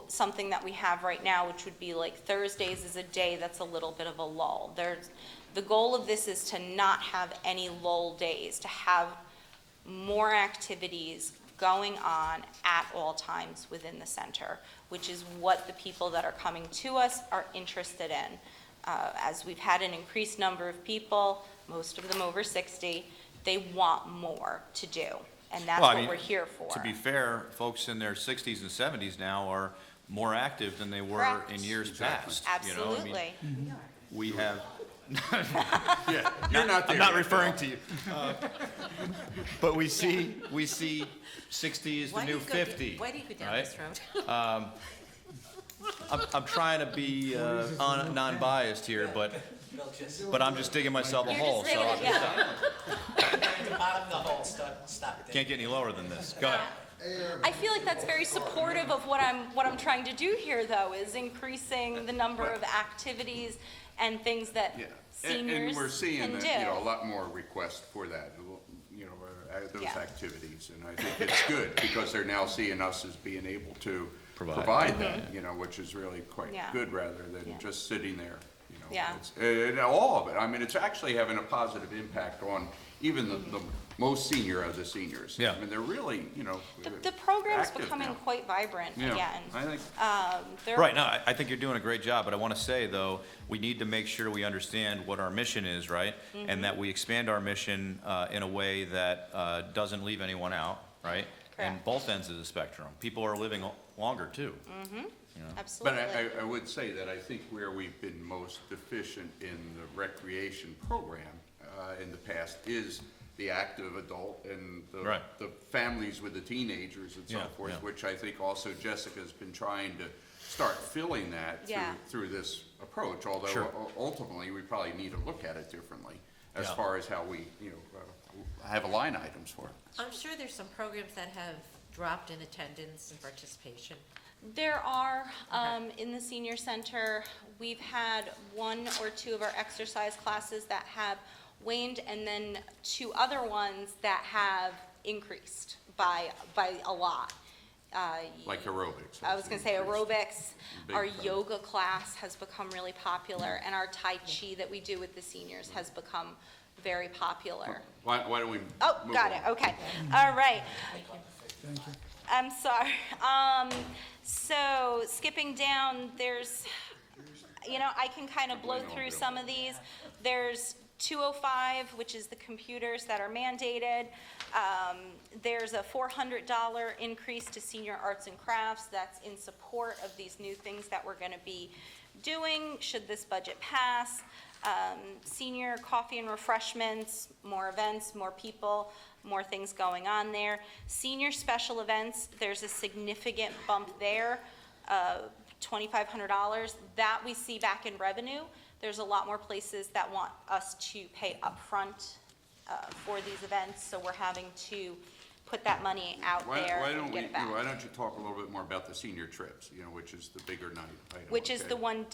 something that we have right now, which would be like Thursdays is a day that's a little bit of a lull. The goal of this is to not have any lull days, to have more activities going on at all times within the center, which is what the people that are coming to us are interested in. As we've had an increased number of people, most of them over 60, they want more to do, and that's Well, I what mean, we're here for. To be fair, folks in their 60s and 70s now are more active than they were Correct. in years Exactly. past. You know, I mean, Absolutely. we have, Yeah, you're not there I'm not yet, referring Bill. to you. But we see 60 is the Why do new you go 50. Why do you go down right? this road? I'm trying to be non-biased here, but I'm just digging myself a You're hole, just so digging I'll it, just yeah. At the bottom of the hole, stop it. can't get any lower than this. Go ahead. I feel like that's very supportive of what I'm trying to do here, though, is increasing the number of activities and things that Yeah. seniors And we're seeing, can that, do. you know, a lot more requests for that, you know, those Yeah. activities. And I think it's good because they're now seeing us as being able to Provide. provide that, you know, which is really quite Yeah. good rather than Yeah. just sitting there, you know. Yeah. And all of it. I mean, it's actually having a positive impact on even the most senior of the seniors. Yeah. I mean, they're really, you know. The program's active becoming now. quite vibrant Yeah, again. I think, There- Right, no, I think you're doing a great job, but I want to say, though, we need to make sure we understand what our mission is, right? And that we expand our mission in a way that doesn't leave anyone out, right? And Correct. both ends of the spectrum. People are living longer, too. but Absolutely. I would say that I think where we've been most deficient in the recreation program in the past is the active adult and Right. the families with the teenagers and so Yeah, forth, yeah. which I think also Jessica's been trying to start filling that Yeah. through this approach, although Sure. ultimately, we probably need to look at it differently as Yeah. far as how we, you know, have line items for it. I'm sure there's some programs that have dropped in attendance and participation. There are, in the senior center, we've had 1 or 2 of our exercise classes that have waned, and then 2 other ones that have increased by a lot. Like aerobics. I was gonna say aerobics, Big our time. yoga class has become really popular, and our Tai Chi that we do with the seniors has become very popular. Why don't we? Oh, move got on? it, okay, all right. Thank you. I'm sorry. So skipping down, there's, you know, I can kind of blow through some of these. There's 205, which is the computers that are mandated. There's a $400 increase to senior arts and crafts. That's in support of these new things that we're going to be doing, should this budget pass. Senior coffee and refreshments, more events, more people, more things going on there. Senior special events, there's a significant bump there, $2,500. That we see back in revenue. There's a lot more places that want us to pay upfront for these events, so we're having to put that money out there Why and don't get it back. why don't you talk a little bit more about the senior trips, you know, which is the bigger item? Which is okay? the one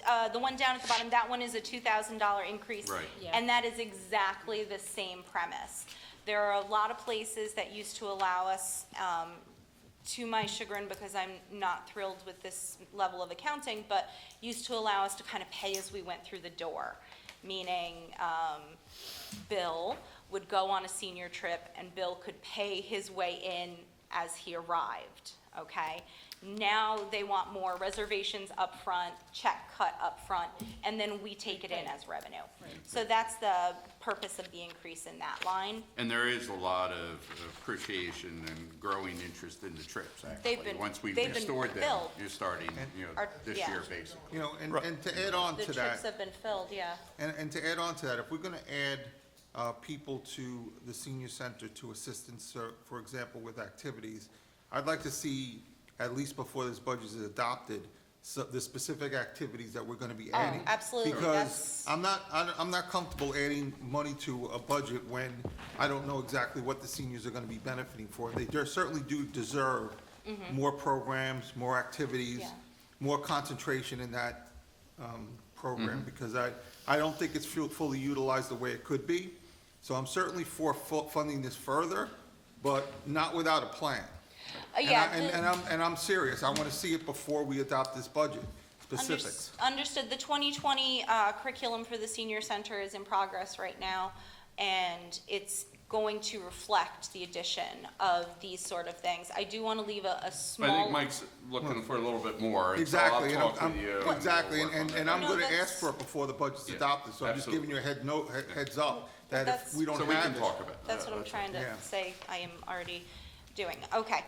down at the bottom, that one is a $2,000 increase. Right. Yeah. And that is exactly the same premise. There are a lot of places that used to allow us, to my chagrin, because I'm not thrilled with this level of accounting, but used to allow us to kind of pay as we went through the door. Meaning, Bill would go on a senior trip and Bill could pay his way in as he arrived, okay? Now they want more reservations up front, check cut up front, and then we take it in as revenue. So that's the purpose of the increase in that line. And there is a lot of appreciation and growing interest in the trips, actually. Once we've they've been restored them, filled. you're starting, you know, Our- this yeah. year, basically. You know, and to add on The to trips that, have been filled, yeah. and to add on to that, if we're gonna add people to the senior center to assistance, for example, with activities, I'd like to see, at least before this budget is adopted, the specific activities that we're gonna be adding. absolutely. Because That's- I'm not comfortable adding money to a budget when I don't know exactly what the seniors are gonna be benefiting for. They certainly do deserve more programs, more activities, Yeah. more concentration in that program, because I don't think it's fully utilized the way it could be. So I'm certainly for funding this further, but not without a plan. Yeah, And I'm serious, I wanna see it before we adopt this budget, specifics. Understood. The 2020 curriculum for the senior center is in progress right now, and it's going to reflect the addition of these sort of things. I do want to leave a I small. think Mike's looking for a little bit more, and so Exactly, I'll and talk with you. exactly, we'll work on and that. I'm No, gonna that's- ask for it before the budget's Yeah, adopted, so I'm just giving you a heads up, that if That's- we don't So we can have talk it. about that. That's what I'm trying to Yeah. say. I am already doing, okay.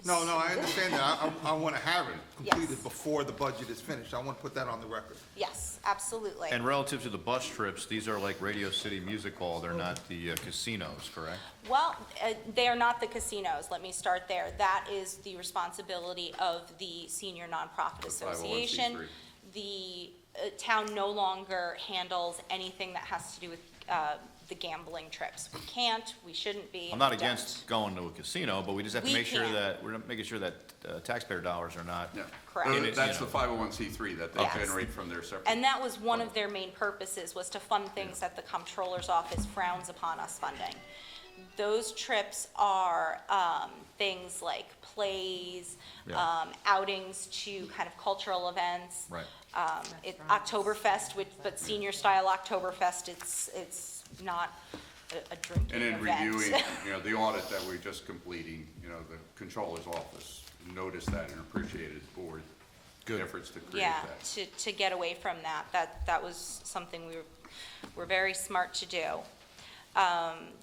No, I understand that. I want to have it completed Yes. before the budget is finished. I want to put that on the record. Yes, absolutely. And relative to the bus trips, these are like Radio City Music Hall, they're not the casinos, correct? Well, they are not the casinos, let me start there. That is the responsibility of the Senior Nonprofit The Association. 501c3. The town no longer handles anything that has to do with the gambling trips. We can't, we shouldn't be. I'm not and we don't. against going to a casino, but we just have to We make sure can't. that, we're making sure that taxpayer dollars are not. Yeah. Correct. in it, That's you the know. 501c3 that they Yes. generate from their separate. And that was one of their main purposes, was to fund things that the comptroller's office frowns upon us funding. Those trips are things like plays, Yeah. outings to kind of cultural events. Right. Oktoberfest, but senior style Oktoberfest, it's not a drinking And then event. reviewing, the audit that we're just completing, the controller's office noticed that and appreciated the board efforts to create Yeah, that. to get away from that was something we were very smart to do.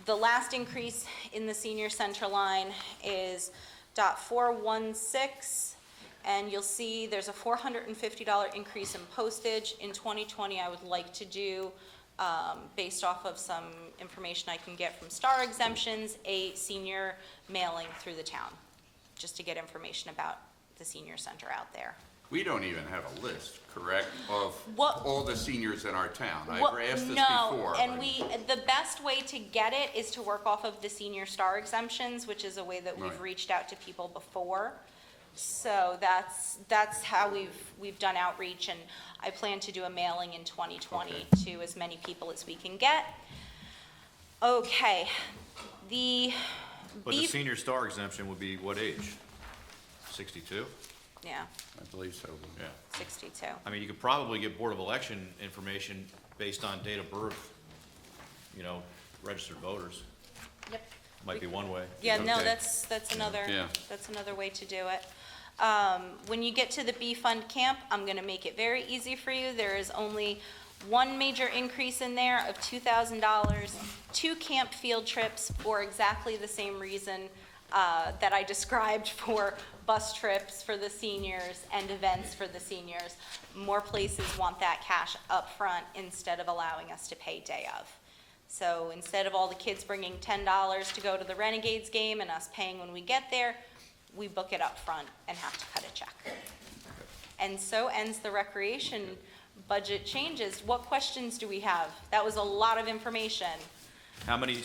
The last increase in the senior center line is .416, and you'll see there's a $450 increase in postage. In 2020, I would like to do, based off of some information I can get from Star Exemptions, a senior mailing through the town, just to get information about the senior center out there. We don't even have a list, correct, of What- all the seniors in our town. I've Well, asked this no, before. and but- the best way to get it is to work off of the senior star exemptions, which is a way that we've Right. reached out to people before. So that's how we've done outreach, and I plan to do a mailing in 2020 to as many people as we can get. Okay, But the beef- senior star exemption would be what age? 62? Yeah, I believe so. Yeah. 62. I mean, you could probably get Board of Election information based on date of birth, registered voters. Yep. Might be one way. Yeah, no, Okay. that's another, Yeah. that's another way to do it. When you get to the B Fund Camp, I'm gonna make it very easy for you. There is only one major increase in there of $2,000, 2 camp field trips for exactly the same reason that I described for bus trips for the seniors and events for the seniors. More places want that cash up front instead of allowing us to pay day of. So instead of all the kids bringing $10 to go to the Renegades game and us paying when we get there, we book it up front and have to cut a check. And so ends the recreation budget changes. What questions do we have? That was a lot of information. How many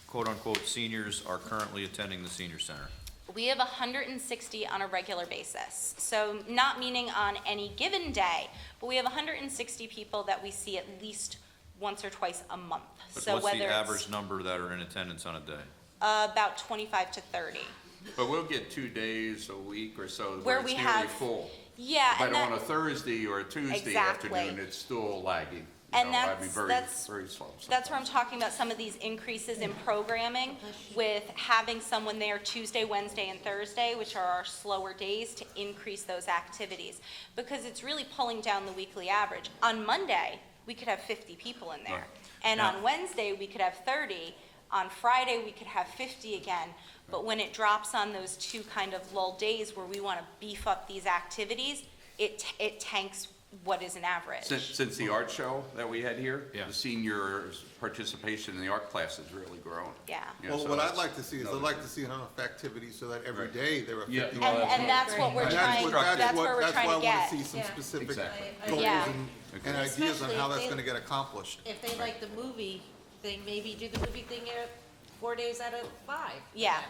quote-unquote seniors are currently attending the senior center? We have 160 on a regular basis. So not meaning on any given day, but we have 160 people that we see at least once or twice a month. But So what's the whether it's average number that are in attendance on a day? about 25 to 30. But we'll get 2 days a week or so Where where it's we nearly have- full. Yeah, But and on a that, Thursday or a Tuesday Exactly. afternoon, it's still lagging. And I mean, that's- very slow. that's where I'm talking about some of these increases in programming with having someone there Tuesday, Wednesday, and Thursday, which are our slower days, to increase those activities. Because it's really pulling down the weekly average. On Monday, we could have 50 people in there. Right. And Now- on Wednesday, we could have 30. On Friday, we could have 50 again. But when it drops on those 2 kind of lull days where we want to beef up these activities, it tanks what is an average. Since the art show that we had here, Yeah. the seniors' participation in the art class has really grown. Yeah. Well, what I'd like to see is, I'd like to see enough activity so that every Right. day there are 50. Yeah. And that's what we're And trying, that's where we're That's why I trying to want get. to see some Yeah. specific Exactly. goals Yeah. and ideas on Especially how if that's they- going to get accomplished. If they like the movie thing, maybe do the movie thing 4 days out of 5. Yeah,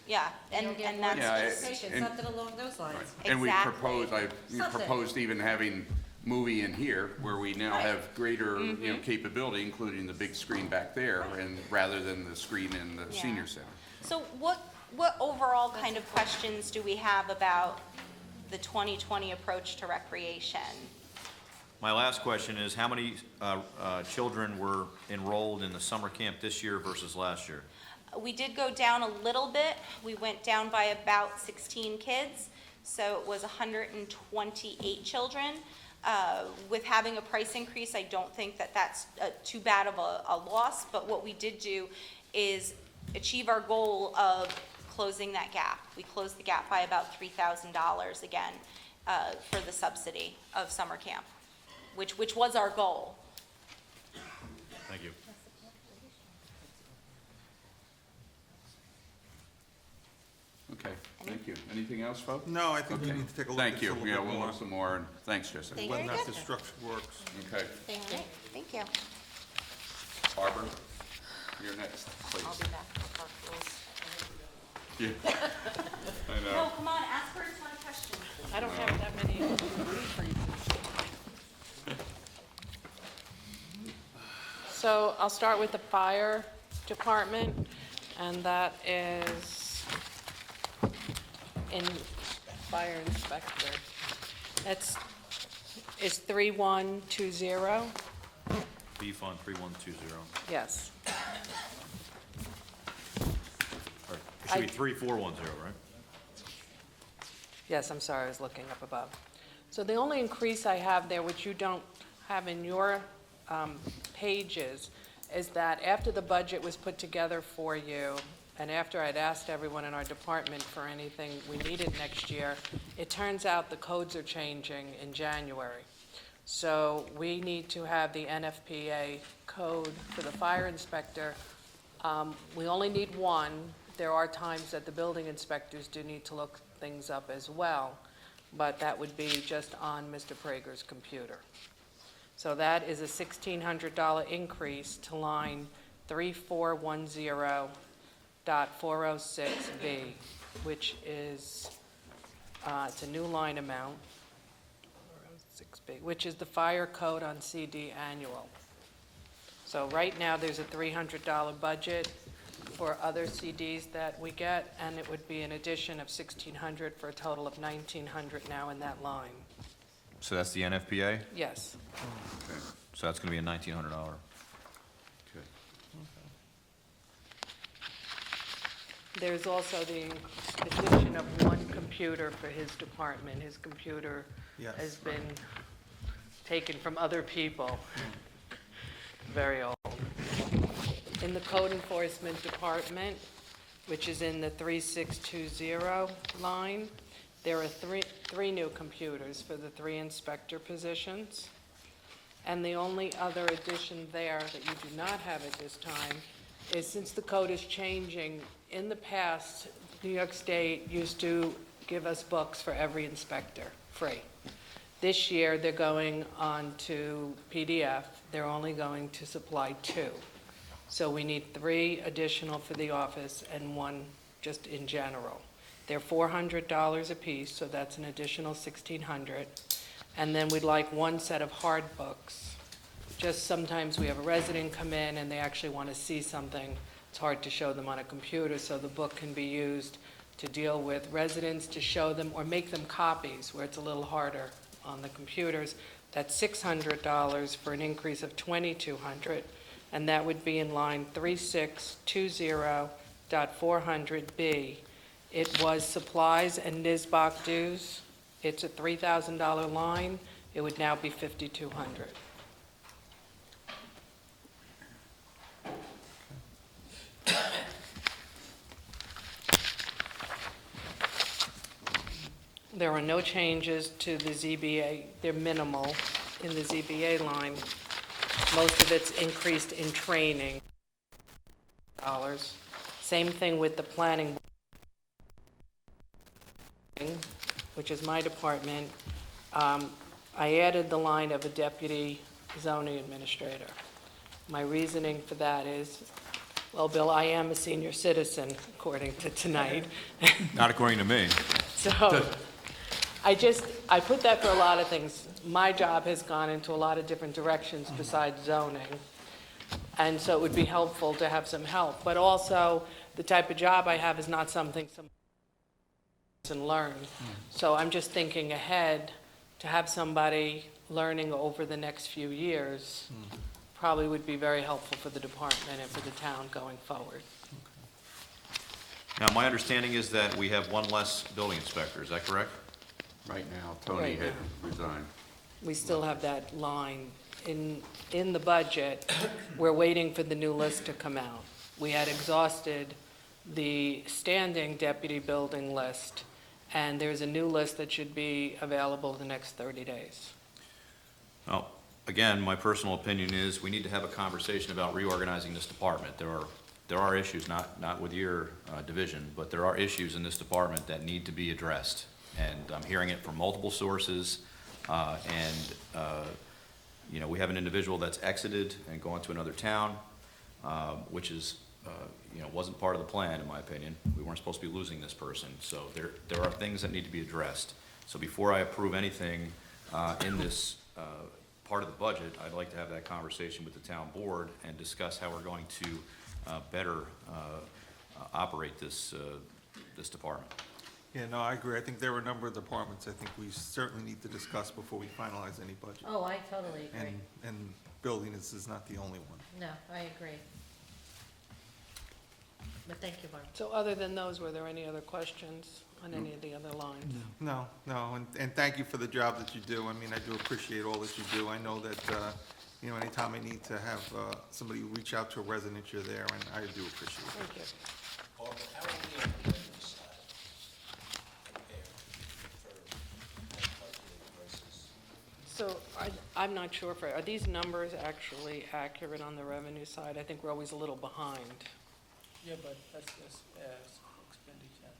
yeah, And and you'll get and more that's, Yeah, participation, and- something along those lines. And we Exactly. proposed, we Something. proposed even having movie in here, where we now Right. have greater, Mm-hmm. capability, including the big screen back there, and rather than the screen in the Yeah. senior center. so what overall kind of questions do we have about the 2020 approach to recreation? My last question is, how many children were enrolled in the summer camp this year versus last year? We did go down a little bit, we went down by about 16 kids, so it was 128 children. With having a price increase, I don't think that that's too bad of a loss, but what we did do is achieve our goal of closing that gap. We closed the gap by about $3,000 again for the subsidy of summer camp, which was our goal. Thank you. Okay, thank you. Anything else, folks? No, I think we Okay. need to take a look Thank at you. this a Yeah, little bit we'll more. look some more, and thanks, Jessica. Thank Whether or Very not good. the structure works. Okay, All right, thank you. Barbara, you're next, please. I'll be back for park rules. Yeah, I No, know. come on, ask her a ton of questions. I don't have that many. So I'll start with the fire department, and that is in fire inspector. That's, is 3120, B Fund 3120. yes. Or it should be 3410, right? Yes, I'm sorry, I was looking up above. So the only increase I have there, which you don't have in your pages, is that after the budget was put together for you, and after I'd asked everyone in our department for anything we needed next year, it turns out the codes are changing in January. So we need to have the NFPA code for the fire inspector. We only need one. There are times that the building inspectors do need to look things up as well, but that would be just on Mr. Prager's computer. So that is a $1,600 increase to line 3410.406B, which is, it's a new line amount, 406B, which is the fire code on CD annual. So right now, there's a $300 budget for other CDs that we get, and it would be an addition of $1,600 for a total of $1,900 now in that line. So that's the NFPA? Yes. Okay, So that's going to be a $1,900. okay. There's also the addition of one computer for his department. His computer Yes. has been taken from other people. Very old. In the code enforcement department, which is in the 3620 line, there are three new computers for the 3 inspector positions. And the only other addition there that you do not have at this time is, since the code is changing, in the past, New York State used to give us books for every inspector, free. This year, they're going on to PDF. They're only going to supply 2. So we need 3 additional for the office and 1 just in general. They're $400 apiece, so that's an additional $1,600. And then we'd like 1 set of hard books. Just sometimes we have a resident come in and they actually want to see something. It's hard to show them on a computer, so the book can be used to deal with residents, to show them or make them copies where it's a little harder on the computers. That's $600 for an increase of $2,200, and that would be in line 3620.400B. It was supplies and NISBOC dues. It's a $3,000 line. It would now be $5,200. There are no changes to the ZBA. They're minimal in the ZBA line. Most of it's increased in training dollars. Same thing with the planning, which is my department. I added the line of a deputy zoning administrator. My reasoning for that is, well, Bill, I am a senior citizen, according to tonight. Not according to me. So I put that for a lot of things. My job has gone into a lot of different directions besides zoning. And so it would be helpful to have some help. But also, the type of job I have is not something some can learn. So I'm just thinking ahead to have somebody learning over the next few years probably would be very helpful for the department and for the town going forward. Now, my understanding is that we have 1 less building inspector. Is that correct? Right now, Tony Right. had resigned. We still have that line in the budget. We're waiting for the new list to come out. We had exhausted the standing deputy building list, and there's a new list that should be available the next 30 days. Well, again, my personal opinion is we need to have a conversation about reorganizing this department. There are issues, not with your division, but there are issues in this department that need to be addressed. And I'm hearing it from multiple sources, you know, we have an individual that's exited and gone to another town, which is, you know, wasn't part of the plan, in my opinion. We weren't supposed to be losing this person. So there are things that need to be addressed. So before I approve anything in this part of the budget, I'd like to have that conversation with the town board and discuss how we're going to better operate this department. Yeah, no, I agree. I think there are a number of departments I think we certainly need to discuss before we finalize any budget. Oh, I totally agree. And building is not the only one. No, I agree. But thank you, Barb. So other than those, were there any other questions on any of the other lines? No, and thank you for the job that you do. I mean, I do appreciate all that you do. I know that, you know, anytime I need to have somebody reach out to a resident, you're there, and I do appreciate it. Thank you. Barbara, how are we on the revenue side compared for budgeted versus? So I'm not sure, are these numbers actually accurate on the revenue side? I think we're always a little behind. Yeah, but that's expenditure.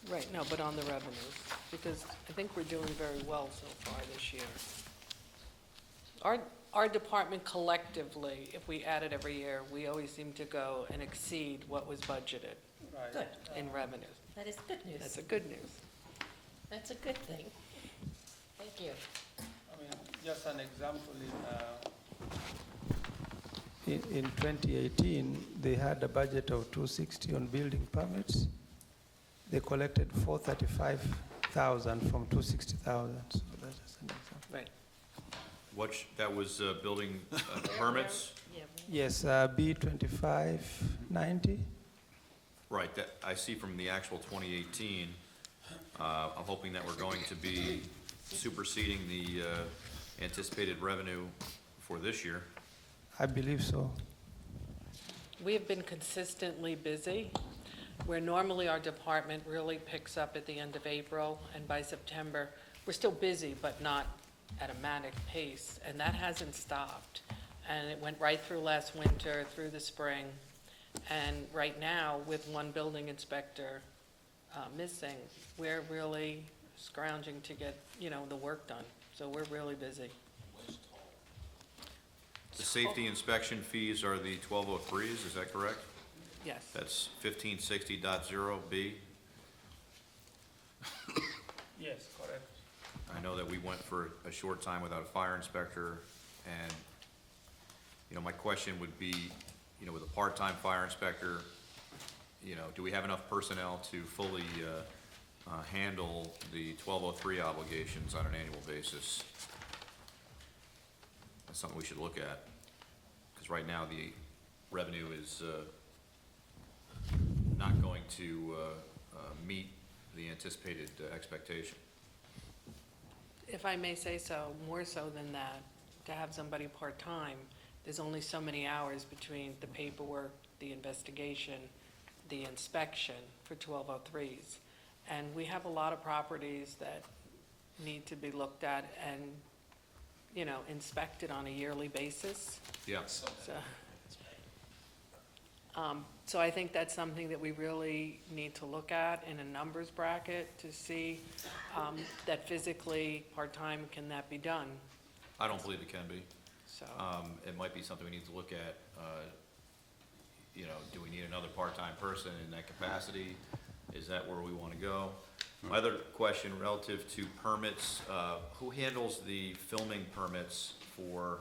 Right, no, but on the revenues, because I think we're doing very well so far this year. Our department collectively, if we add it every year, we always seem to go and exceed what was budgeted Right. Good. in revenues. That is good news. That's a good news. That's a good thing. Thank you. I mean, just an example in 2018, they had a budget of 260 on building permits. They collected 435,000 from 260,000. So that's just an example. Right. That was building permits? Yeah. Yes, B2590. Right, that, I see from the actual 2018, I'm hoping that we're going to be superseding the anticipated revenue for this year. I believe so. We have been consistently busy, where normally our department really picks up at the end of April, and by September, we're still busy, but not at a manic pace, and that hasn't stopped. And it went right through last winter, through the spring, and right now, with one building inspector missing, we're really scrounging to get, you know, the work done. So we're really busy. The safety inspection fees are the 1203s, is that correct? Yes. That's 1560.0B. Yes, correct. I know that we went for a short time without a fire inspector, and, you know, my question would be, you know, with a part-time fire inspector, you know, do we have enough personnel to fully handle the 1203 obligations on an annual basis? That's something we should look at, because right now the revenue is not going to meet the anticipated expectation. If I may say so, more so than that, to have somebody part-time, there's only so many hours between the paperwork, the investigation, the inspection for 1203s. And we have a lot of properties that need to be looked at and, you know, inspected on a yearly basis. Yeah. So I think that's something that we really need to look at in a numbers bracket to see that physically, part-time, can that be done? I don't believe it can be. So, It might be something we need to look at, you know, do we need another part-time person in that capacity? Is that where we want to go? My other question relative to permits, who handles the filming permits for,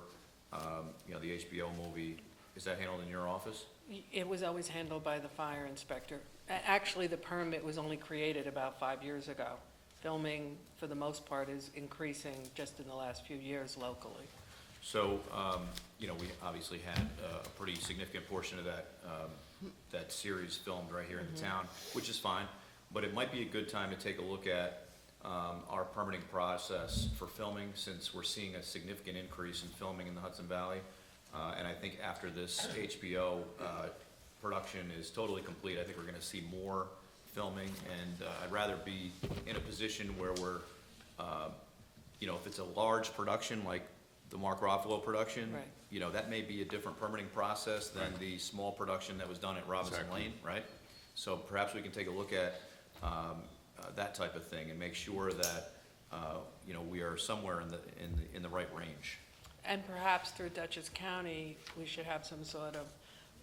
you know, the HBO movie? Is that handled in your office? it was always handled by the fire inspector. Actually, the permit was only created about 5 years ago. Filming, for the most part, is increasing just in the last few years locally. So, you know, we obviously had a pretty significant portion of that, that series filmed right here in the town, which is fine, but it might be a good time to take a look at our permitting process for filming, since we're seeing a significant increase in filming in the Hudson Valley. And I think after this HBO production is totally complete. I think we're gonna see more filming, and I'd rather be in a position where we're, you know, if it's a large production like the Mark Ruffalo production, Right. you know, that may be a different permitting process than the small production that was done at Robinson Exactly. Lane, right? So perhaps we can take a look at that type of thing and make sure that, you know, we are somewhere in the right range. And perhaps through Dutchess County, we should have some sort of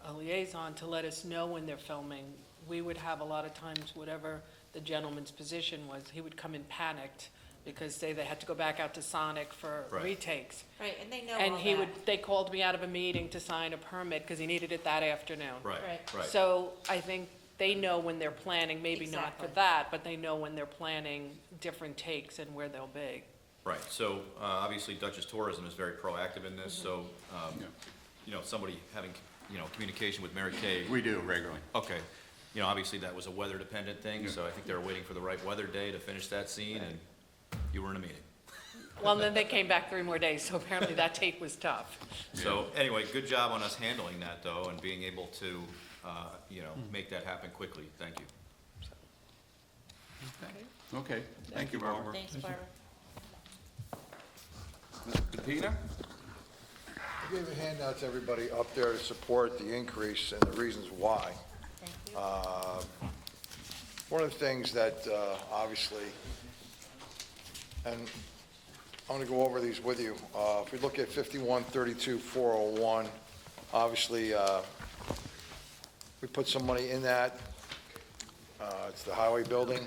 a liaison to let us know when they're filming. We would have a lot of times, whatever the gentleman's position was, he would come in panicked because say they had to go back out to Sonic for Right. retakes. Right, and they know And all he that. would, they called me out of a meeting to sign a permit because he needed it that afternoon. Right, Right. right. So I think they know when they're planning, maybe not for Exactly. that, but they know when they're planning different takes and where they'll be. Right, so, obviously Dutchess Tourism is very proactive in this, so, Yeah. you know, somebody having, you know, communication with Mary Kay. We do regularly. Okay, you know, obviously that was a weather-dependent thing, Yeah. so I think they were waiting for the right weather day to finish that scene, and you were in a meeting. Well, then they came back 3 more days, so apparently that take was tough. So, anyway, good job on us handling that, though, and being able to, you know, make that happen quickly. Thank you. Okay, thank you, Barbara. Thanks, Barbara. Mr. Pena? I gave a handout to everybody up there to support the increase and the reasons why. Thank you. One of the things that, obviously, and I'm going to go over these with you. If we look at 5132-401, obviously, we put some money in that. It's the highway building.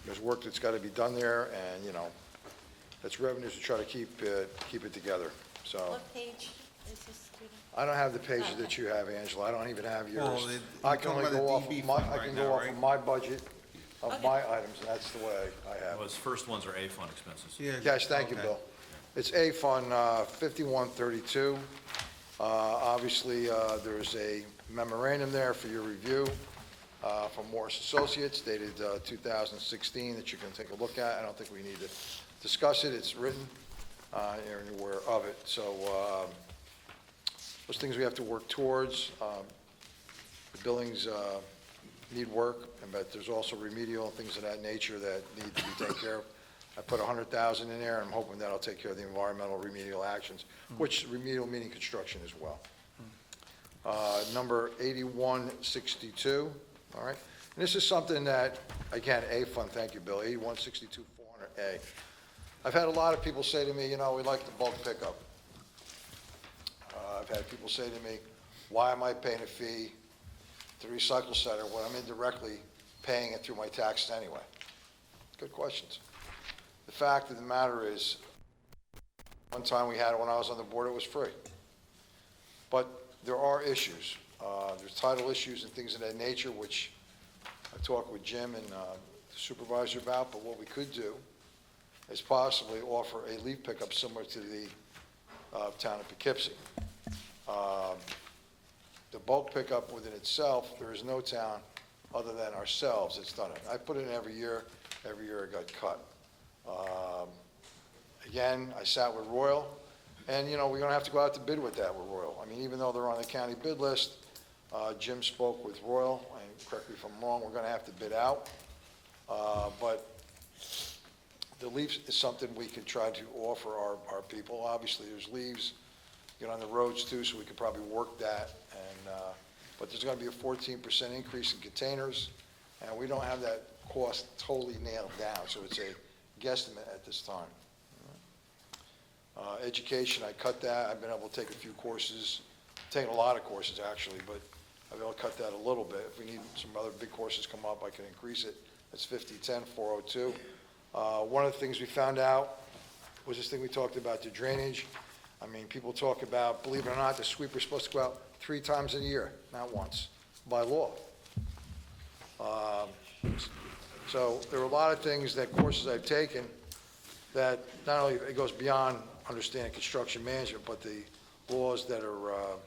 There's work that's got to be done there, and, you know, it's revenues to try to keep it together. So What page is this, student? I don't have the pages that you have, Angela. I don't even have yours. Well, I you're can only talking go about off the of DB my, fund I right can now, go off right? of my budget of Okay. my items, and that's the way I have it. Those first ones are A-fund expenses. Yeah. Yes, thank you, Okay. Bill. It's A Fund 5132. Obviously, there's a memorandum there for your review from Morris Associates dated 2016 that you can take a look at. I don't think we need to discuss it. It's written, you're aware of it. So those things we have to work towards. The buildings need work, but there's also remedial and things of that nature that need to be taken care of. I put 100,000 in there, and I'm hoping that'll take care of the environmental remedial actions, which remedial meaning construction as well. Number 8162, all right? And this is something that, again, A Fund, thank you, Bill, 8162-400A. I've had a lot of people say to me, you know, we like the bulk pickup. I've had people say to me, why am I paying a fee to the recycle center when I'm indirectly paying it through my taxes anyway? Good questions. The fact of the matter is, one time we had it when I was on the board, it was free. But there are issues. There's title issues and things of that nature, which I talked with Jim and the supervisor about, but what we could do is possibly offer a leaf pickup similar to the town of Poughkeepsie. The bulk pickup within itself, there is no town other than ourselves that's done it. I put it in every year it got cut. Again, I sat with Royal, and, you know, we're gonna have to go out to bid with that with Royal. I mean, even though they're on the county bid list, Jim spoke with Royal, and correct me if I'm wrong, we're gonna have to bid out. But the leaves is something we could try to offer our people. Obviously, there's leaves, get on the roads too, so we could probably work that. And, but there's gonna be a 14% increase in containers, and we don't have that cost totally nailed down, so it's a guesstimate at this time. Education, I cut that. I've been able to take a few courses, taken a lot of courses actually, but I've been able to cut that a little bit. If we need some other big courses come up, I can increase it. That's 50-10-402. One of the things we found out was this thing we talked about, the drainage. I mean, people talk about, believe it or not, the sweeper's supposed to go out 3 times a year, not once, by law. So there are a lot of things that courses I've taken that not only it goes beyond understanding construction management, but the laws that are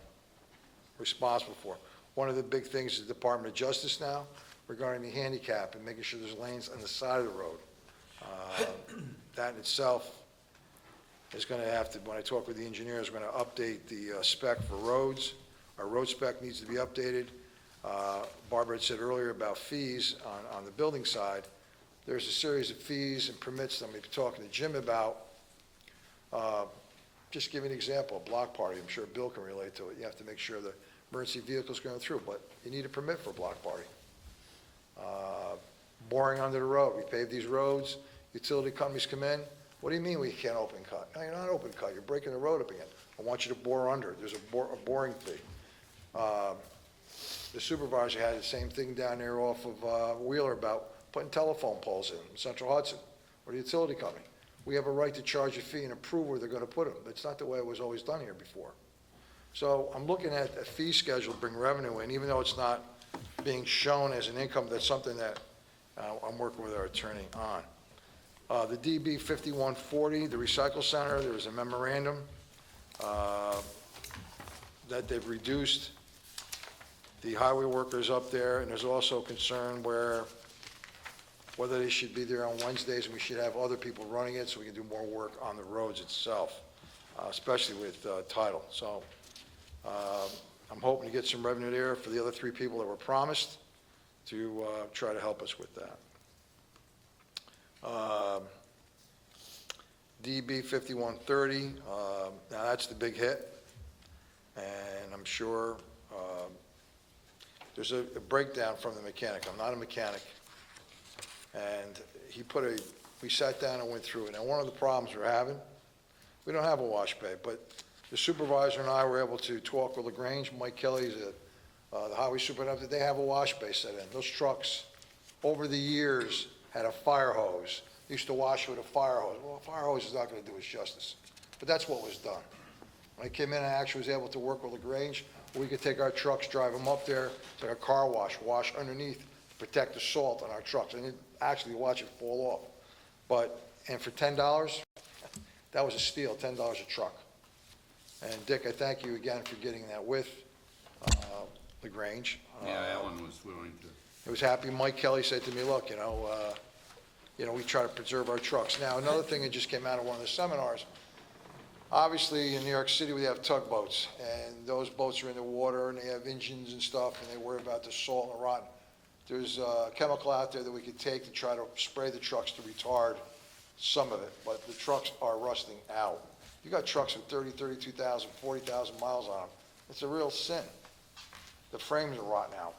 responsible for. One of the big things is the Department of Justice now regarding the handicap and making sure there's lanes on the side of the road. That in itself is going to have to, when I talk with the engineers, we're going to update the spec for roads. Our road spec needs to be updated. Barbara had said earlier about fees on the building side. There's a series of fees and permits that I'm going to be talking to Jim about. Just give you an example, a block party, I'm sure Bill can relate to it. You have to make sure the emergency vehicle's going through, but you need a permit for a block party. Boring under the road, we pave these roads, utility companies come in, what do you mean we can't open cut? No, you're not open cut, you're breaking the road up again. I want you to bore under, there's a boring fee. The supervisor had the same thing down there off of Wheeler about putting telephone poles in Central Hudson, or the utility company. We have a right to charge a fee and approve where they're gonna put them. That's not the way it was always done here before. So I'm looking at a fee schedule to bring revenue in, even though it's not being shown as an income, that's something that I'm working with our attorney on. The DB 5140, the recycle center, there was a memorandum that they've reduced the highway workers up there, and there's also concern whether they should be there on Wednesdays, and we should have other people running it so we can do more work on the roads itself, especially with title. So I'm hoping to get some revenue there for the other 3 people that were promised to try to help us with that. DB 5130, now that's the big hit, and I'm sure there's a breakdown from the mechanic. I'm not a mechanic, and we sat down and went through it. Now, one of the problems we're having, we don't have a wash bay, but the supervisor and I were able to talk with LaGrange. Mike Kelly's the highway superintendent. They have a wash bay set in. Those trucks, over the years, had a fire hose. They used to wash with a fire hose. Well, a fire hose is not going to do us justice, but that's what was done. When I came in, I actually was able to work with LaGrange. We could take our trucks, drive them up there, it's like a car wash underneath to protect the salt on our trucks, and actually watch it fall off. And for $10, that was a steal, $10 a truck. And Dick, I thank you again for getting that with LaGrange. Yeah, Alan was willing to. I was happy. Mike Kelly said to me, look, we try to preserve our trucks. Now, another thing that just came out of one of the seminars, obviously in New York City, we have tugboats, and those boats are in the water, and they have engines and stuff, and they worry about the salt and the rotten. There's a chemical out there that we could take to try to spray the trucks to retard some of it, but the trucks are rusting out. You got trucks with 30, 32,000, 40,000 miles on them. It's a real sin. The frames are rotting out.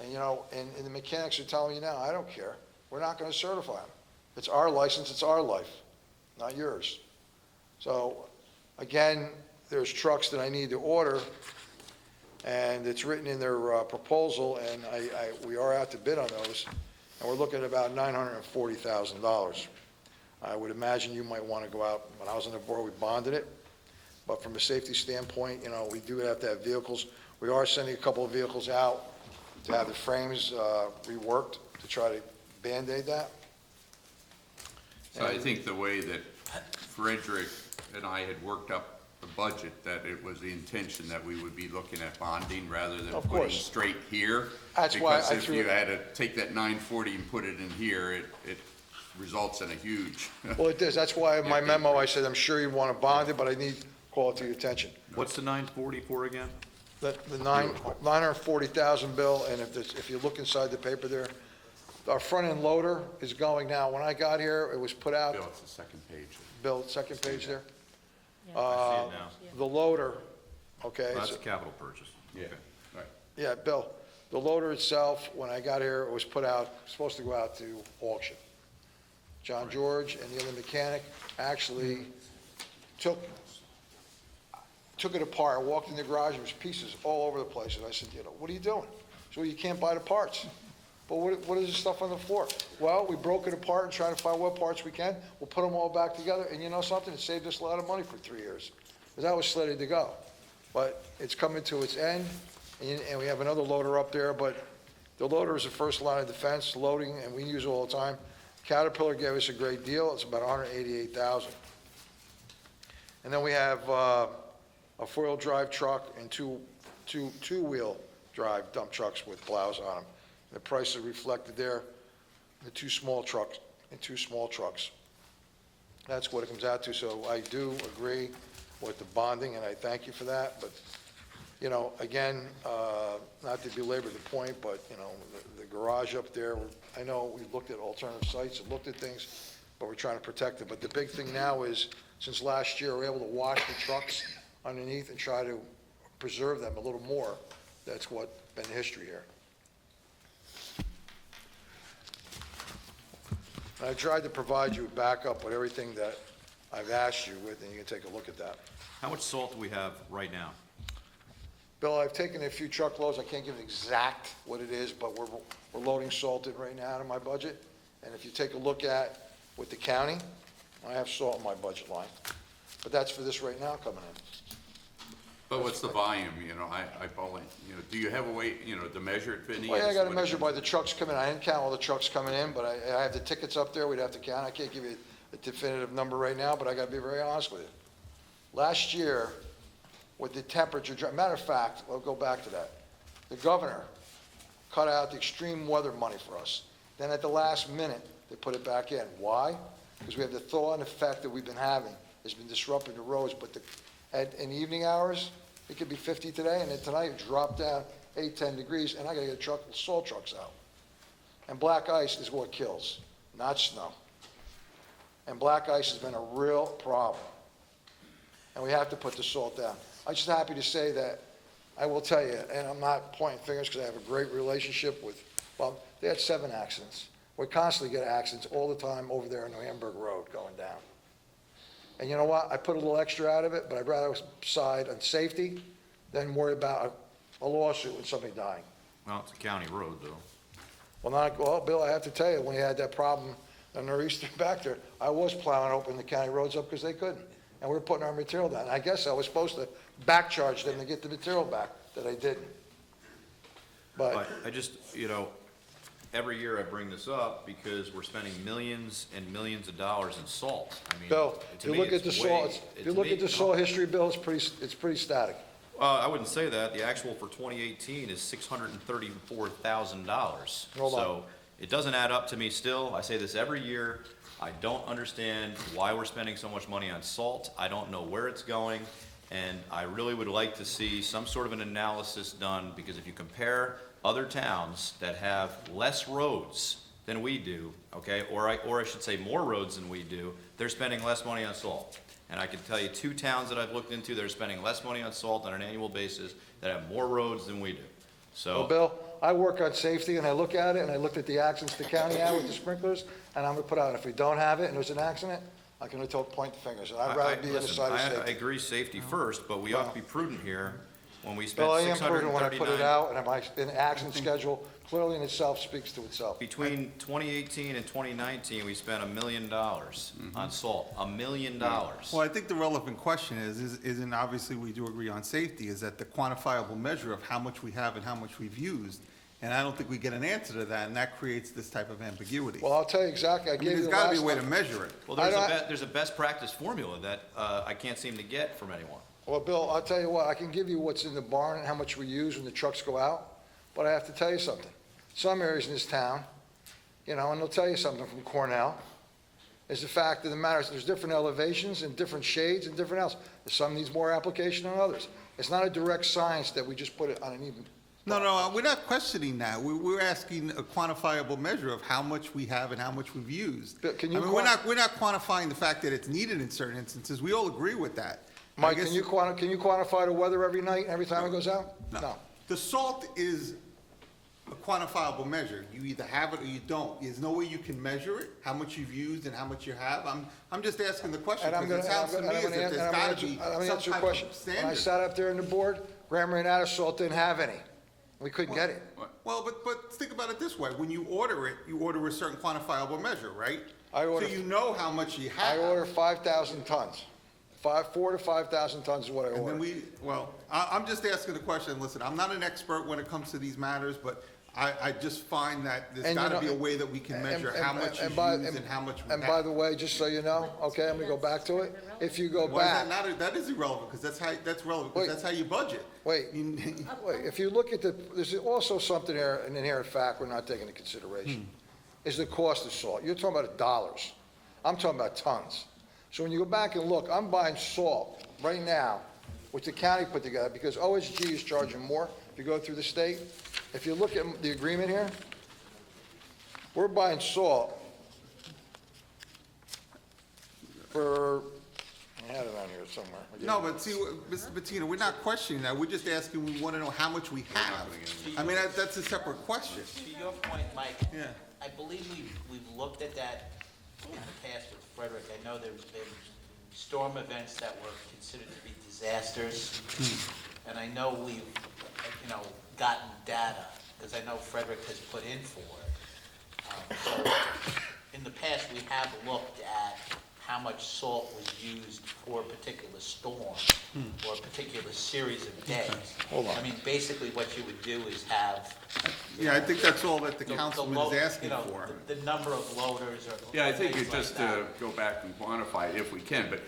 And and the mechanics are telling you now, I don't care. We're not going to certify them. It's our license, it's our life, not yours. So, again, there's trucks that I need to order, and it's written in their proposal, and we are out to bid on those, and we're looking at about $940,000. I would imagine you might want to go out. When I was on the board, we bonded it, but from a safety standpoint, we do have to have vehicles. We are sending a couple of vehicles out to have the frames reworked to try to Band-Aid that. So I think the way that Frederick and I had worked up the budget, that it was the intention that we would be looking at bonding rather than Of putting course. straight here. That's why I Because if threw you it- had to take that 940 and put it in here, it results in a huge. Well, it does. That's why in my memo, I said, I'm sure you want to bond it, but I need to call it to your attention. What's the 940 for again? The 940,000 bill, and if you look inside the paper there, our front-end loader is going now. When I got here, it was put out, Bill, it's the second page. Bill, second page there. I see it now. The loader, okay. That's so- a capital purchase. Yeah, right. Yeah, Bill, the loader itself, when I got here, it was put out, supposed to go out to auction. John George and the other mechanic actually took it apart. I walked in the garage, there was pieces all over the place, and I said, what are you doing? So you can't buy the parts. But what is this stuff on the floor? Well, we broke it apart and tried to find what parts we can. We'll put them all back together, and you know something? It saved us a lot of money for 3 years, because that was slated to go. But it's coming to its end, and we have another loader up there, but the loader is the first line of defense, loading, and we use it all the time. Caterpillar gave us a great deal. It's about $188,000. And then we have a four-wheel drive truck and two-wheel drive dump trucks with plows on them. The price is reflected there, the two small trucks. That's what it comes out to. So I do agree with the bonding, and I thank you for that, but You know, again, not to belabor the point, but, you know, the garage up there, I know we've looked at alternative sites and looked at things, but we're trying to protect it. But the big thing now is, since last year, we're able to wash the trucks underneath and try to preserve them a little more. That's what been the history here. And I tried to provide you with backup with everything that I've asked you with, and you can take a look at that. How much salt do we have right now? Bill, I've taken a few truckloads, I can't give an exact what it is, but we're loading salt in right now in my budget. And if you take a look at with the county, I have salt in my budget line. But that's for this right now coming in. But what's the volume, you know, I probably, you know, do you have a way, you know, to measure it, Vinnie? Well, yeah, I gotta What- measure by the trucks coming in. I didn't count all the trucks coming in, but I have the tickets up there, we'd have to count. I can't give you a definitive number right now, but I gotta be very honest with you. Last year, with the temperature, matter of fact, we'll go back to that. The governor cut out the extreme weather money for us. Then at the last minute, they put it back in. Why? Because we have the thaw and effect that we've been having. It's been disrupting the roads, but in the evening hours, it could be 50 today, and then tonight it dropped down 8, 10 degrees, and I gotta get salt trucks out. And black ice is what kills, not snow. And black ice has been a real problem. And we have to put the salt down. I'm just happy to say that, I will tell you, and I'm not pointing fingers because I have a great relationship with, well, they had 7 accidents. We constantly get accidents all the time over there on the Hamburg Road going down. And you know what? I put a little extra out of it, but I'd rather side on safety than worry about a lawsuit and somebody dying. Well, it's a county road, though. Well, Bill, I have to tell you, when you had that problem on the eastern back there, I was plowing open the county roads up because they couldn't. And we were putting our material down. I guess I was supposed to back charge them to get the material back, that I didn't. But, I just, you know, every year I bring this up because we're spending millions and millions of dollars in salt. I mean, Bill, if to you me, look at the it's salt, way- if you to look me- at the salt history, Bill, it's pretty static. I wouldn't say that. The actual for 2018 is $634,000. Hold on. So it doesn't add up to me still. I say this every year. I don't understand why we're spending so much money on salt. I don't know where it's going. And I really would like to see some sort of an analysis done, because if you compare other towns that have less roads than we do, okay, or I should say more roads than we do, they're spending less money on salt. And I can tell you 2 towns that I've looked into that are spending less money on salt on an annual basis that have more roads than we do. Well, So, Bill, I work on safety, and I look at it, and I looked at the accidents the county had with the sprinklers, and I'm gonna put out, if we don't have it and there's an accident, I can only point the fingers, and I'd rather be on the listen, side of I safety. agree safety first, but we ought to be prudent here when we Bill, I spend am prudent when I put it 639. out, and the accident schedule clearly in itself speaks to itself. Between 2018 and 2019, we spent $1 million on salt, $1 million. Well, I think the relevant question isn't obviously we do agree on safety, is that the quantifiable measure of how much we have and how much we've used. And I don't think we get an answer to that, and that creates this type of ambiguity. Well, I'll tell you exactly, I I mean, gave you there's the gotta be a last way to time. measure it. Well, I don't- there's a best practice formula that I can't seem to get from anyone. Well, Bill, I'll tell you what, I can give you what's in the barn and how much we use when the trucks go out, but I have to tell you something. Some areas in this town, you know, and they'll tell you something from Cornell, is the fact of the matter is there's different elevations and different shades and different else. Some needs more application than others. It's not a direct science that we just put it on an even. No, we're not questioning that. We're asking a quantifiable measure of how much we have and how much we've used. But can you I mean, we're not quantifying the fact that it's needed in certain instances. We all agree with that. I Mike, guess- can you quantify the weather every night, every time it goes out? No. The salt is a quantifiable measure. You either have it or you don't. There's no way you can measure it, how much you've used and how much you have. I'm just asking the question And I'm because gonna, it sounds to me as if there's gotta be I'm gonna some answer your type question. of When I standard. sat up there in the board, Grand Marine Salt didn't have any. We couldn't get it. Well, but think about it this way. When you order it, you order a certain quantifiable measure, right? I order- So you know how much you I have. order 5,000 tons. 4 to 5,000 tons is what I And then order. I'm just asking the question, listen, I'm not an expert when it comes to these matters, but I just find that there's And you gotta know- be a way that we can measure how much you've by- used and how much we And by have. the way, just so you know, okay, I'm gonna go back to it. If you go Why is back, that not, that is irrelevant, because that's relevant, Wait. because that's how you budget. wait, You- wait, if you look at there's also something there, an inherent fact we're not taking into consideration, is the cost of salt. You're talking about dollars. I'm talking about tons. So when you go back and look, I'm buying salt right now which the county put together, because OSG is charging more if you go through the state. If you look at the agreement here, we're buying salt for, I had it on here somewhere. No, but see, Mr. Bettina, we're not questioning that. We're just asking, we want to know how much we have. I mean, that's a separate question. To your point, Mike, Yeah. I believe we've looked at that in the past with Frederick. I know there's been storm events that were considered to be disasters. And I know we've, gotten data, because I know Frederick has put in for it. So in the past, we have looked at how much salt was used for a particular storm or a particular series of days. Hold on. I mean, basically what you would do is have. Yeah, I think that's all that the the councilman lo- is asking you know, for. The number of loaders or. Yeah, I think things it like just that. go back and quantify it if we can, but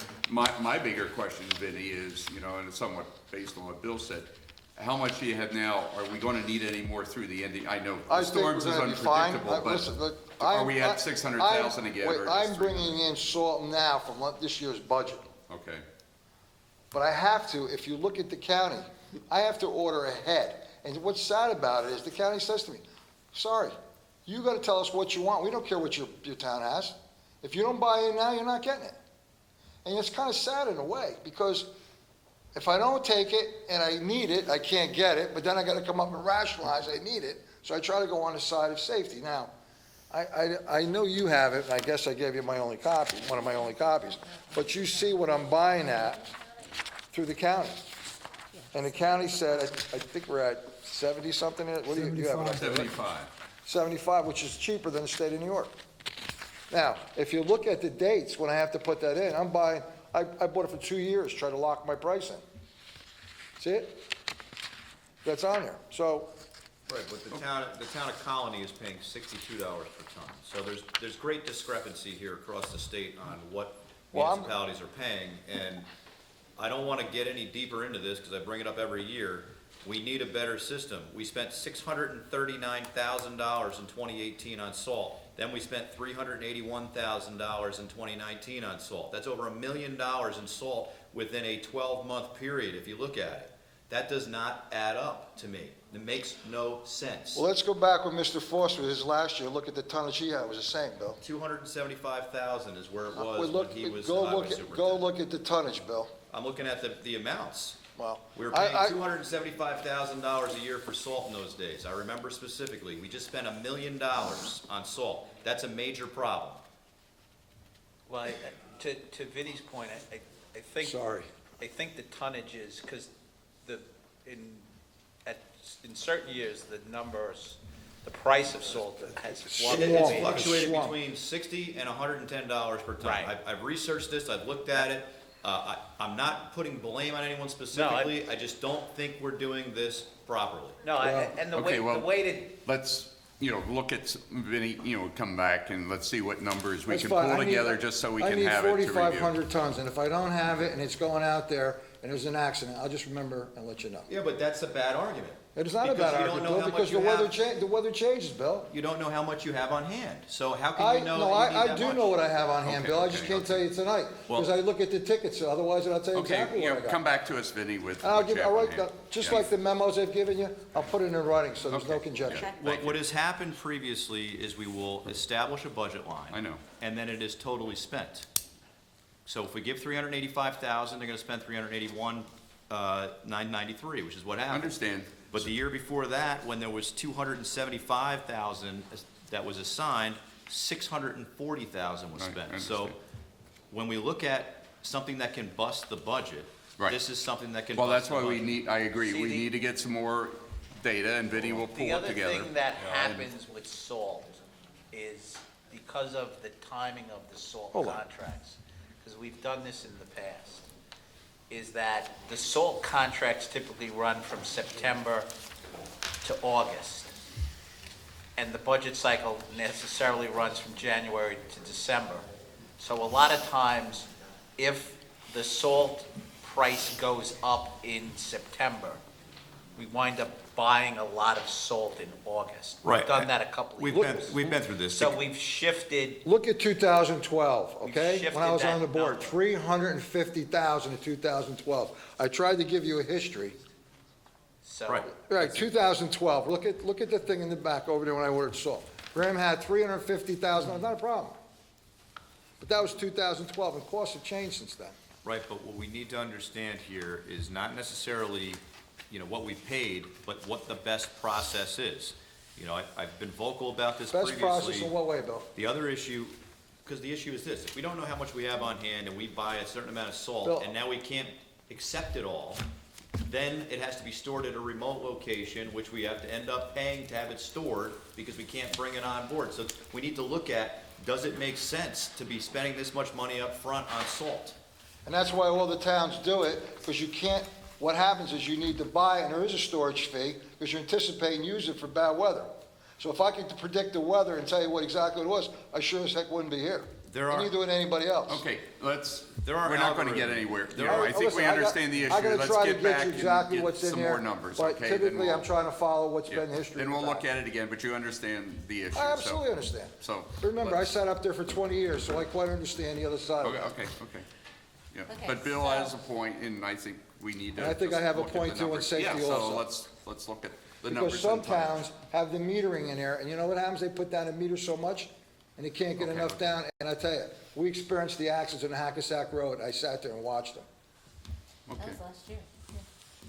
my bigger question, Vinnie, is, and it's somewhat based on what Bill said, how much do you have now? Are we gonna need any more through the end? I know I the think we're storms is gonna be fine. unpredictable, Listen, but look, are we at 600,000 again? Wait, or I'm just bringing in salt now from this year's budget. Okay, But I have to, if you look at the county, I have to order ahead. And what's sad about it is the county says to me, sorry, you gotta tell us what you want. We don't care what your town has. If you don't buy in now, you're not getting it. And it's kind of sad in a way, because if I don't take it and I need it, I can't get it, but then I gotta come up and rationalize I need it. So I try to go on the side of safety. Now, I know you have it, and I guess I gave you my only copy, one of my only copies. But you see what I'm buying at through the county. And the county said, I think we're at 70-something, what do you have? it up there, right? 75. 75, which is cheaper than the state of New York. Now, if you look at the dates when I have to put that in, I'm buying, I bought it for 2 years, try to lock my price in. See it? That's on there. So, Right, but the town of Colony is paying $62 per ton. So there's great discrepancy here across the state on what Well, I'm- municipalities are paying. And I don't want to get any deeper into this because I bring it up every year. We need a better system. We spent $639,000 in 2018 on salt. Then we spent $381,000 in 2019 on salt. That's over $1 million in salt within a 12-month period, if you look at it. That does not add up to me. It makes no sense. well, let's go back with Mr. Foster, his last year, look at the tonnage he had, it was the same, Bill. 275,000 is where it Well, was look- when he was go highway look at- superintendent. Go look at the tonnage, Bill. I'm looking at the amounts. Well, We were I- paying I- $275,000 a year for salt in those days. I remember specifically. We just spent $1 million on salt. That's a major problem. Well, to Vinnie's point, I think. Sorry. I think the tonnage is, because in certain years, the price of salt has It's fluctuated. fluctuated Swamp. between $60 and $110 per ton. Right. I've researched this, I've looked at it. I'm not putting blame on anyone specifically. I just don't think we're doing this properly. No, and the Okay, well, way to, let's, look at, Vinnie, come back and let's see what numbers we That's can fine. pull I need- together just so we can have it to I need review. 4,500 tons, and if I don't have it, and it's going out there, and there's an accident, I'll just remember and let you know. Yeah, but that's a bad argument. It is not a Because bad you don't argument, know Bill, how much because you have. the weather changes, Bill. You don't know how much you have on hand. So how can you know that you need I that do much? know what I have on hand, Okay, Bill, I just okay, can't tell you tonight, Well- because I look at the tickets, otherwise I'll tell you Okay, exactly what I got. come back to us, Vinnie, with And I'll what you give, have I'll on write, hand. just Yeah. like the memos I've given you, I'll put it in writing, so there's no Okay, conjecture. yeah. What has happened previously is we will establish a budget line. I know. And then it is totally spent. So if we give 385,000, they're gonna spend 381,993, which is what happened. Understand. But the year before that, when there was 275,000 that was assigned, 640,000 was I spent. understand. So when we look at something that can bust the budget, Right. this is something that can Well, bust that's the why budget. we need, I agree, See, we the- need to get some more data, and Vinnie will pull the it other together. thing that happens with salt is because of the timing of the salt Hold on. contracts, because we've done this in the past, is that the salt contracts typically run from September to August. And the budget cycle necessarily runs from January to December. So a lot of times, if the salt price goes up in September, we wind up buying a lot of salt in August. Right. We've done that a couple of years. We've been through this. So we've shifted, Look at 2012, okay? shifted When I was on the that board, number. 350,000 in 2012. I tried to give you a history. so. Right. Right, 2012, look at the thing in the back over there when I ordered salt. Graham had 350,000, not a problem. But that was 2012, and costs have changed since then. Right, but what we need to understand here is not necessarily, what we paid, but what the best process is. I've been vocal about this previously. Best process in what way, Bill? The other issue, because the issue is this, if we don't know how much we have on hand and we buy a certain amount of Bill- salt, and now we can't accept it all, then it has to be stored at a remote location, which we have to end up paying to have it stored, because we can't bring it on board. So we need to look at, does it make sense to be spending this much money up front on salt? And that's why all the towns do it, because you can't, what happens is you need to buy, and there is a storage fee, because you're anticipating use it for bad weather. So if I could predict the weather and tell you what exactly it was, I sure as heck wouldn't be here. There are- And neither would anybody else. Okay, There are we're not gonna get algorithms. anywhere. There Yeah, are- I think Listen, we understand the issue. I gotta Let's try to get get back you and exactly get what's in some there. more numbers, But okay? Then typically, we'll- I'm trying to follow what's Yeah. been history. Then in the we'll look past. at it again, but you understand the issue. I absolutely understand. So. Remember, I let's- sat up there for 20 years, so I quite understand the other side of Okay, it. okay, okay. Yeah, Okay, but Bill so- has a point, and I think we need to. And I think just I have a look at the point too in numbers. safety Yeah, also. so let's look at the numbers. Because some in time. towns have the metering in there, and you know what happens? They put down a meter so much, and they can't get Okay. enough down. And I tell you, we experienced the accidents on Hackensack Road. I sat there and watched them. That Okay. was last year. Yeah.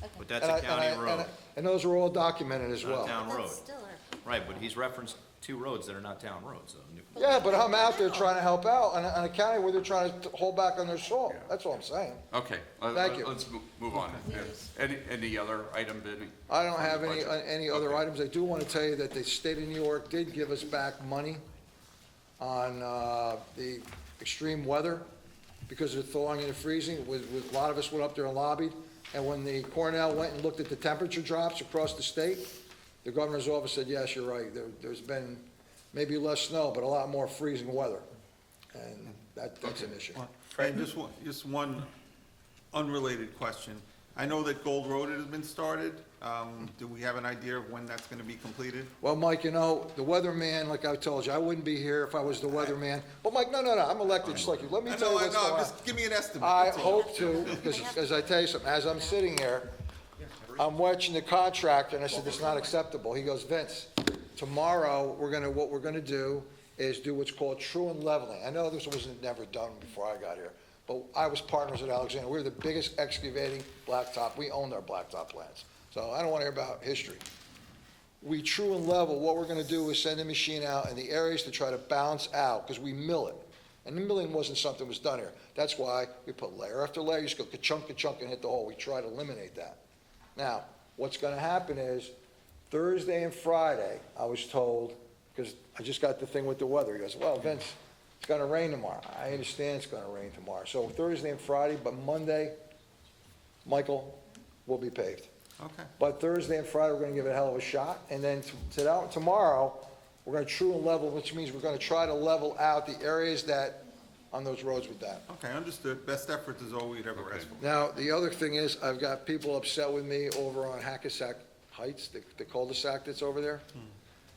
Okay. But that's And a I- and county I- road, And those are all documented as not a well. town road. That's still our. Right, but he's referenced two roads that are not town roads, though. Yeah, but I'm out there trying to help out on a county where they're trying to hold back on their salt. Yeah. That's all I'm saying. Okay, Thank you. let's move on. Yeah. Any other item, Benny? I don't on the have any, budget? any other Okay. items. I do want to tell you that the state of New York did give us back money on the extreme weather because of the thawing and the freezing. A lot of us went up there and lobbied, and when the Cornell went and looked at the temperature drops across the state, the governor's office said, yes, you're right, there's been maybe less snow, but a lot more freezing weather, and that's an issue. And just one unrelated question. I know that Gold Road has been started. Do we have an idea of when that's gonna be completed? Well, Mike, the weatherman, like I told you, I wouldn't be here if I was the weatherman. But Mike, no, I'm elected just like you. Let me I tell you know, what's going on. just give me an estimate. I that's all. hope to, because I tell you something, as I'm sitting here, I'm watching the contractor, and I said, "This is not acceptable." He goes, "Vince, tomorrow, what we're gonna do is do what's called true and leveling." I know this was never done before I got here, but I was partners at Alexander. We're the biggest excavating blacktop. We owned our blacktop plants. So I don't wanna hear about history. We true and level, what we're gonna do is send a machine out in the areas to try to balance out, because we mill it. And the milling wasn't something that was done here. That's why we put layer after layer, you just go ka-chunk, ka-chunk, and hit the hole. We try to eliminate that. Now, what's gonna happen is, Thursday and Friday, I was told, because I just got the thing with the weather, he goes, "Well, Vince, it's gonna rain tomorrow." I understand it's gonna rain tomorrow. So Thursday and Friday, but Monday, Michael, will be paved. Okay. But Thursday and Friday, we're gonna give it a hell of a shot, and then tomorrow, we're gonna true and level, which means we're gonna try to level out the areas that, on those roads with that. Okay, understood. Best efforts is all we'd ever ask for. Now, the other thing is, I've got people upset with me over on Hackensack Heights, the cul-de-sac that's over there.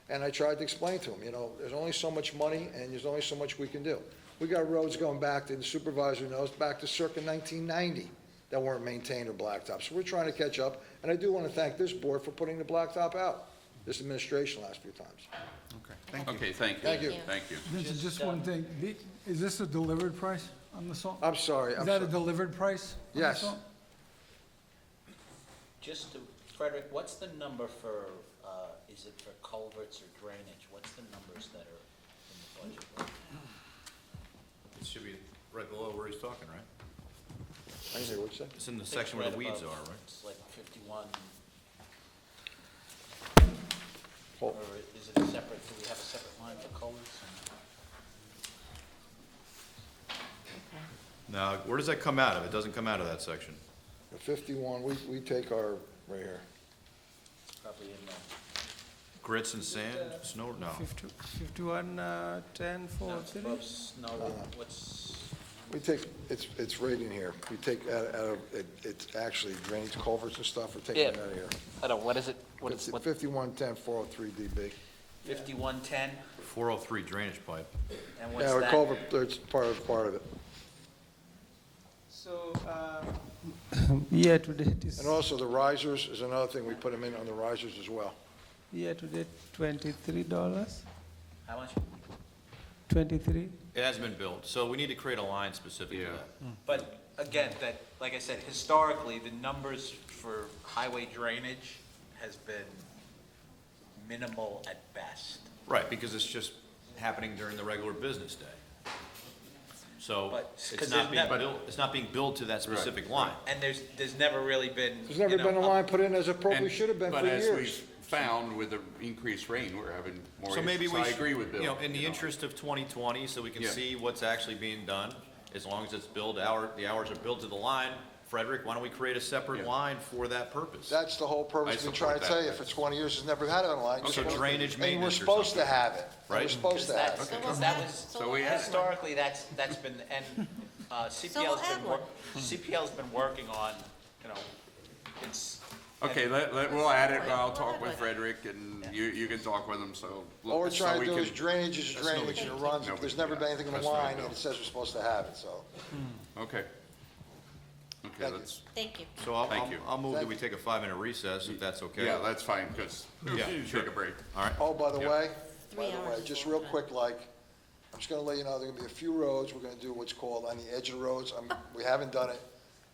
And I tried to explain to them, there's only so much money, and there's only so much we can do. We got roads going back, the supervisor knows, back to circa 1990 that weren't maintained or blacktop. So we're trying to catch up, and I do want to thank this board for putting the blacktop out, this administration last few times. Okay, thank you. Okay, thank you. Thank you. Thank you. Vincent, just one thing. Is this a delivered price on the salt? I'm sorry, Is I'm that a sorry. delivered price? on the Yes. salt? Just to, Frederick, what's the number for, is it for culverts or drainage? What's the numbers that are in the budget? It should be right below where he's talking, right? I didn't hear what you said. It's in the I think section where the right weeds above. are, right? It's like 51, Oh. or is it a separate, do we have a separate line for culverts? Now, where does that come out of? It doesn't come out of that section. The 51, we take our, right here. It's probably in the, Grits and sand, snow, no. 51, 10, no, 4, it's 3. above snow, what's, We take, it's right in here. We take out of, it's actually drainage culverts and stuff, we're taking it out of here. I don't, what is it? It's 5110 403 DB. 5110, 403 drainage pipe. and what's Yeah, our that? culvert, it's part of it. So, year to date is, And also the risers is another thing, we put them in on the risers as well. year to date, $23, How much? 23. It hasn't been built, so we need to create a line specific to Yeah. that. But again, that, like I said, historically, the numbers for highway drainage has been minimal at best. Right, because it's just happening during the regular business day. So But- 'cause it's not being there's never- built, it's not being billed to that specific line. And there's never really been, There's never you know, been a line put in as appropriately should have been for But as years. we've found with the increased rain, we're having more. So maybe we I should, agree with Bill. you know, in the interest of 2020, so we can Yeah. see what's actually being done, as long as it's billed, the hours are billed to the line. Frederick, why don't we create a separate Yeah. line for that purpose? That's the whole purpose I we've been trying to support tell you that. for 20 years, it's never had it on line. So drainage And we're maintenance or supposed to something. have it. Right. We're supposed to have That's, it. that was, So we have. historically, that's been, and, CPL's add been, one. CPL's been working on, you know, it's. Okay, we'll add it, I'll We'll talk add with one. Frederick, and you can talk with him, so. All we're so trying we to do can- is drainage is drainage, and it runs, No, there's never been anything in the that's what I line, know. and it says we're supposed to have it, so. Okay. Okay, Thank you. let's, Thank you. So I'll, Thank you. I'll move that Thank we take a 5-minute recess, if that's okay. yeah, that's fine, because Yeah, sure. take a break. All right. Oh, by the Yeah. way, 3 hours is just a real long time. quick, like, I'm just gonna let you know, there are gonna be a few roads, we're gonna do what's called on the edge of the roads, we haven't done it.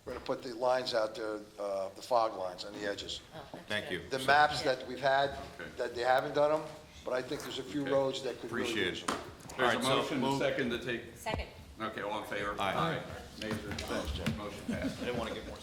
We're gonna put the lines out there, the fog lines on the edges. Oh, that's Thank good. you. The maps that we've had, Okay. that they haven't done them, but I think there's a few roads that could really Appreciate use it. them. There's a All right, so motion, and move- second to take, Second. okay, all in favor? Aye. Nays or abstentions? Motion passed. I didn't want to get more.